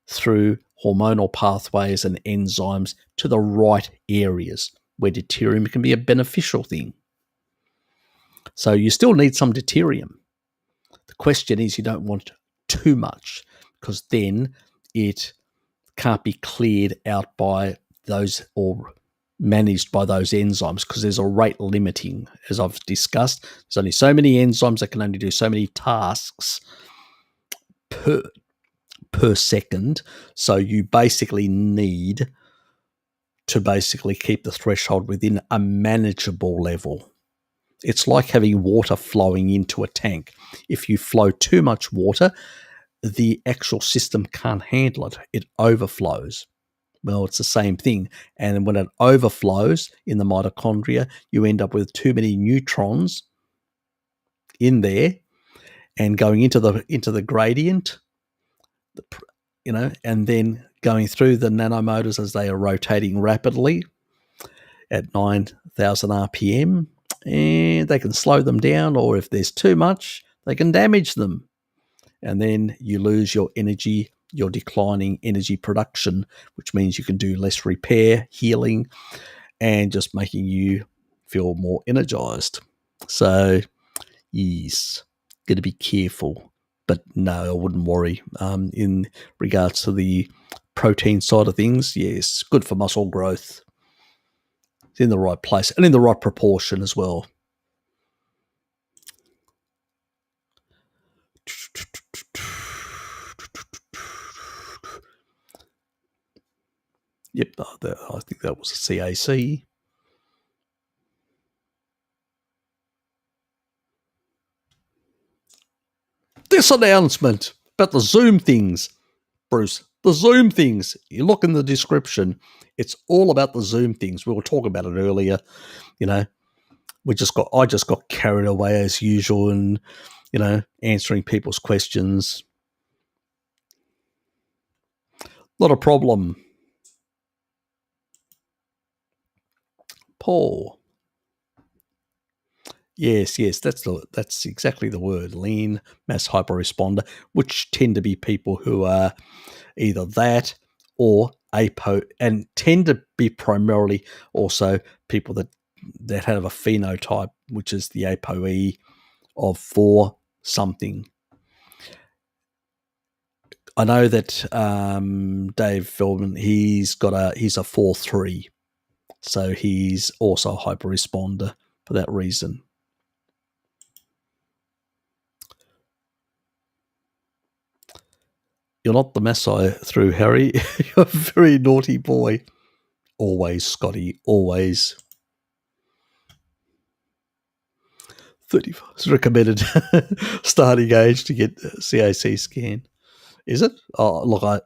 through hormonal pathways and enzymes to the right areas where deuterium can be a beneficial thing. So you still need some deuterium. The question is you don't want too much because then it can't be cleared out by those or managed by those enzymes because there's a rate limiting, as I've discussed. There's only so many enzymes that can only do so many tasks per second. So you basically need to basically keep the threshold within a manageable level. It's like having water flowing into a tank. If you flow too much water, the actual system can't handle it. It overflows. Well, it's the same thing. And when it overflows in the mitochondria, you end up with too many neutrons in there and going into the gradient, and then going through the nanomotors as they are rotating rapidly at 9,000 RPM, and they can slow them down, or if there's too much, they can damage them. And then you lose your energy, your declining energy production, which means you can do less repair, healing, and just making you feel more energized. So, yes, got to be careful. But no, I wouldn't worry. In regards to the protein side of things, yes, good for muscle growth. It's in the right place and in the right proportion as well. Yep, I think that was a CAC. This announcement about the Zoom things, Bruce. The Zoom things. You look in the description. It's all about the Zoom things. We were talking about it earlier. I just got carried away as usual, and answering people's questions. Not a problem. Paul. Yes, that's exactly the word. Lean mass hyperresponder, which tend to be people who are either that or APO, and tend to be primarily also people that have a phenotype, which is the ApoE of 4 something. I know that Dave Feldman, he's a 4-3, so he's also a hyperresponder for that reason. You're not the mess I threw, Harry. You're a very naughty boy. Always, Scotty, always. 35 is recommended starting age to get CAC scan. Is it? Oh, look, I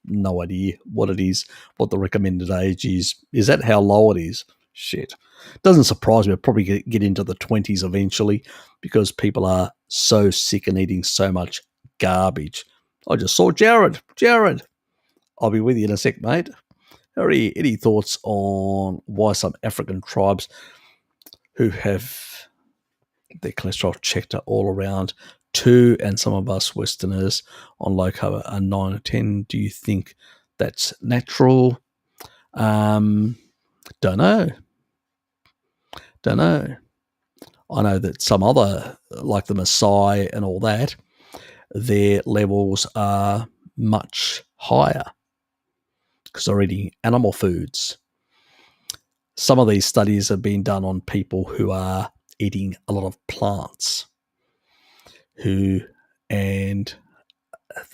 no idea what it is, what the recommended age is. Is that how low it is? Shit. Doesn't surprise me. I'll probably get into the 20s eventually because people are so sick and eating so much garbage. I just saw Jared. I'll be with you in a sec, mate. Harry, any thoughts on why some African tribes who have their cholesterol checked are all around 2, and some of us Westerners on low carb are 9 or 10. Do you think that's natural? Don't know. I know that some other, like the Maasai and all that, their levels are much higher because they're eating animal foods. Some of these studies have been done on people who are eating a lot of plants, and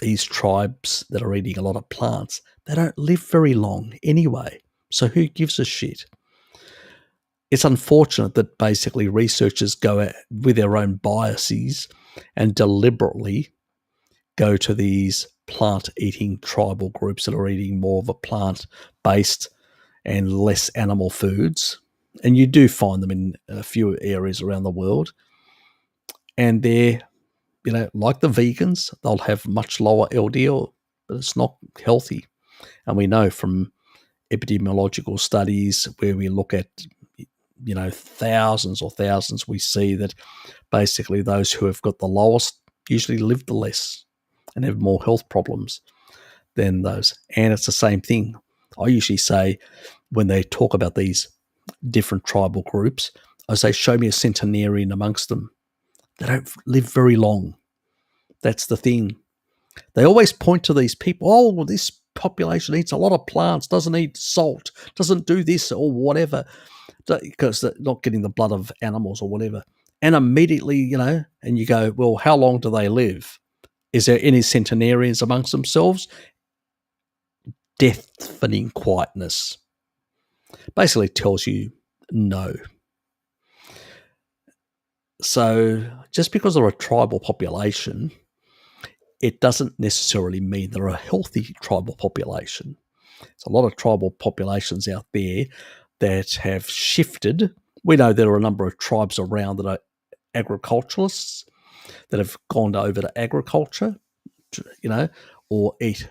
these tribes that are eating a lot of plants, they don't live very long anyway. So who gives a shit? It's unfortunate that basically researchers go with their own biases and deliberately go to these plant-eating tribal groups that are eating more of a plant-based and less animal foods. And you do find them in a few areas around the world. And they're, like the vegans, they'll have much lower LDL, but it's not healthy. And we know from epidemiological studies where we look at, thousands, we see that basically those who have got the lowest usually live the less and have more health problems than those. And it's the same thing. I usually say when they talk about these different tribal groups, I say, show me a centenarian amongst them. They don't live very long. That's the thing. They always point to these people, oh, well, this population eats a lot of plants, doesn't eat salt, doesn't do this or whatever, because they're not getting the blood of animals or whatever. And immediately, and you go, well, how long do they live? Is there any centenarians amongst themselves? Deafening quietness. Basically tells you no. So just because they're a tribal population, it doesn't necessarily mean they're a healthy tribal population. There's a lot of tribal populations out there that have shifted. We know there are a number of tribes around that are agriculturalists that have gone over to agriculture, or eat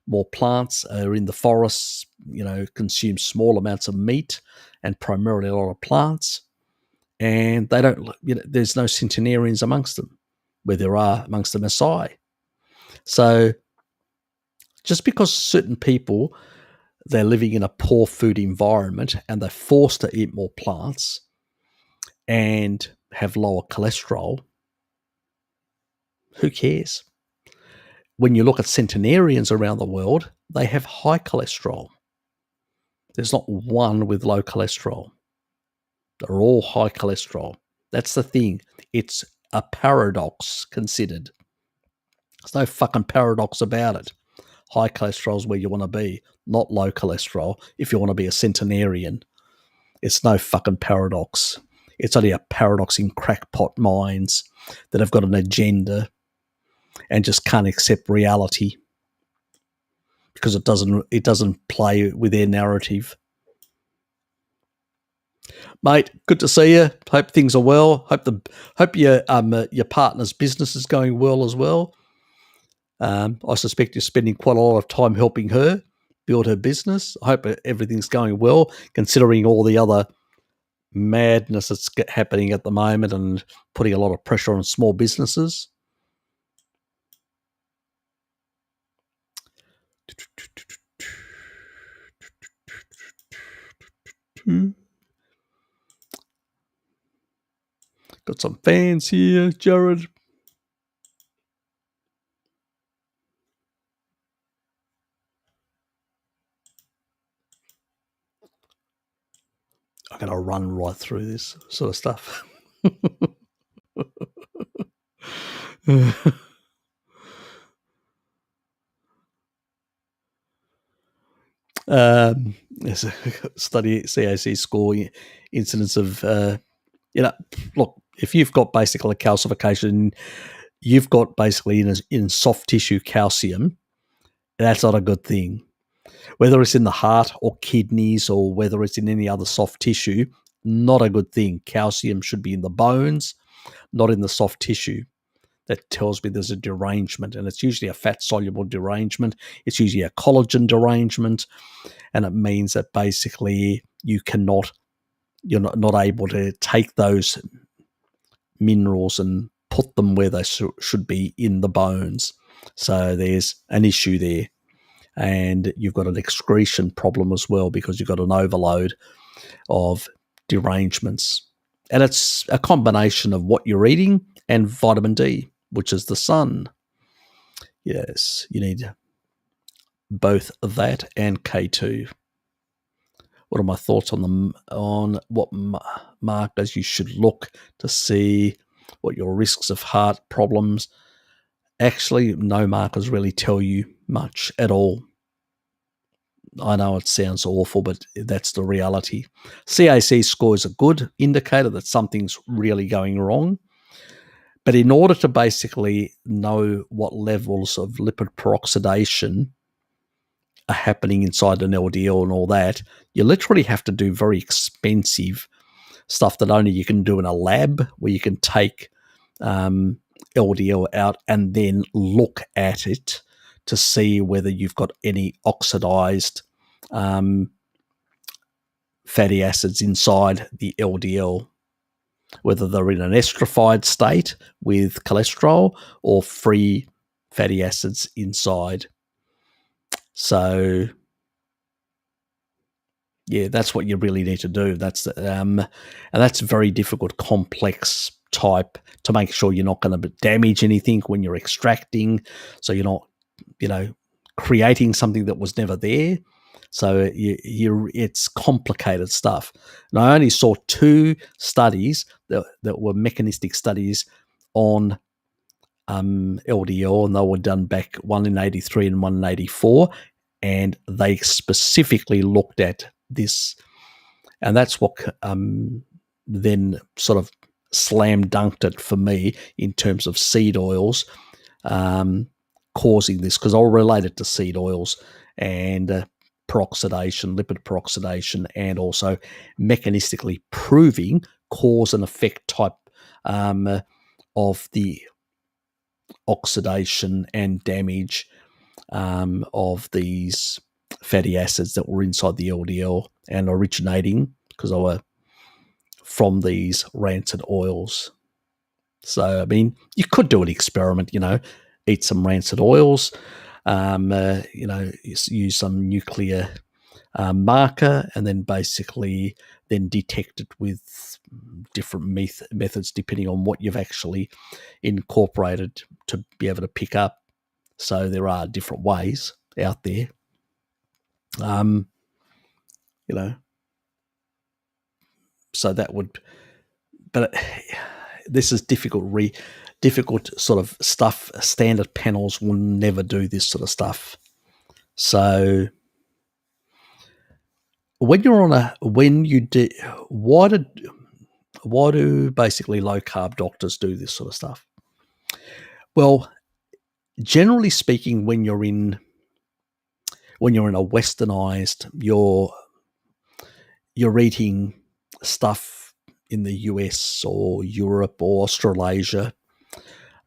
more plants, are in the forests, consume small amounts of meat and primarily a lot of plants. And they don't, there's no centenarians amongst them, where there are amongst the Maasai. So just because certain people, they're living in a poor food environment and they're forced to eat more plants and have lower cholesterol, who cares? When you look at centenarians around the world, they have high cholesterol. There's not one with low cholesterol. They're all high cholesterol. That's the thing. It's a paradox considered. There's no fucking paradox about it. High cholesterol is where you want to be, not low cholesterol if you want to be a centenarian. It's no fucking paradox. It's only a paradox in crackpot minds that have got an agenda and just can't accept reality because it doesn't play with their narrative. Mate, good to see you. Hope things are well. Hope your partner's business is going well as well. I suspect you're spending quite a lot of time helping her build her business. I hope everything's going well, considering all the other madness that's happening at the moment and putting a lot of pressure on small businesses. Got some fans here, Jared. I'm going to run right through this sort of stuff. There's a study at CAC score incidence of, look, if you've got basically calcification, you've got basically in soft tissue calcium, that's not a good thing. Whether it's in the heart or kidneys or whether it's in any other soft tissue, not a good thing. Calcium should be in the bones, not in the soft tissue. That tells me there's a derangement, and it's usually a fat-soluble derangement. It's usually a collagen derangement, and it means that basically you're not able to take those minerals and put them where they should be in the bones. So there's an issue there. And you've got an excretion problem as well because you've got an overload of derangements. And it's a combination of what you're eating and vitamin D, which is the sun. Yes, you need both that and K2. What are my thoughts on what markers you should look to see what your risks of heart problems? Actually, no markers really tell you much at all. I know it sounds awful, but that's the reality. CAC score is a good indicator that something's really going wrong. But in order to basically know what levels of lipid peroxidation are happening inside an LDL and all that, you literally have to do very expensive stuff that only you can do in a lab, where you can take LDL out and then look at it to see whether you've got any oxidized fatty acids inside the LDL, whether they're in an esterified state with cholesterol or free fatty acids inside. So, yeah, that's what you really need to do. That's and that's very difficult, complex type to make sure you're not going to damage anything when you're extracting. So you're not, creating something that was never there. So it's complicated stuff. And I only saw 2 studies that were mechanistic studies on LDL, and they were done back, one in 83 and one in 84, and they specifically looked at this. And that's what then sort of slam dunked it for me in terms of seed oils causing this, because I'll relate it to seed oils and peroxidation, lipid peroxidation, and also mechanistically proving cause and effect type of the oxidation and damage of these fatty acids that were inside the LDL and originating because they were from these rancid oils. So, I mean, you could do an experiment, eat some rancid oils, use some nuclear marker, and then basically then detect it with different methods depending on what you've actually incorporated to be able to pick up. So there are different ways out there. So that would, but this is difficult sort of stuff. Standard panels will never do this sort of stuff. So why do basically low carb doctors do this sort of stuff? Well, generally speaking, when you're in a westernized, you're eating stuff in the US or Europe or Australasia,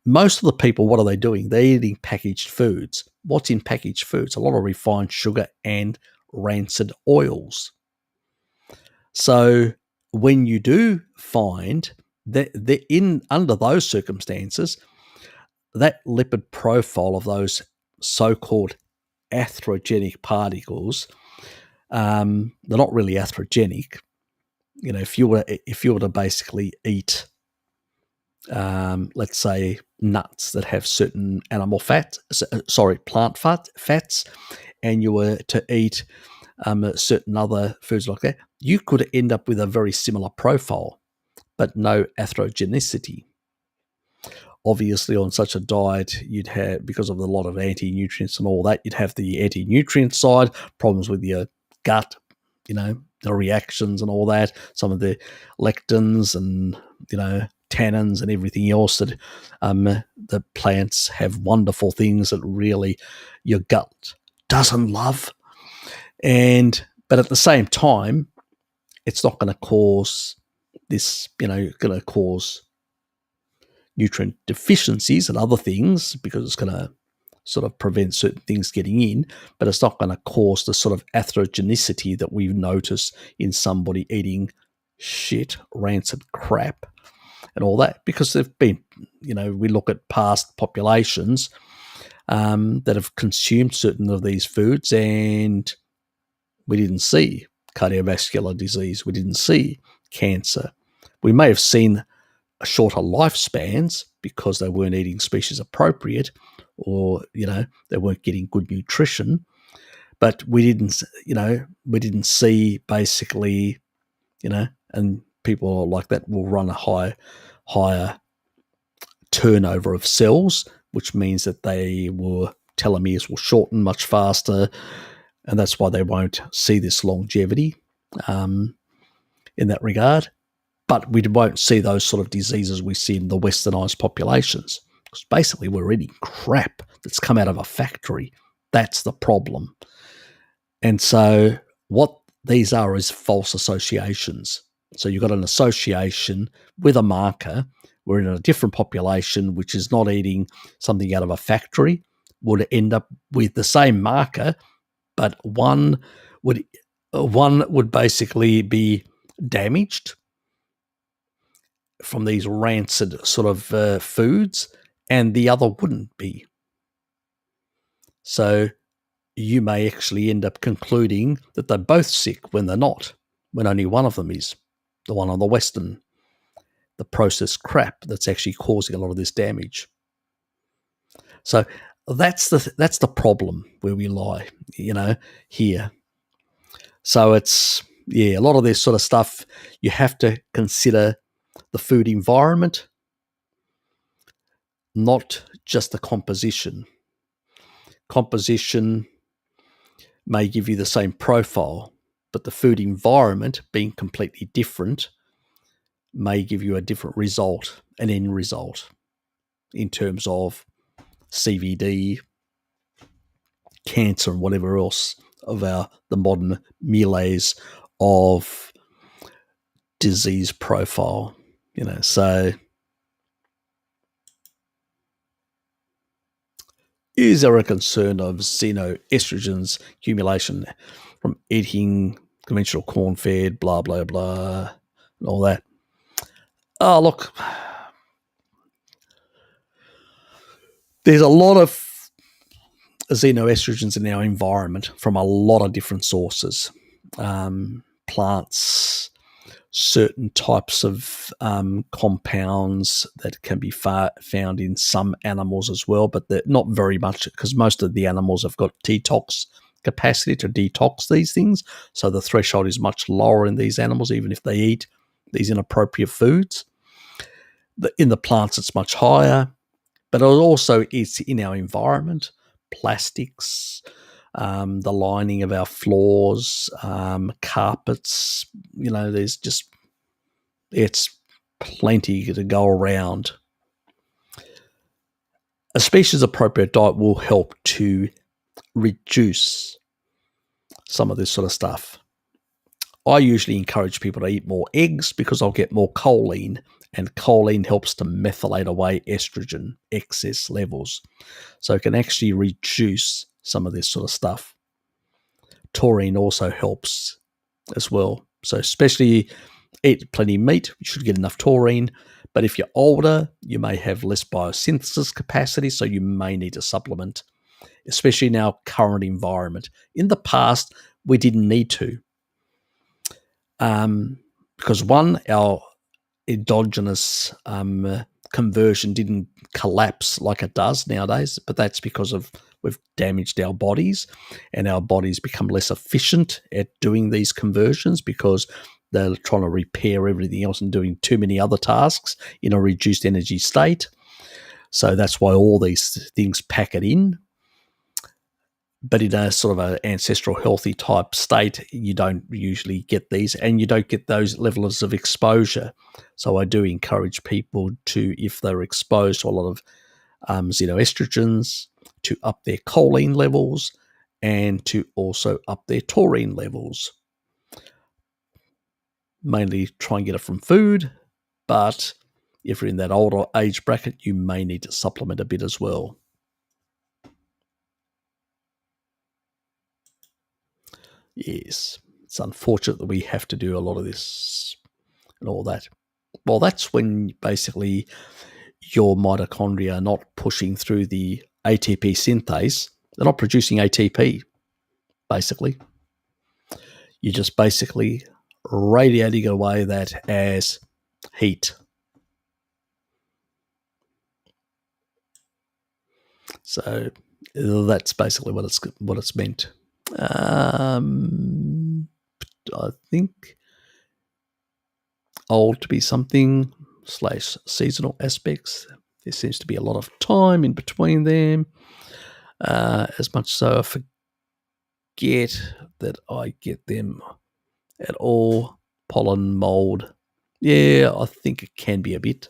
most of the people, what are they doing? They're eating packaged foods. What's in packaged foods? A lot of refined sugar and rancid oils. So when you do find that under those circumstances, that lipid profile of those so-called atherogenic particles, they're not really atherogenic. If you were to basically eat, let's say, nuts that have certain plant fats, and you were to eat certain other foods like that, you could end up with a very similar profile, but no atherogenicity. Obviously, on such a diet, you'd have, because of a lot of anti-nutrients and all that, you'd have the anti-nutrient side, problems with your gut, the reactions and all that, some of the lectins and, tannins and everything else that the plants have wonderful things that really your gut doesn't love. But at the same time, it's not going to cause this, going to cause nutrient deficiencies and other things, because it's going to sort of prevent certain things getting in, but it's not going to cause the sort of atherogenicity that we notice in somebody eating shit, rancid crap. and all that, because they've been, we look at past populations that have consumed certain of these foods, and we didn't see cardiovascular disease. We didn't see cancer. We may have seen shorter lifespans because they weren't eating species appropriate, or they weren't getting good nutrition. But we didn't see basically, and people like that will run a higher turnover of cells, which means that telomeres will shorten much faster, and that's why they won't see this longevity in that regard. But we won't see those sort of diseases we see in the westernized populations, because basically we're eating crap that's come out of a factory. That's the problem. And so what these are is false associations. So you've got an association with a marker. We're in a different population which is not eating something out of a factory, would end up with the same marker, but one would basically be damaged from these rancid sort of foods, and the other wouldn't be. So you may actually end up concluding that they're both sick when they're not, when only one of them is, the one on the processed crap that's actually causing a lot of this damage. So that's the problem where we lie, here. So it's, a lot of this sort of stuff, you have to consider the food environment, not just the composition. Composition may give you the same profile, but the food environment being completely different may give you a different result, an end result, in terms of CVD, cancer, and whatever else of the modern melees of disease profile. So is there a concern of xenoestrogens accumulation from eating conventional corn-fed, blah, blah, blah, and all that? Oh, look, there's a lot of xenoestrogens in our environment from a lot of different sources. Plants, certain types of compounds that can be found in some animals as well, but they're not very much, because most of the animals have got detox capacity to detox these things. So the threshold is much lower in these animals, even if they eat these inappropriate foods. In the plants, it's much higher, but also it's in our environment. Plastics, the lining of our floors, carpets, it's plenty to go around. A species-appropriate diet will help to reduce some of this sort of stuff. I usually encourage people to eat more eggs because I'll get more choline, and choline helps to methylate away estrogen excess levels. So it can actually reduce some of this sort of stuff. Taurine also helps as well. So especially eat plenty of meat, you should get enough taurine. But if you're older, you may have less biosynthesis capacity, so you may need to supplement, especially in our current environment. In the past, we didn't need to. Because one, our endogenous conversion didn't collapse like it does nowadays, but that's because we've damaged our bodies, and our bodies become less efficient at doing these conversions because they're trying to repair everything else and doing too many other tasks in a reduced energy state. So that's why all these things pack it in. But in a sort of an ancestral healthy type state, you don't usually get these, and you don't get those levels of exposure. So I do encourage people to, if they're exposed to a lot of xenoestrogens, to up their choline levels and to also up their taurine levels. Mainly try and get it from food, but if you're in that older age bracket, you may need to supplement a bit as well. Yes, it's unfortunate that we have to do a lot of this and all that. Well, that's when basically your mitochondria are not pushing through the ATP synthase. They're not producing ATP, basically. You're just basically radiating away that as heat. So that's basically what it's meant. I think old to be something / seasonal aspects. There seems to be a lot of time in between them. As much so I forget that I get them at all. Pollen, mold. Yeah, I think it can be a bit.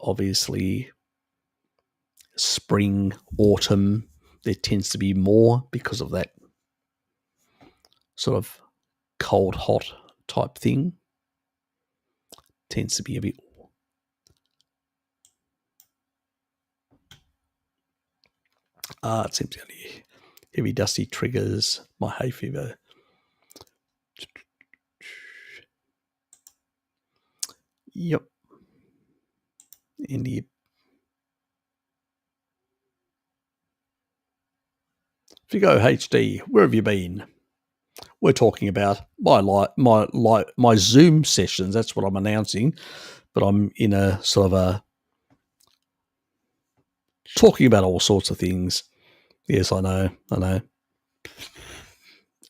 Obviously, spring, autumn, there tends to be more because of that sort of cold, hot type thing. Tends to be a bit. It seems only heavy, dusty triggers my hay fever. Yep. Indeed. If you go HD, where have you been? We're talking about my Zoom sessions. That's what I'm announcing. But I'm in a sort of a talking about all sorts of things. Yes, I know.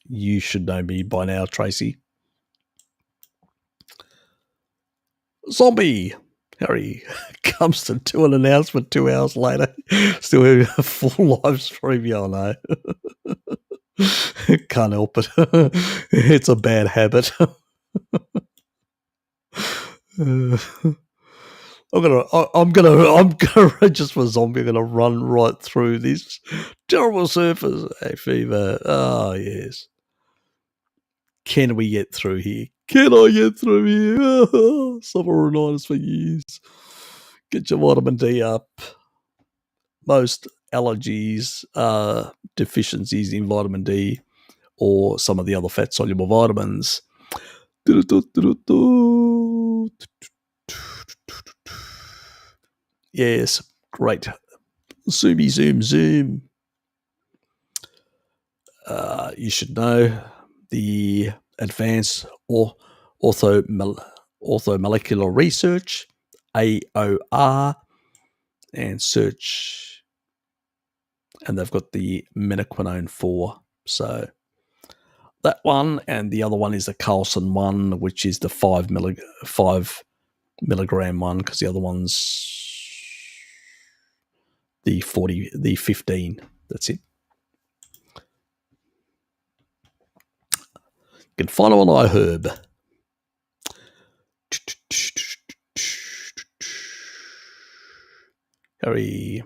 You should know me by now, Tracy. Zombie Harry comes to do an announcement 2 hours later. Still having a full live stream. Yeah, I know. Can't help it. It's a bad habit. I'm gonna just for zombie. I'm gonna run right through this terrible surface. Hey, fever. Oh yes. Can we get through here? Can I get through here? Summer rhinitis for years. Get your vitamin D up. Most allergies are deficiencies in vitamin D or some of the other fat-soluble vitamins. Yes, great. Zoomy, zoom. You should know the Advanced Orthomolecular Research, AOR, and search, and they've got the menaquinone 4. So that one, and the other one is the Carlson one, which is the 5 milligram one, because the other one's the 15. That's it. You can find them on iHerb. Harry,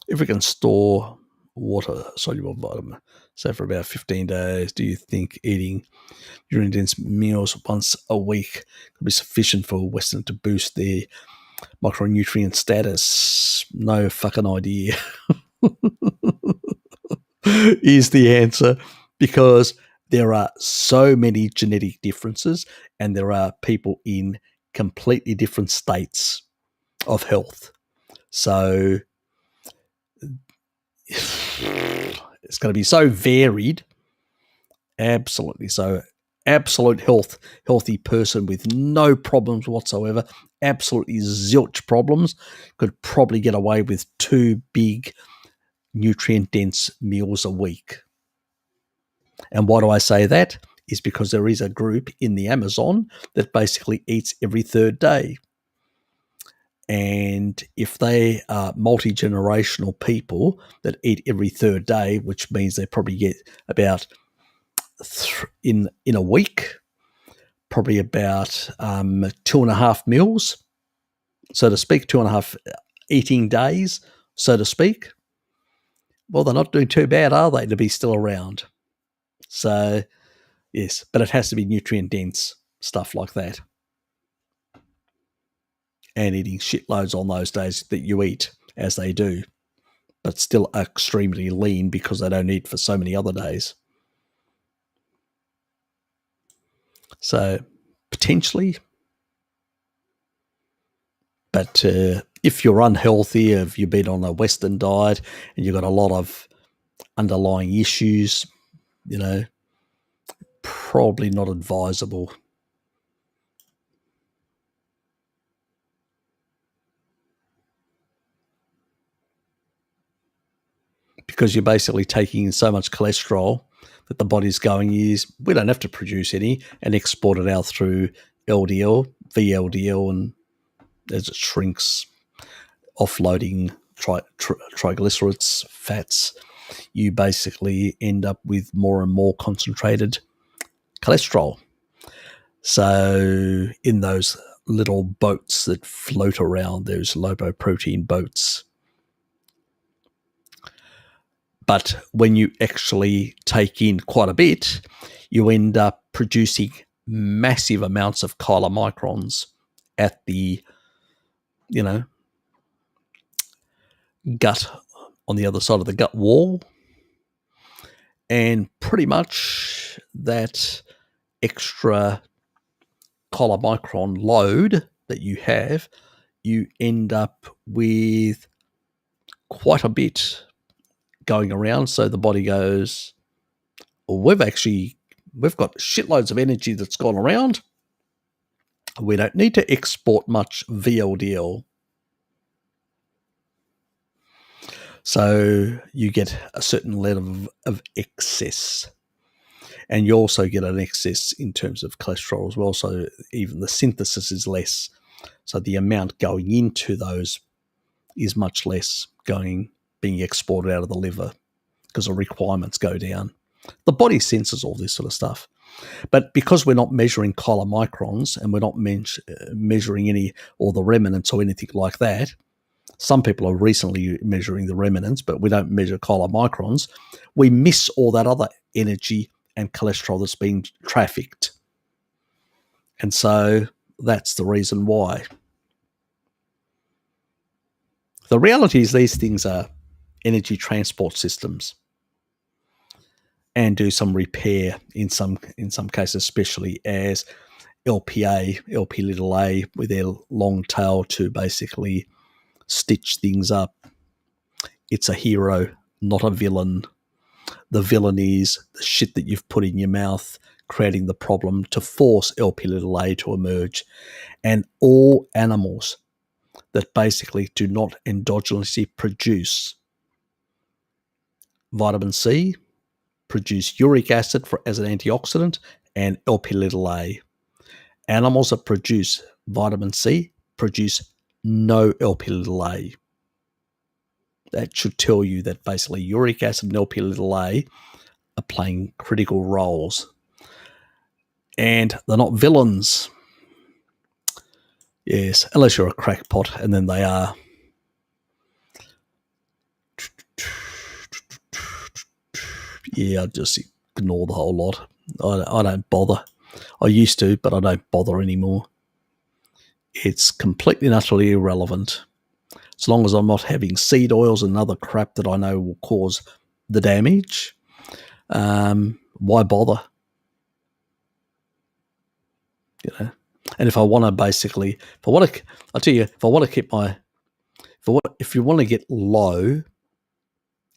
if we can store water-soluble vitamin, say for about 15 days, do you think eating nutrient-dense meals once a week could be sufficient for a Western to boost their micronutrient status? No fucking idea. Is the answer, because there are so many genetic differences and there are people in completely different states of health. So it's going to be so varied. Absolutely. So absolute healthy person with no problems whatsoever, absolutely zilch problems, could probably get away with 2 big nutrient-dense meals a week. And why do I say that? Is because there is a group in the Amazon that basically eats every 3rd day. And if they are multi-generational people that eat every 3rd day, which means they probably get about in a week, probably about 2.5 meals, so to speak, 2.5 eating days, so to speak. Well, they're not doing too bad, are they, to be still around? So, yes, but it has to be nutrient-dense, stuff like that. And eating shitloads on those days that you eat, as they do, but still extremely lean because they don't eat for so many other days. So, potentially, But if you're unhealthy, if you've been on a Western diet and you've got a lot of underlying issues, probably not advisable. Because you're basically taking in so much cholesterol that the body's going we don't have to produce any and export it out through LDL, VLDL, and as it shrinks, offloading triglycerides, fats, you basically end up with more and more concentrated cholesterol. So in those little boats that float around, those lipoprotein boats. But when you actually take in quite a bit, you end up producing massive amounts of chylomicrons at the, gut, on the other side of the gut wall. And pretty much that extra chylomicron load that you have, you end up with quite a bit going around. So the body goes, we've got shitloads of energy that's gone around. We don't need to export much VLDL. So you get a certain level of excess. And you also get an excess in terms of cholesterol as well. So even the synthesis is less. So the amount going into those is much less being exported out of the liver because the requirements go down. The body senses all this sort of stuff. But because we're not measuring chylomicrons and we're not measuring any or the remnants or anything like that, some people are recently measuring the remnants, but we don't measure chylomicrons. We miss all that other energy and cholesterol that's being trafficked. And so that's the reason why. The reality is these things are energy transport systems and do some repair in some cases, especially as LPA, LP little a, with their long tail to basically stitch things up. It's a hero, not a villain. The villain is the shit that you've put in your mouth, creating the problem to force LP little a to emerge. And all animals that basically do not endogenously produce vitamin C, produce uric acid as an antioxidant, and LP little a. Animals that produce vitamin C produce no LP little a. That should tell you that basically uric acid and LP little a are playing critical roles. And they're not villains. Yes, unless you're a crackpot, and then they are. Yeah, I just ignore the whole lot. I don't bother. I used to, but I don't bother anymore. It's completely and utterly irrelevant. As long as I'm not having seed oils and other crap that I know will cause the damage, why bother? And if I want to basically, if you want to get low,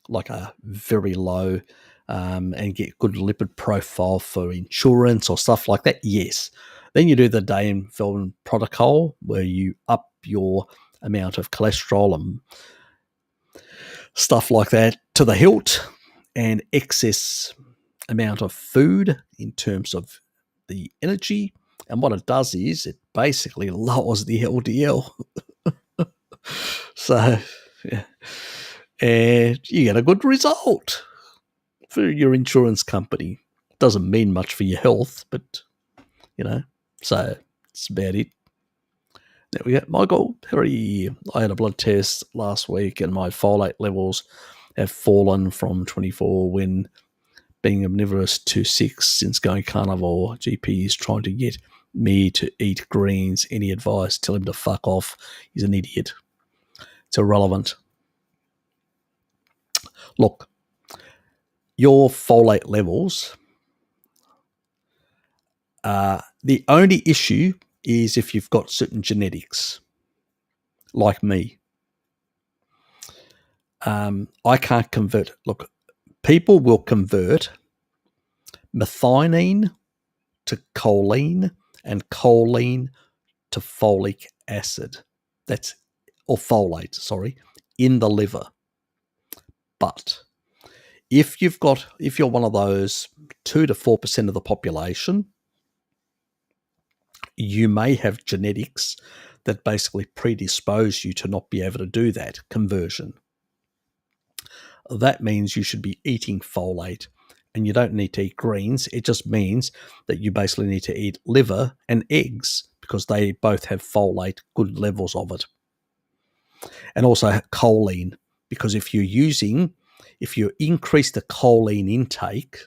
like a very low, and get good lipid profile for insurance or stuff like that, yes. Then you do the Dane-Feldman protocol where you up your amount of cholesterol and stuff like that to the hilt, and excess amount of food in terms of the energy. And what it does is it basically lowers the LDL. So, yeah. And you get a good result for your insurance company. Doesn't mean much for your health, but, so that's about it. There we go. Michael, I had a blood test last week and my folate levels have fallen from 24 when being omnivorous to 6 since going carnivore. GP is trying to get me to eat greens. Any advice? Tell him to fuck off. He's an idiot. It's irrelevant. Look, your folate levels, the only issue is if you've got certain genetics. like me. I can't convert. Look, people will convert methionine to choline and choline to folic acid. Or folate, sorry, in the liver. But if you're one of those 2 to 4% of the population, you may have genetics that basically predispose you to not be able to do that conversion. That means you should be eating folate, and you don't need to eat greens. It just means that you basically need to eat liver and eggs because they both have folate, good levels of it. And also choline, because if you increase the choline intake,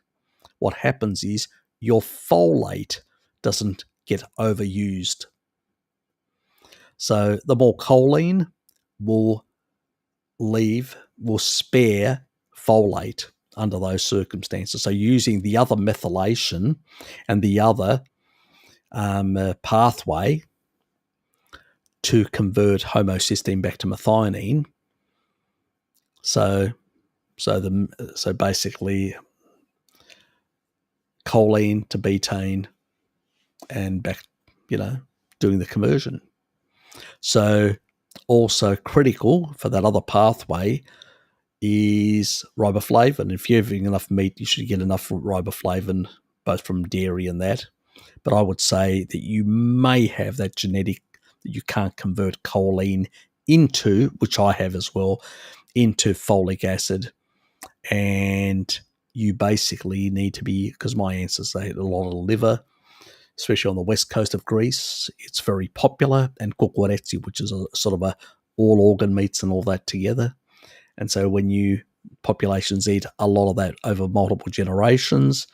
what happens is your folate doesn't get overused. So the more choline will spare folate under those circumstances. So using the other methylation and the other pathway to convert homocysteine back to methionine. So basically choline to betaine and back, doing the conversion. So also critical for that other pathway is riboflavin. If you're having enough meat, you should get enough riboflavin, both from dairy and that. But I would say that you may have that genetic that you can't convert choline into, which I have as well, into folic acid. And you basically need to be, because my ancestors, they ate a lot of liver, especially on the west coast of Greece. It's very popular, and kukuretsi, which is a sort of a all organ meats and all that together. And so when populations eat a lot of that over multiple generations,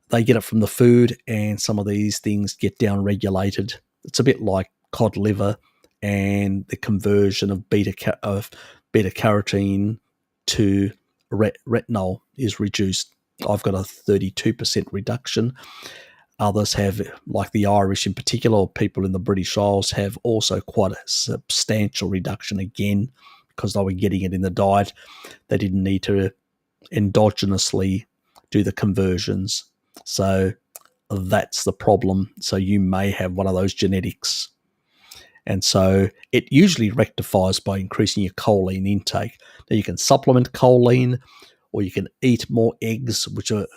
they get it from the food, and some of these things get down-regulated. It's a bit like cod liver, and the conversion of beta carotene to retinol is reduced. I've got a 32% reduction. Others have, like the Irish in particular, or people in the British Isles, have also quite a substantial reduction again, because they were getting it in the diet. They didn't need to endogenously do the conversions. So that's the problem. So you may have one of those genetics. And so it usually rectifies by increasing your choline intake. Now you can supplement choline, or you can eat more eggs, which are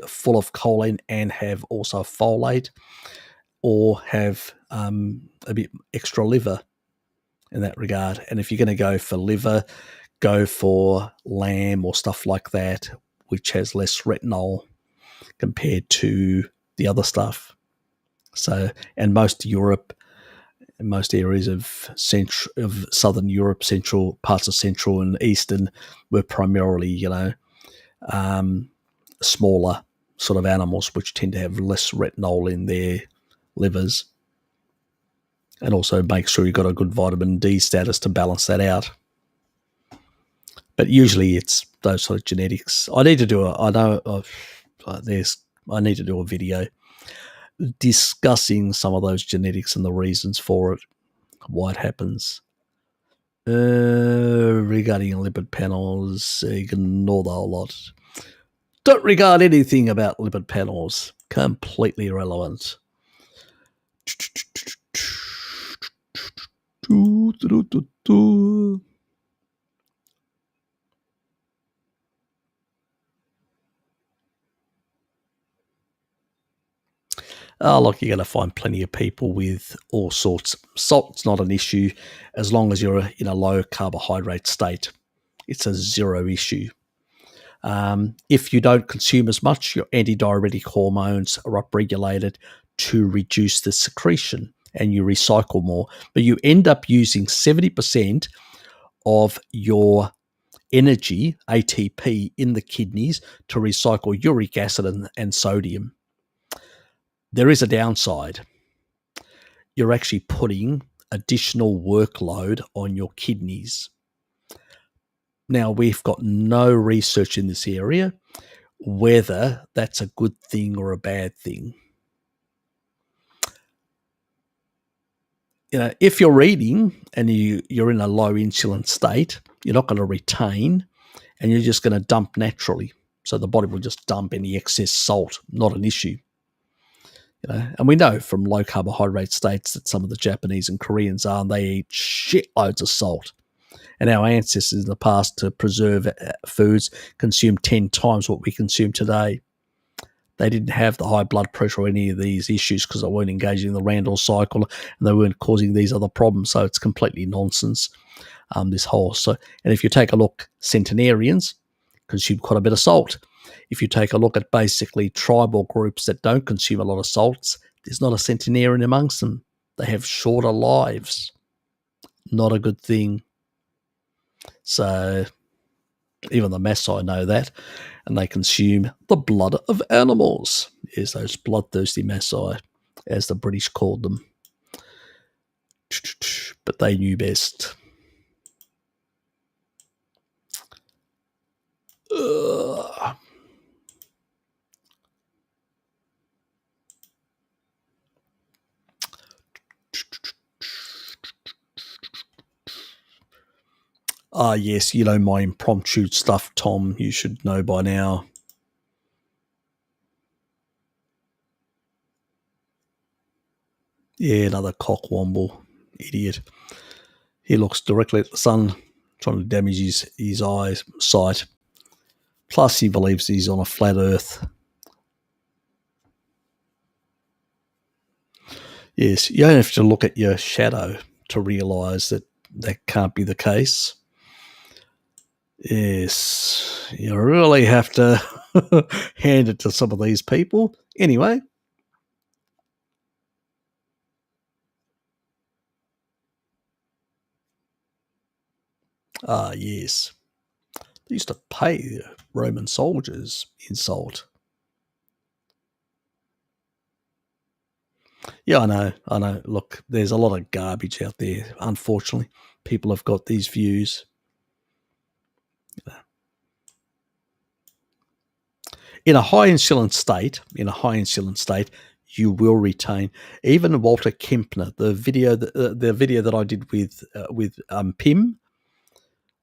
full of choline and have also folate, or have a bit extra liver in that regard. And if you're going to go for liver, go for lamb or stuff like that, which has less retinol compared to the other stuff. So, and most Europe, and most areas of southern Europe, central parts of central and eastern, were primarily, smaller sort of animals, which tend to have less retinol in their livers. And also make sure you've got a good vitamin D status to balance that out. But usually it's those sort of genetics. I need to do a video discussing some of those genetics and the reasons for it, why it happens. Regarding lipid panels, ignore the whole lot. Don't regard anything about lipid panels. Completely irrelevant. Oh, look, you're going to find plenty of people with all sorts. Salt's not an issue as long as you're in a low carbohydrate state. It's a zero issue. If you don't consume as much, your antidiuretic hormones are upregulated to reduce the secretion, and you recycle more. But you end up using 70% of your energy, ATP, in the kidneys to recycle uric acid and sodium. There is a downside. You're actually putting additional workload on your kidneys. Now, we've got no research in this area whether that's a good thing or a bad thing. if you're eating and you're in a low insulin state, you're not going to retain, and you're just going to dump naturally. So the body will just dump any excess salt, not an issue. And we know from low carbohydrate states that some of the Japanese and Koreans are, and they eat shitloads of salt. And our ancestors in the past, to preserve foods, consumed 10 times what we consume today. They didn't have the high blood pressure or any of these issues because they weren't engaging in the Randall cycle, and they weren't causing these other problems. So it's completely nonsense, this whole. And if you take a look, centenarians consume quite a bit of salt. If you take a look at basically tribal groups that don't consume a lot of salts, there's not a centenarian amongst them. They have shorter lives. Not a good thing. So even the Maasai know that, and they consume the blood of animals. Yes, those bloodthirsty Maasai, as the British called them. But they knew best. Yes, my impromptu stuff, Tom, you should know by now. Yeah, another cockwomble idiot. He looks directly at the sun, trying to damage his sight. Plus, he believes he's on a flat earth. Yes, you don't have to look at your shadow to realise that can't be the case. Yes, you really have to hand it to some of these people. Anyway. Yes. They used to pay Roman soldiers in salt. Yeah, I know. Look, there's a lot of garbage out there. Unfortunately, people have got these views. In a high insulin state, you will retain. Even Walter Kempner, the video that I did with Pim,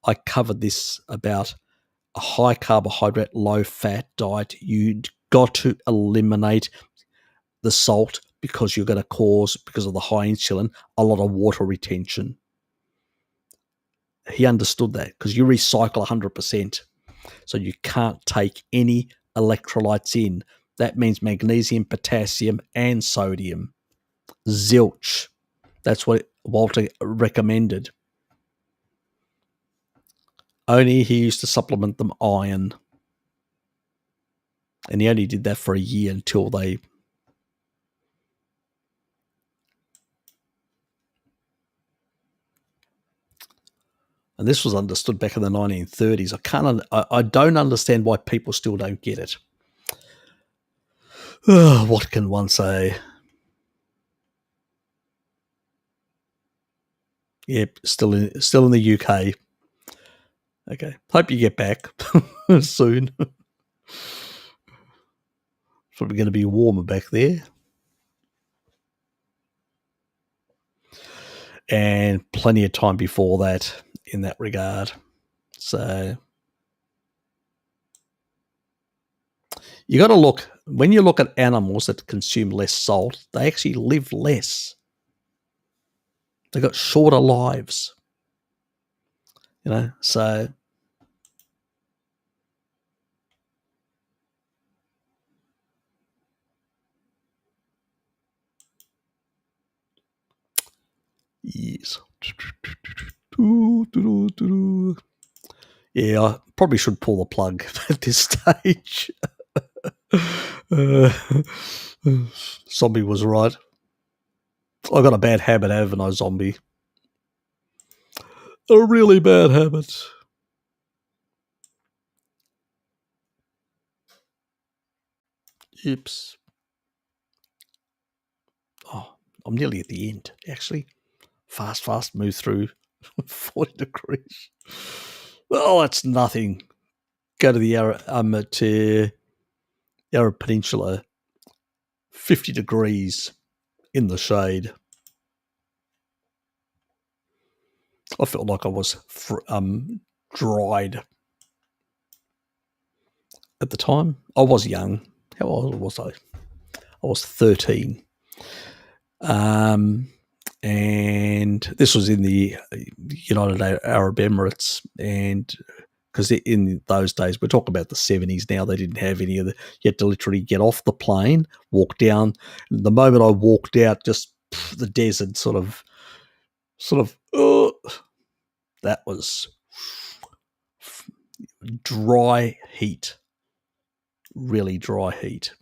I covered this about a high carbohydrate, low fat diet. You got to eliminate the salt because you're going to cause, because of the high insulin, a lot of water retention. He understood that because you recycle 100%. So you can't take any electrolytes in. That means magnesium, potassium, and sodium. Zilch. That's what Walter recommended. Only he used to supplement them iron. And he only did that for a year until they... And this was understood back in the 1930s. I don't understand why people still don't get it. What can one say? Yep, still in the UK. Okay, hope you get back soon. It's probably going to be warmer back there. And plenty of time before that in that regard. So you got to look, when you look at animals that consume less salt, they actually live less. They've got shorter lives. So yes. Yeah, I probably should pull the plug at this stage. Zombie was right. I got a bad habit, haven't I, Zombie? A really bad habit. Oops. Oh, I'm nearly at the end, actually. Fast, move through 40 degrees. Oh, that's nothing. Go to the Arab Peninsula, 50 degrees in the shade. I felt like I was dried at the time. I was young. How old was I? I was 13. And this was in the United Arab Emirates, and because in those days, we're talking about the 70s now, they didn't have any of the, you had to literally get off the plane, walk down. The moment I walked out, just the desert sort of, that was dry heat, really dry heat.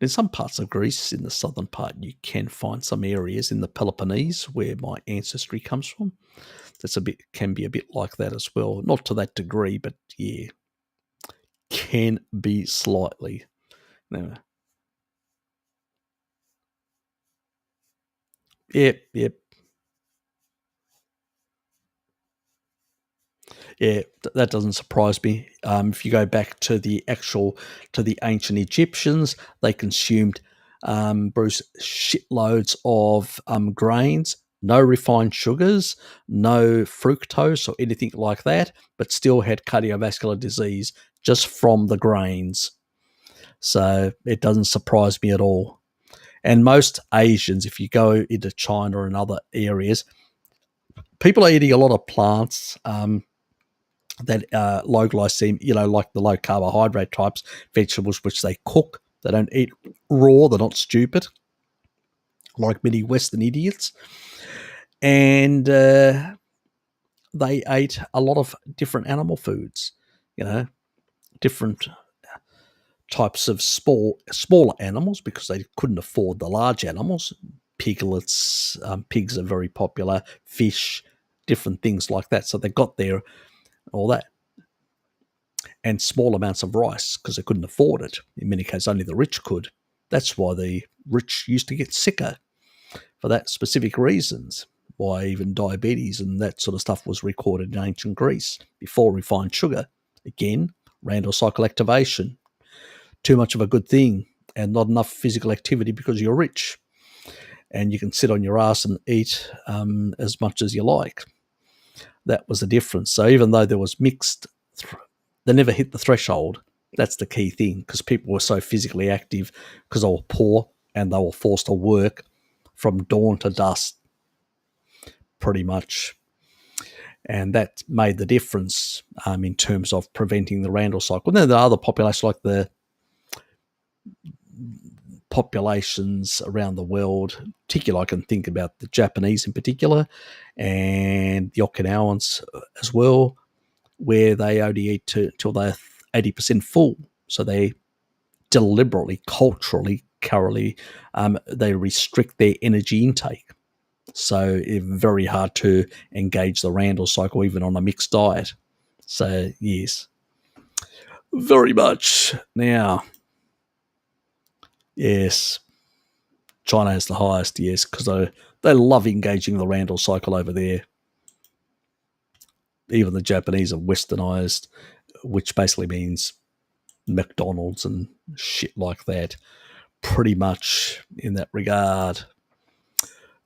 In some parts of Greece, in the southern part, you can find some areas in the Peloponnese where my ancestry comes from. Can be a bit like that as well. Not to that degree, but yeah, can be slightly. No. Yep. Yeah, that doesn't surprise me. If you go back to the ancient Egyptians, they consumed, Bruce, shitloads of grains, no refined sugars, no fructose or anything like that, but still had cardiovascular disease just from the grains. So it doesn't surprise me at all. And most Asians, if you go into China and other areas, people are eating a lot of plants, that low glycemic, like the low carbohydrate types, vegetables which they cook. They don't eat raw. They're not stupid, like many Western idiots. And they ate a lot of different animal foods, different types of smaller animals because they couldn't afford the large animals. Piglets, pigs are very popular, fish, different things like that. So they got there, all that. And small amounts of rice because they couldn't afford it. In many cases, only the rich could. That's why the rich used to get sicker for that specific reasons. Why even diabetes and that sort of stuff was recorded in ancient Greece before refined sugar. Again, Randall cycle activation. Too much of a good thing and not enough physical activity because you're rich. And you can sit on your ass and eat as much as you like. That was the difference. So even though there was mixed, they never hit the threshold. That's the key thing because people were so physically active because they were poor and they were forced to work from dawn to dusk, pretty much. And that made the difference in terms of preventing the Randall cycle. And then there are other populations like the populations around the world, particularly I can think about the Japanese in particular and the Okinawans as well, where they only eat till they're 80% full. So they deliberately, culturally, they restrict their energy intake. So it's very hard to engage the Randall cycle even on a mixed diet. So yes, very much. Now, yes, China has the highest, yes, because they love engaging the Randall cycle over there. Even the Japanese are westernized, which basically means McDonald's and shit like that, pretty much in that regard.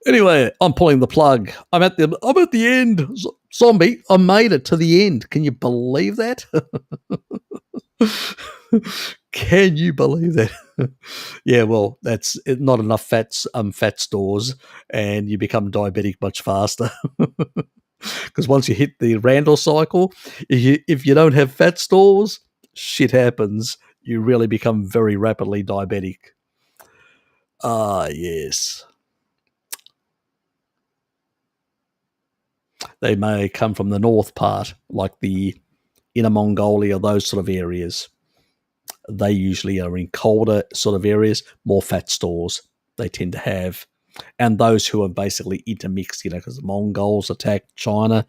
Anyway, I'm pulling the plug. I'm at the end. Zombie, I made it to the end. Can you believe that? Can you believe that? Yeah, well, that's not enough fat stores, and you become diabetic much faster. Because once you hit the Randall cycle, if you don't have fat stores, shit happens. You really become very rapidly diabetic. Ah, yes. They may come from the north part, like the Inner Mongolia, those sort of areas. They usually are in colder sort of areas, more fat stores they tend to have. And those who are basically intermixed, because the Mongols attacked China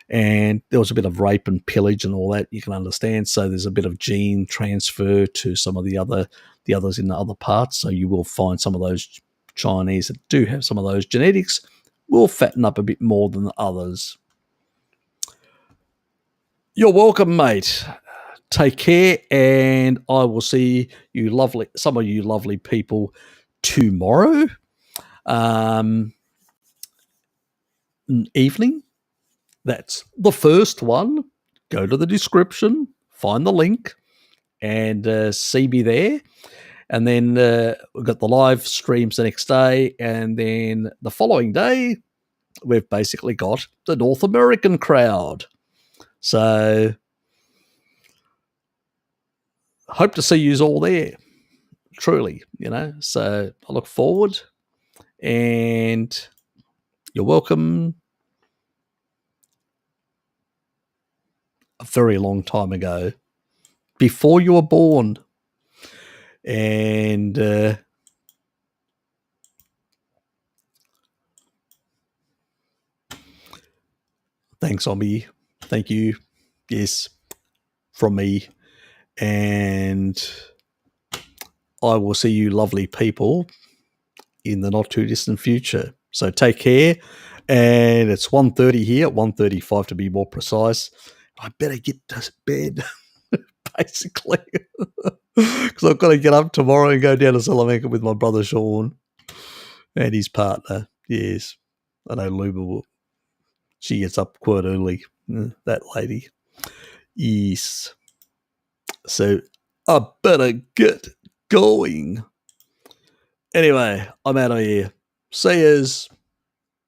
and there was a bit of rape and pillage and all that, you can understand. So there's a bit of gene transfer to some of the others in the other parts. So you will find some of those Chinese that do have some of those genetics will fatten up a bit more than the others. You're welcome, mate. Take care, and I will see you some of you lovely people tomorrow. Evening. That's the first one. Go to the description, find the link, and see me there. And then we've got the live streams the next day. And then the following day, we've basically got the North American crowd. So hope to see you all there, truly, So I look forward, and you're welcome. A very long time ago, before you were born. And thanks, Zombie. Thank you. Yes, from me. And I will see you lovely people in the not too distant future. So take care. And it's 1:30 here, 1:35 to be more precise. I better get to bed, basically, because I've got to get up tomorrow and go down to Salamanca with my brother Sean and his partner. Yes, I know Luba will. She gets up quite early, that lady. Yes. So I better get going. Anyway, I'm out of here. See yous.